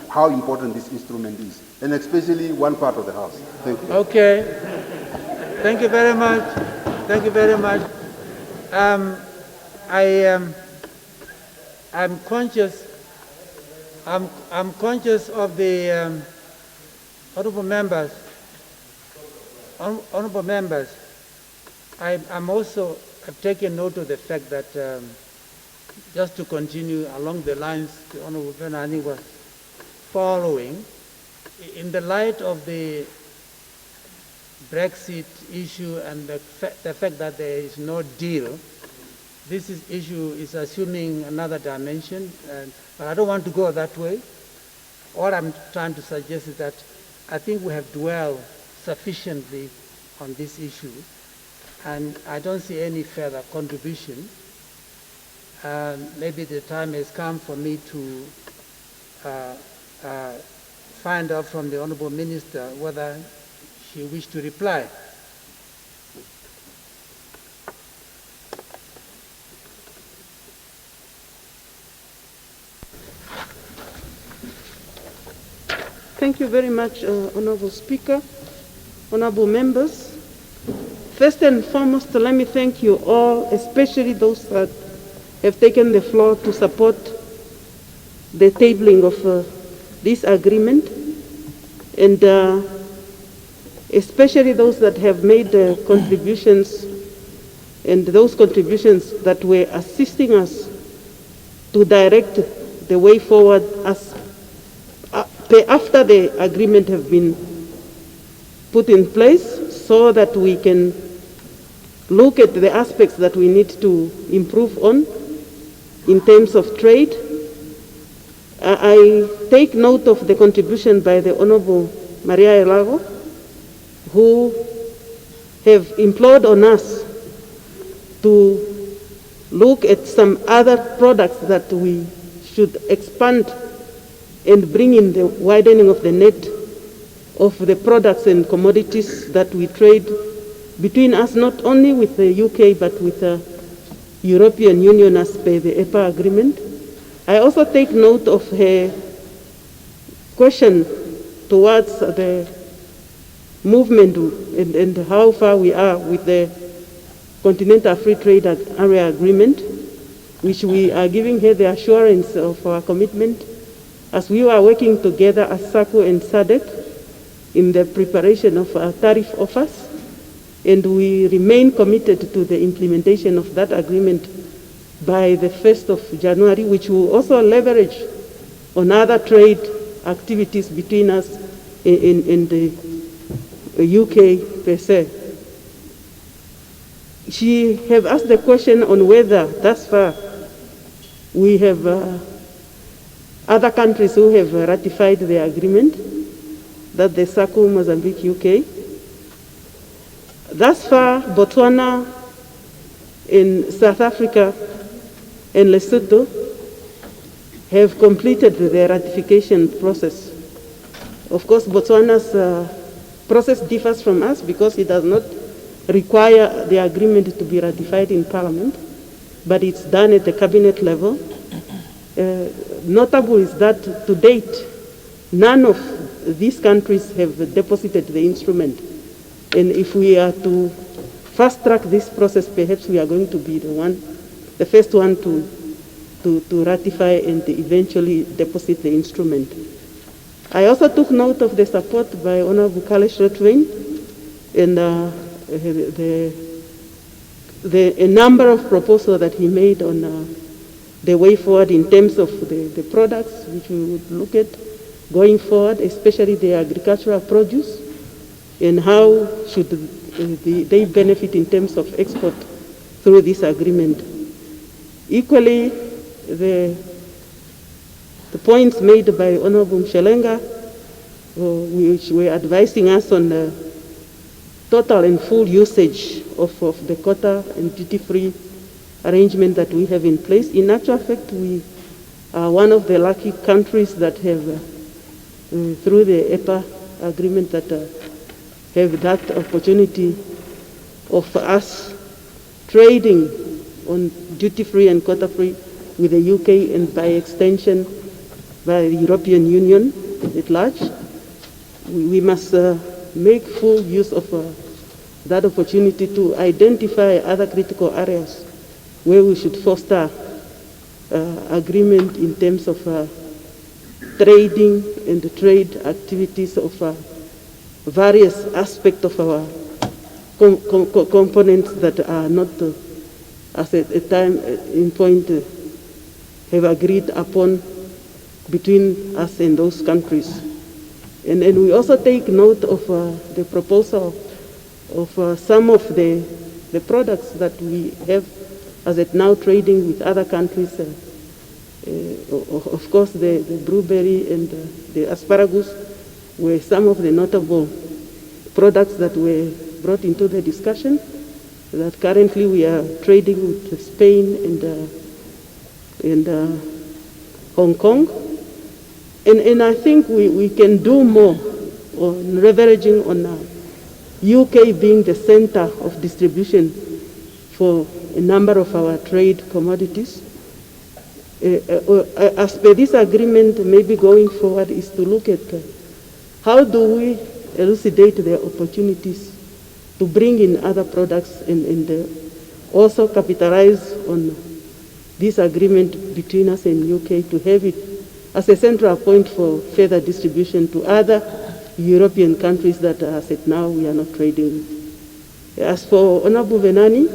how important this instrument is, and especially one part of the house. Thank you. Okay. Thank you very much. Thank you very much. I'm conscious. I'm conscious of the honourable members. Honourable members. I'm also have taken note of the fact that just to continue along the lines the Honourable Fernandez was following, in the light of the Brexit issue and the fact that there is no deal, this issue is assuming another dimension, but I don't want to go that way. All I'm trying to suggest is that I think we have dwelled sufficiently on this issue, and I don't see any further contribution. Maybe the time has come for me to find out from the Honourable Minister whether she wished to reply. Thank you very much, Honourable Speaker, Honourable Members. First and foremost, let me thank you all, especially those that have taken the floor to support the tabling of this agreement, and especially those that have made contributions, and those contributions that were assisting us to direct the way forward as after the agreement have been put in place, so that we can look at the aspects that we need to improve on in terms of trade. I take note of the contribution by the Honourable Maria Elago, who have implored on us to look at some other products that we should expand and bring in the widening of the net of the products and commodities that we trade between us, not only with the UK but with the European Union as per the EPA agreement. I also take note of her question towards the movement and how far we are with the Continental Free Trade Area Agreement, which we are giving her the assurance of our commitment as we are working together as SACU and SADC in the preparation of tariff offers, and we remain committed to the implementation of that agreement by the 1st of January, which will also leverage on other trade activities between us in the UK per se. She have asked the question on whether thus far we have other countries who have ratified the agreement, that the SACU, Mozambique, UK. Thus far, Botswana, in South Africa, and Lesotho have completed the ratification process. Of course, Botswana's process differs from us because it does not require the agreement to be ratified in Parliament, but it's done at the cabinet level. notable is that to date, none of these countries have deposited the instrument. And if we are to fast track this process, perhaps we are going to be the first one to ratify and eventually deposit the instrument. I also took note of the support by Honorable Kalesh Ratifying and a number of proposals that he made on the way forward in terms of the products which we would look at going forward, especially the agricultural produce, and how should they benefit in terms of export through this agreement. Equally, the points made by Honorable Mshelenga, which were advising us on the total and full usage of the quota and duty-free arrangement that we have in place. In actual fact, we are one of the lucky countries that have, through the EPA agreement, that have that opportunity of us trading on duty-free and quota-free with the UK and by extension by the European Union at large. We must make full use of that opportunity to identify other critical areas where we should foster agreement in terms of trading and the trade activities of various aspects of our components that are not, as a time in point, have agreed upon between us and those countries. And we also take note of the proposal of some of the products that we have as it now trading with other countries. Of course, the blueberry and the asparagus were some of the notable products that were brought into the discussion, that currently we are trading with Spain and Hong Kong. And I think we can do more on leveraging on UK being the center of distribution for a number of our trade commodities. As per this agreement, maybe going forward is to look at how do we elucidate the opportunities to bring in other products and also capitalize on this agreement between us and UK to have it as a central point for further distribution to other European countries that, as it now, we are not trading with. As for Honorable Venani,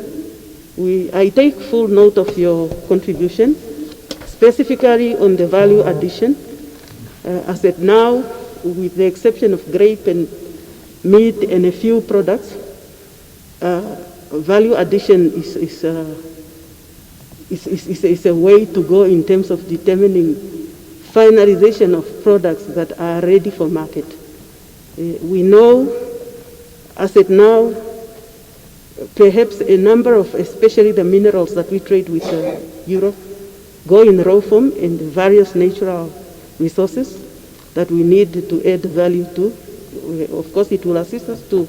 I take full note of your contribution, specifically on the value addition. As it now, with the exception of grape and meat and a few products, value addition is a way to go in terms of determining finalization of products that are ready for market. We know, as it now, perhaps a number of, especially the minerals that we trade with Europe, go in raw form in the various natural resources that we need to add value to. Of course, it will assist us to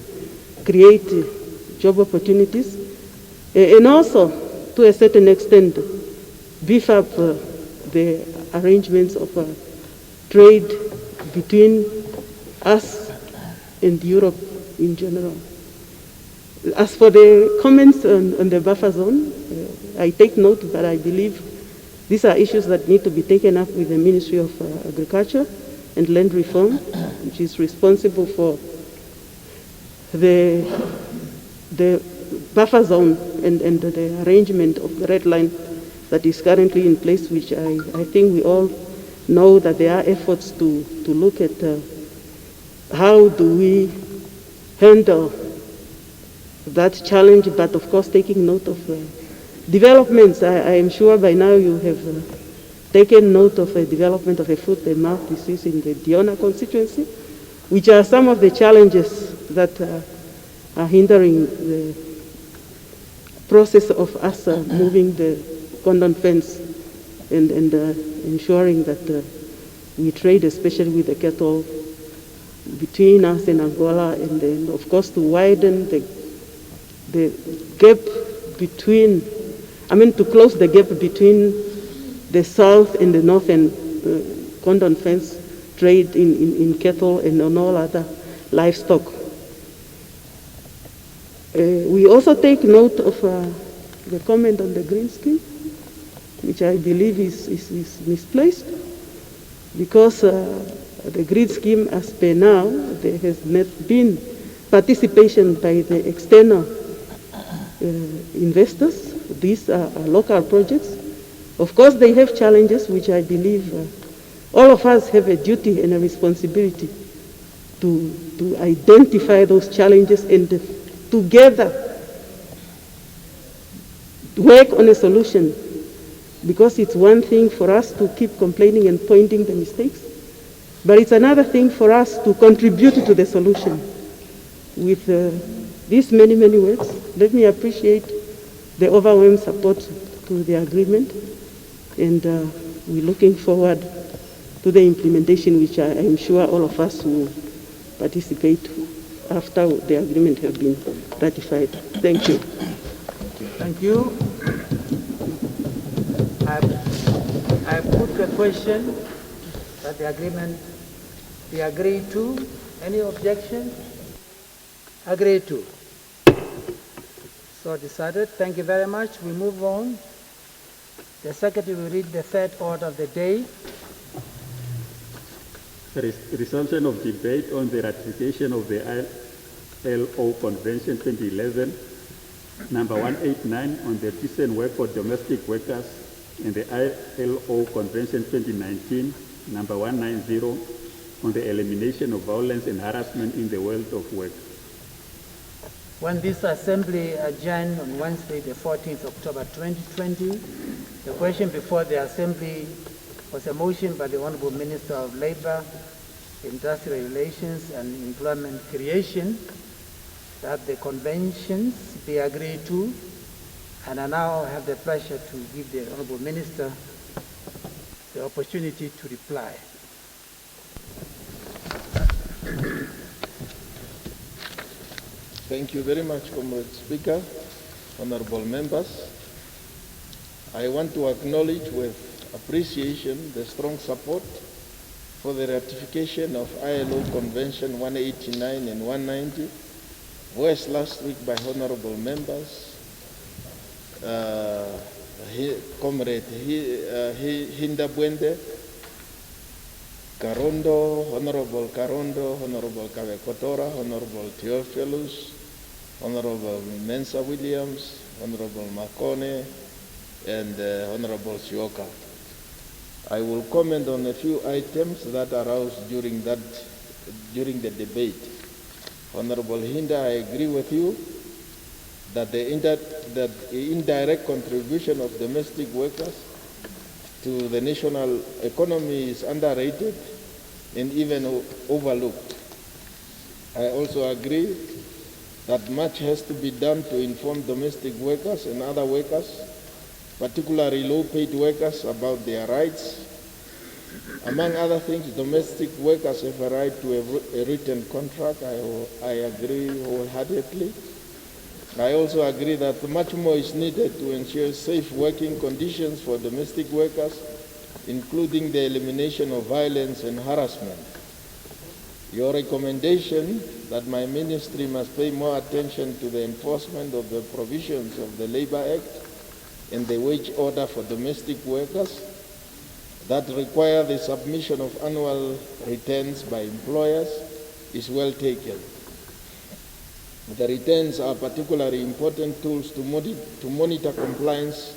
create job opportunities and also, to a certain extent, beef up the arrangements of trade between us and Europe in general. As for the comments on the buffer zone, I take note, but I believe these are issues that need to be taken up with the Ministry of Agriculture and Land Reform, which is responsible for the buffer zone and the arrangement of the red line that is currently in place, which I think we all know that there are efforts to look at how do we handle that challenge, but of course taking note of developments. I am sure by now you have taken note of a development of a foot and mouth disease in the Diona constituency, which are some of the challenges that are hindering the process of us moving the cordon fence and ensuring that we trade, especially with the cattle, between us and Angola, and then of course to widen the gap between, to close the gap between the south and the north and cordon fence trade in cattle and on all other livestock. We also take note of the comment on the green scheme, which I believe is misplaced, because the green scheme, as per now, there has not been participation by the external investors. These are local projects. Of course, they have challenges, which I believe all of us have a duty and a responsibility to identify those challenges and together work on a solution. Because it's one thing for us to keep complaining and pointing the mistakes, but it's another thing for us to contribute to the solution. With these many, many words, let me appreciate the overwhelming support to the agreement, and we're looking forward to the implementation, which I am sure all of us will participate after the agreement has been ratified. Thank you. Thank you. I put the question that the agreement be agreed to. Any objection? Agreed to. So decided. Thank you very much. We move on. The Secretary will read the third order of the day. Resumption of debate on the ratification of the ILO Convention 2011, number 189 on the decent work for domestic workers, and the ILO Convention 2019, number 190 on the elimination of violence and harassment in the world of work. When this assembly adjourned on Wednesday, the 14th October 2020, the question before the assembly was a motion by the Honorable Minister of Labor, Industrial Relations and Employment Creation that the conventions be agreed to, and I now have the pleasure to give the Honorable Minister the opportunity to reply. Thank you very much, Comrade Speaker, honorable members. I want to acknowledge with appreciation the strong support for the ratification of ILO Convention 189 and 190, voiced last week by honorable members, Comrade Hinda Bwende, Karondo, Honorable Karondo, Honorable Kavekotora, Honorable Theophilus, Honorable Mensa Williams, Honorable Makone, and Honorable Sioka. I will comment on a few items that arose during the debate. Honorable Hinda, I agree with you that the indirect contribution of domestic workers to the national economy is underrated and even overlooked. I also agree that much has to be done to inform domestic workers and other workers, particularly low-paid workers, about their rights. Among other things, domestic workers have a right to a written contract. I agree wholeheartedly. I also agree that much more is needed to ensure safe working conditions for domestic workers, including the elimination of violence and harassment. Your recommendation that my ministry must pay more attention to the enforcement of the provisions of the Labor Act and the wage order for domestic workers that require the submission of annual returns by employers is well taken. The returns are particularly important tools to monitor compliance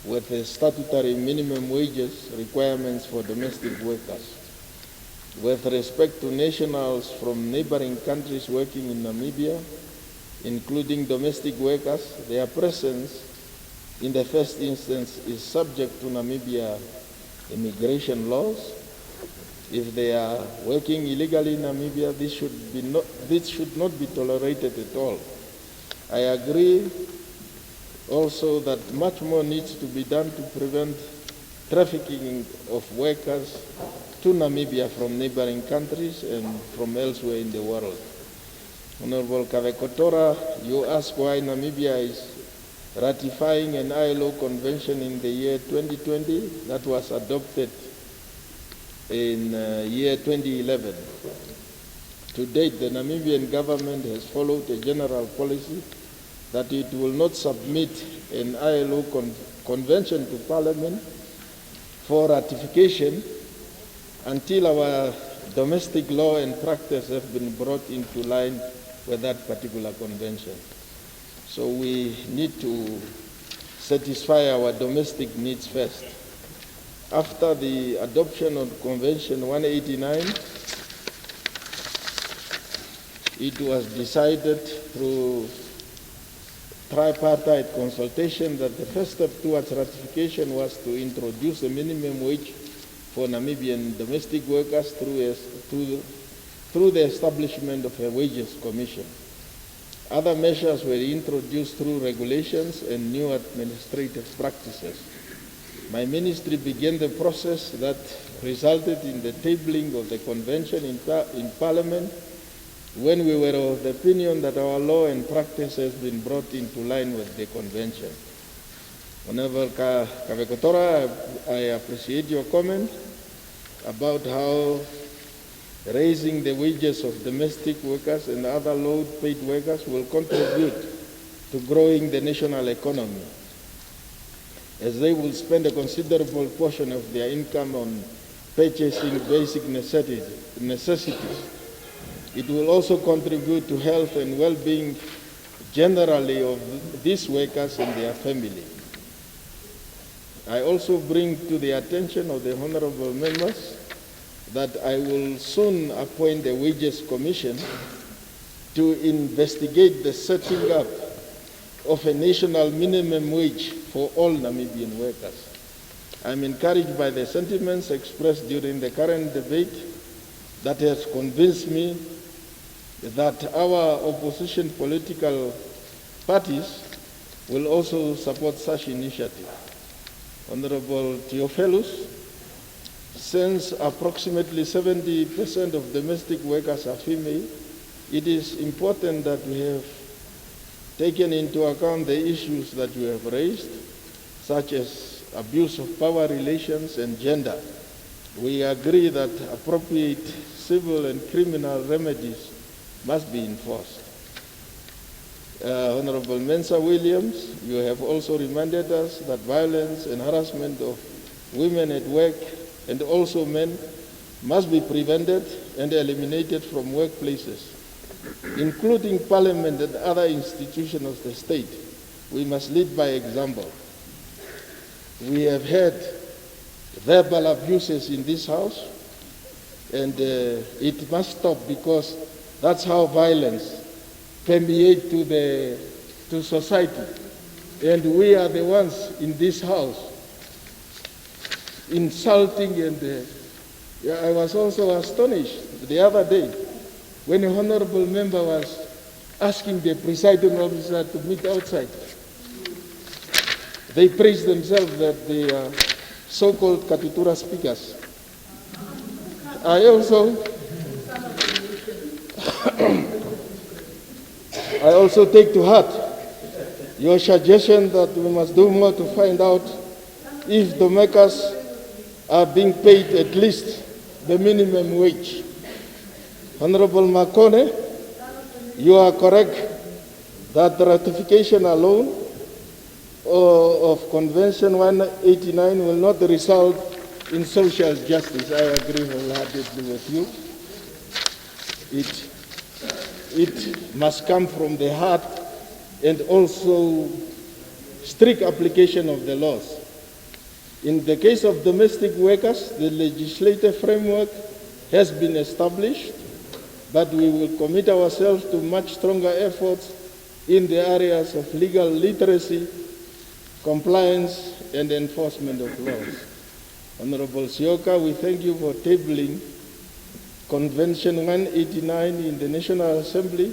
with the statutory minimum wages requirements for domestic workers. With respect to nationals from neighboring countries working in Namibia, including domestic workers, their presence in the first instance is subject to Namibia immigration laws. If they are working illegally in Namibia, this should not be tolerated at all. I agree also that much more needs to be done to prevent trafficking of workers to Namibia from neighboring countries and from elsewhere in the world. Honorable Kavekotora, you asked why Namibia is ratifying an ILO convention in the year 2020 that was adopted in year 2011. To date, the Namibian government has followed a general policy that it will not submit an ILO convention to Parliament for ratification until our domestic law and practice have been brought into line with that particular convention. So we need to satisfy our domestic needs first. After the adoption of Convention 189, it was decided through tripartite consultation that the first step towards ratification was to introduce a minimum wage for Namibian domestic workers through the establishment of a wages commission. Other measures were introduced through regulations and new administrative practices. My ministry began the process that resulted in the tabling of the convention in Parliament when we were of the opinion that our law and practice has been brought into line with the convention. Honorable Kavekotora, I appreciate your comment about how raising the wages of domestic workers and other low-paid workers will contribute to growing the national economy, as they will spend a considerable portion of their income on purchasing basic necessities. It will also contribute to health and well-being generally of these workers and their family. I also bring to the attention of the honorable members that I will soon appoint a wages commission to investigate the setting up of a national minimum wage for all Namibian workers. I'm encouraged by the sentiments expressed during the current debate that has convinced me that our opposition political parties will also support such initiative. Honorable Theophilus, since approximately 70% of domestic workers are female, it is important that we have taken into account the issues that you have raised, such as abuse of power relations and gender. We agree that appropriate civil and criminal remedies must be enforced. Honorable Mensa Williams, you have also reminded us that violence and harassment of women at work and also men must be prevented and eliminated from workplaces, including Parliament and other institutions of the state. We must lead by example. We have had verbal abuses in this House, and it must stop, because that's how violence permeates to society. And we are the ones in this House insulting, and I was also astonished the other day when a honorable member was asking the presiding officer to meet outside. They praised themselves that they are so-called Katutura speakers. I also take to heart your suggestion that we must do more to find out if the makers are being paid at least the minimum wage. Honorable Makone, you are correct that the ratification alone of Convention 189 will not result in social justice. I agree wholeheartedly with you. It must come from the heart, and also strict application of the laws. In the case of domestic workers, the legislative framework has been established, but we will commit ourselves to much stronger efforts in the areas of legal literacy, compliance, and enforcement of laws. Honorable Sioka, we thank you for tabling Convention 189 in the National Assembly,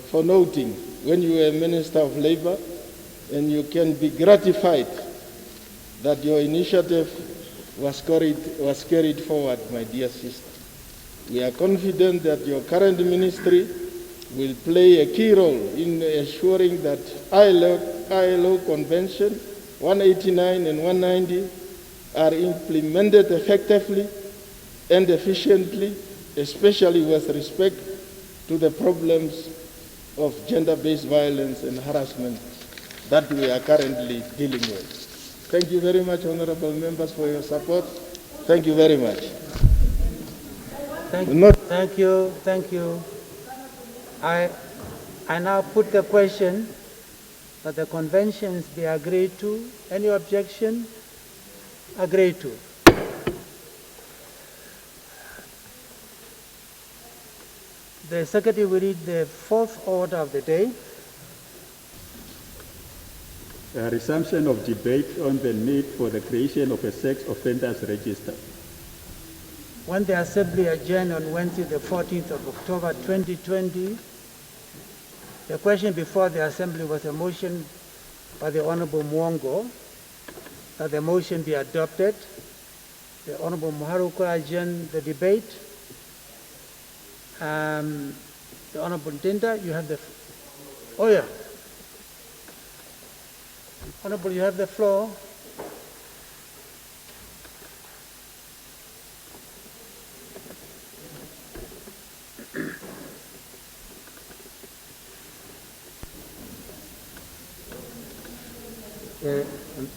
for noting when you were Minister of Labor, and you can be gratified that your initiative was carried forward, my dear sister. We are confident that your current ministry will play a key role in ensuring that ILO Convention 189 and 190 are implemented effectively and efficiently, especially with respect to the problems of gender-based violence and harassment that we are currently dealing with. Thank you very much, honorable members, for your support. Thank you very much. Thank you. I now put the question that the conventions be agreed to. Any objection? Agreed to. The Secretary will read the fourth order of the day. A resumption of debate on the need for the creation of a sex offenders register. When the Assembly adjourned on Wednesday, the 14th of October 2020, the question before the Assembly was a motion by the Honorable Mwongo that the motion be adopted. The Honorable Muharuko adjourned the debate. The Honorable Dinda, you have the... Oh, yeah. Honorable, you have the floor.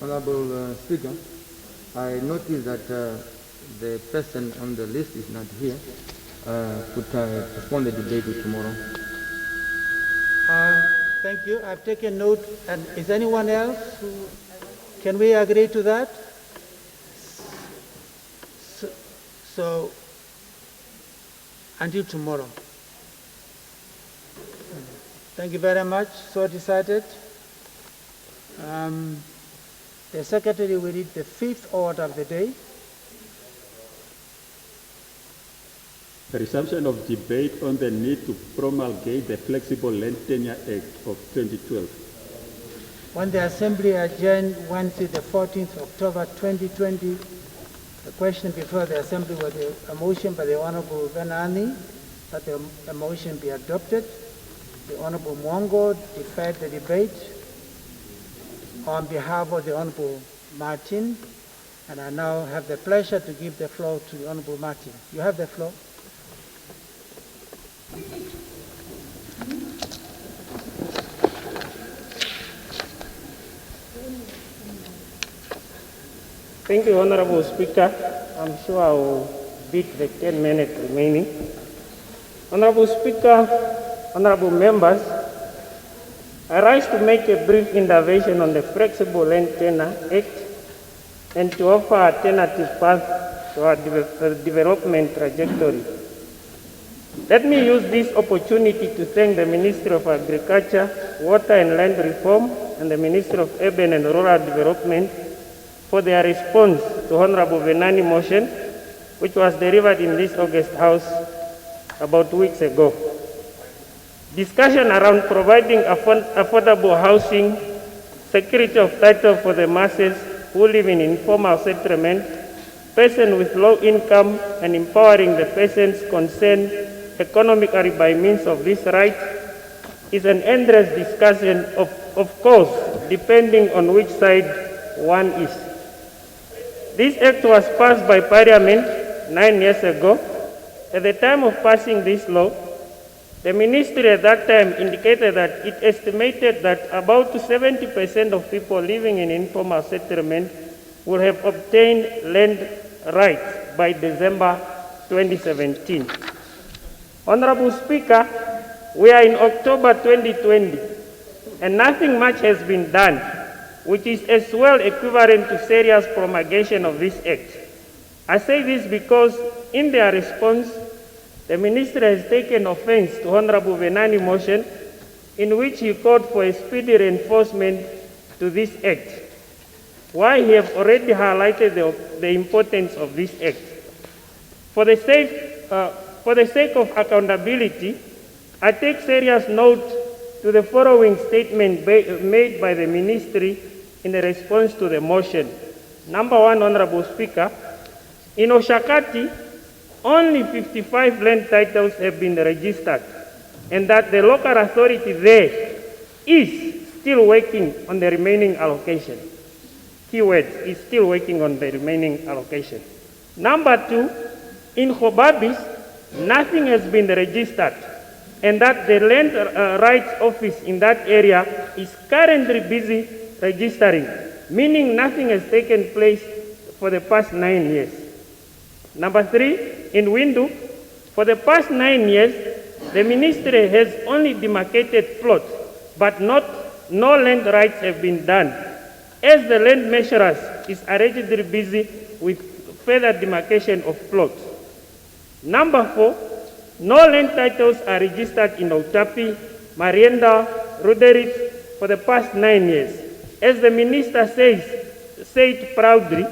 Honorable Speaker, I noticed that the person on the list is not here. Could postpone the debate to tomorrow. Thank you. I've taken note. And is anyone else who... Can we agree to that? So until tomorrow. Thank you very much. So decided. The Secretary will read the fifth order of the day. The resumption of debate on the need to promulgate the Flexible Land Tenure Act of 2012. When the Assembly adjourned Wednesday, the 14th of October 2020, the question before the Assembly was a motion by the Honorable Venani that the motion be adopted. The Honorable Mwongo deferred the debate on behalf of the Honorable Martin, and I now have the pleasure to give the floor to the Honorable Martin. You have the floor. Thank you, Honorable Speaker. I'm sure I will beat the 10 minutes remaining. Honorable Speaker, honorable members, I rise to make a brief intervention on the Flexible Land Tenure Act and to offer alternative paths to our development trajectory. Let me use this opportunity to thank the Ministry of Agriculture, Water and Land Reform, and the Ministry of Urban and Rural Development for their response to Honorable Venani motion, which was delivered in this August House about 2 weeks ago. Discussion around providing affordable housing, security of title for the masses who live in informal settlement, persons with low income, and empowering the persons concerned economically by means of this right is an endless discussion, of course, depending on which side one is. This act was passed by Parliament 9 years ago. At the time of passing this law, the ministry at that time indicated that it estimated that about 70% of people living in informal settlement will have obtained land rights by December 2017. Honorable Speaker, we are in October 2020, and nothing much has been done, which is as well equivalent to serious promulgation of this act. I say this because in their response, the minister has taken offense to Honorable Venani motion in which he called for a speedy reinforcement to this act. Why he have already highlighted the importance of this act. For the sake of accountability, I take serious note to the following statement made by the ministry in response to the motion. Number one, Honorable Speaker, in Oshakati, only 55 land titles have been registered, and that the local authority there is still working on the remaining allocation. Keyword, is still working on the remaining allocation. Number two, In Hobabis, nothing has been registered, and that the Land Rights Office in that area is currently busy registering, meaning nothing has taken place for the past 9 years. Number 3, in Windu, for the past 9 years, the ministry has only demarcated plots, but no land rights have been done, as the land measurers is already busy with further demarcation of plots. Number 4, no land titles are registered in Otapi, Marienda, Ruderitz for the past 9 years. As the minister said proudly,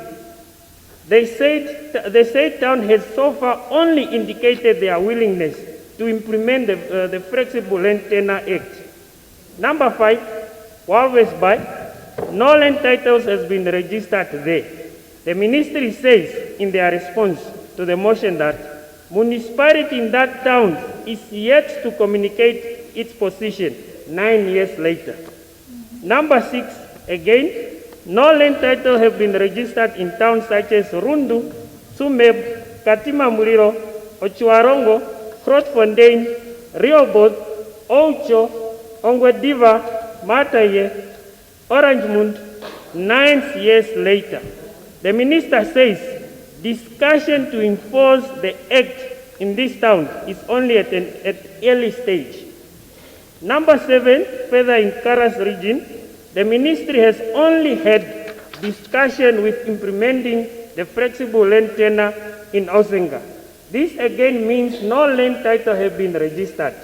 they said town has so far only indicated their willingness to implement the Flexible Land Tenure Act. Number 5, Walvis Bay, no land titles has been registered there. The ministry says in their response to the motion that municipality in that town is yet to communicate its position 9 years later. Number 6, again, no land title have been registered in towns such as Rundu, Sumeb, Katima Muliro, Ochuarongo, Grootfontein, Rehoboth, Ocho, Ongwediva, Mataye, Orangemund, 9 years later. The minister says discussion to enforce the act in this town is only at an early stage. Number 7, further in Karas region, the ministry has only had discussion with implementing the Flexible Land Tenure in Osenga. This again means no land title have been registered.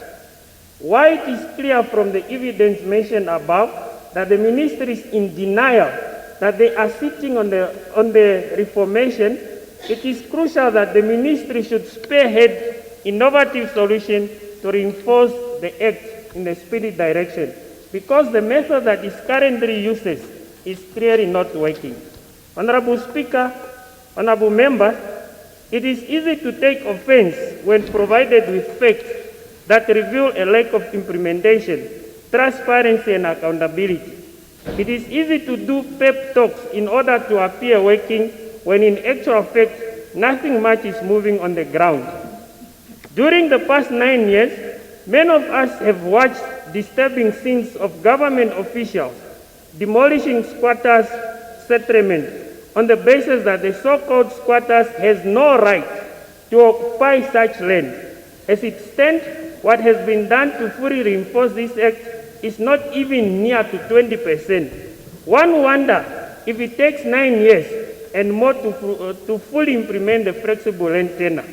While it is clear from the evidence mentioned above that the ministry is in denial that they are sitting on the reformation, it is crucial that the ministry should spearhead innovative solutions to reinforce the act in the speedy direction, because the method that is currently used is clearly not working. Honorable Speaker, honorable members, it is easy to take offense when provided with facts that reveal a lack of implementation, transparency, and accountability. It is easy to do pep talks in order to appear working when in actual fact nothing much is moving on the ground. During the past 9 years, many of us have watched disturbing scenes of government officials demolishing squatters' settlement on the basis that the so-called squatters has no right to occupy such land. As it stands, what has been done to fully reinforce this act is not even near to 20%. One wonder if it takes 9 years and more to fully implement the Flexible Land Tenure.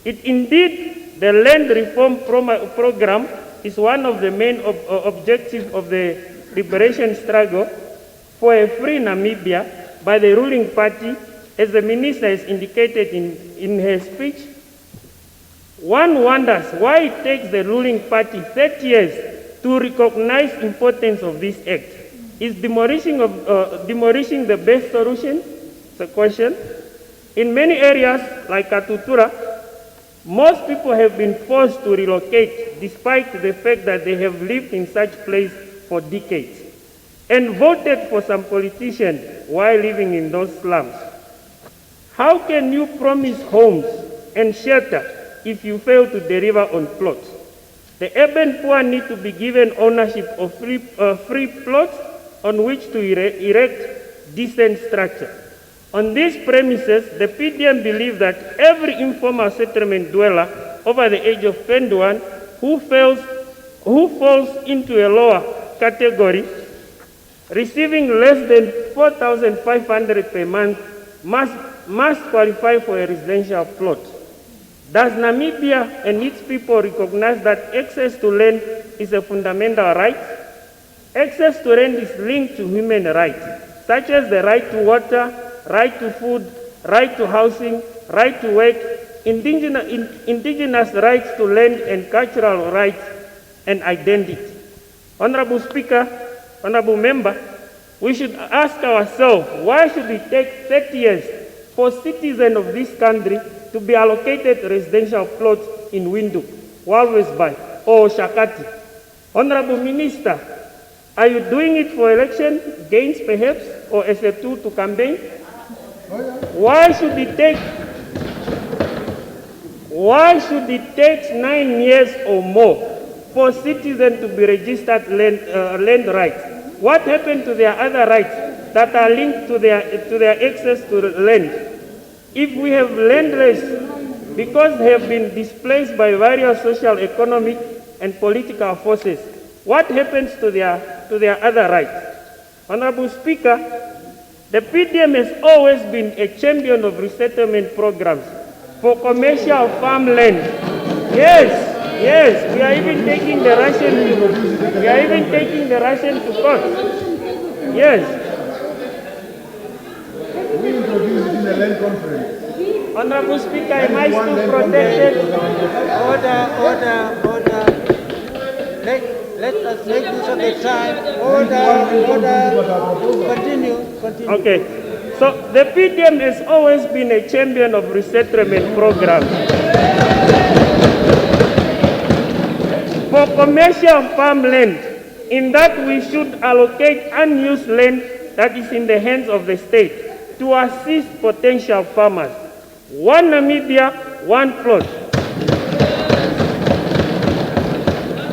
Indeed, the land reform program is one of the main objectives of the liberation struggle for a free Namibia by the ruling party, as the minister has indicated in her speech. One wonders why it takes the ruling party 30 years to recognize the importance of this act. Is demolishing the best solution? It's a question. In many areas like Katutura, most people have been forced to relocate despite the fact that they have lived in such place for decades and voted for some politician while living in those slums. How can you promise homes and shelter if you fail to deliver on plots? The urban poor need to be given ownership of free plots on which to erect decent structure. On these premises, the PDM believes that every informal settlement dweller over the age of 21 who falls into a lower category, receiving less than 4,500 per month, must qualify for a residential plot. Does Namibia and its people recognize that access to land is a fundamental right? Access to land is linked to human rights, such as the right to water, right to food, right to housing, right to work, indigenous rights to land, and cultural rights and identity. Honorable Speaker, honorable member, we should ask ourselves, why should it take 30 years for citizens of this country to be allocated residential plots in Windu, Walvis Bay, or Shakati? Honorable Minister, are you doing it for election gains perhaps, or as a tool to campaign? Why should it take Why should it take 9 years or more for citizens to be registered land rights? What happened to their other rights that are linked to their access to land? If we have landless because they have been displaced by various social, economic, and political forces, what happens to their other rights? Honorable Speaker, the PDM has always been a champion of resettlement programs for commercial farmland. Yes, we are even taking the Russian to court. Yes. We introduced it in the land conference. Honorable Speaker, am I still protected? Order. Let us make use of the time. Order. Continue. Okay. So the PDM has always been a champion of resettlement programs for commercial farmland, in that we should allocate unused land that is in the hands of the state to assist potential farmers. One Namibia, one plot.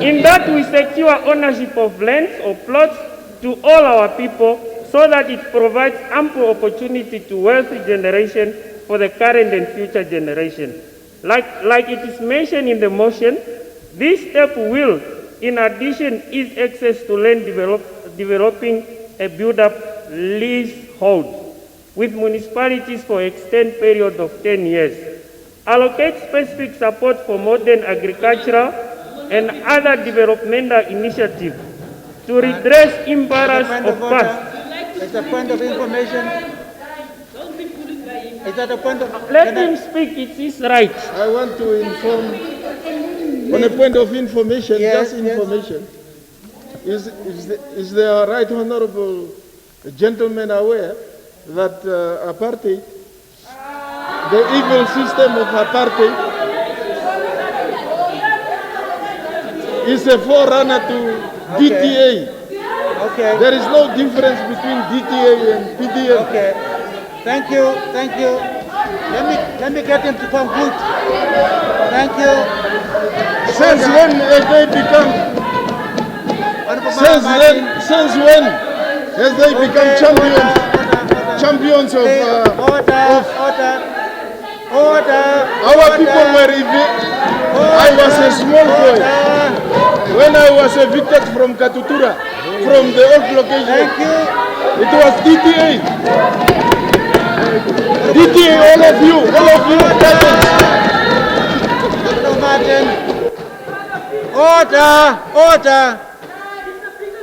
In that we secure ownership of lands or plots to all our people, so that it provides ample opportunity to wealthy generation for the current and future generation. Like it is mentioned in the motion, this step will, in addition, ease access to land developing a build-up leasehold with municipalities for extended period of 10 years. Allocate specific support for modern agricultural and other developmental initiatives to redress imbalance of past. It's a point of information. Is that a point of... Let him speak, it's his right. I want to inform, on a point of information, Yes, just information. Is the right honorable gentleman aware that apartheid, the evil system of apartheid, is a forerunner to DTA? Okay. There is no difference between DTA and PDM. Okay. Thank you. Let me get him to conclude. Thank you. Since when have they become? Since when has they become champions of? Order. Our people were I was a small boy when I was evicted from Katutura, from the old location. Thank you. It was DTA. DTA, all of you Order.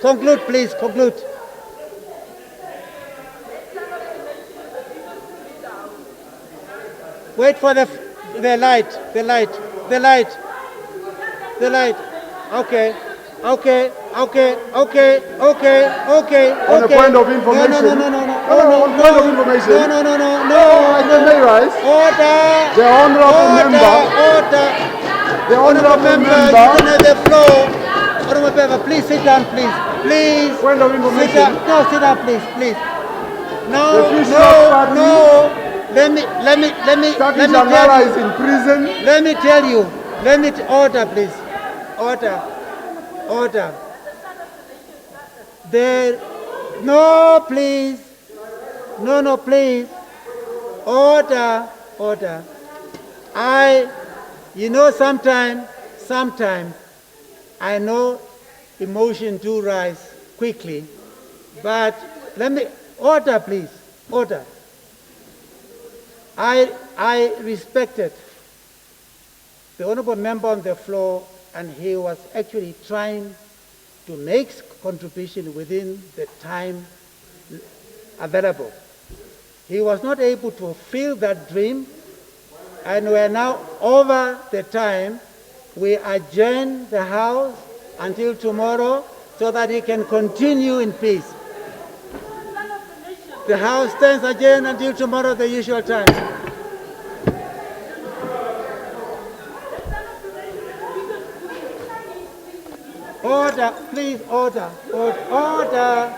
Conclude, please. Conclude. Wait for the light. Okay. On a point of information. No. On point of information. No. I may rise. Order. The honorable member. The honorable member. You don't have the floor. Honorable member, please sit down, please. Point of information. Sit down, please. The Fiscal Party. Let me is in prison. Let me tell you. Order, please. Order. No, please. No, please. Order. Sometimes, I know emotion do rise quickly, but order, please. Order. I respected the honorable member on the floor, and he was actually trying to make contribution within the time available. He was not able to fulfill that dream, and we are now over the time. We adjourn the House until tomorrow so that he can continue in peace. The House stands adjourned until tomorrow, the usual time. Order, please, order. Order.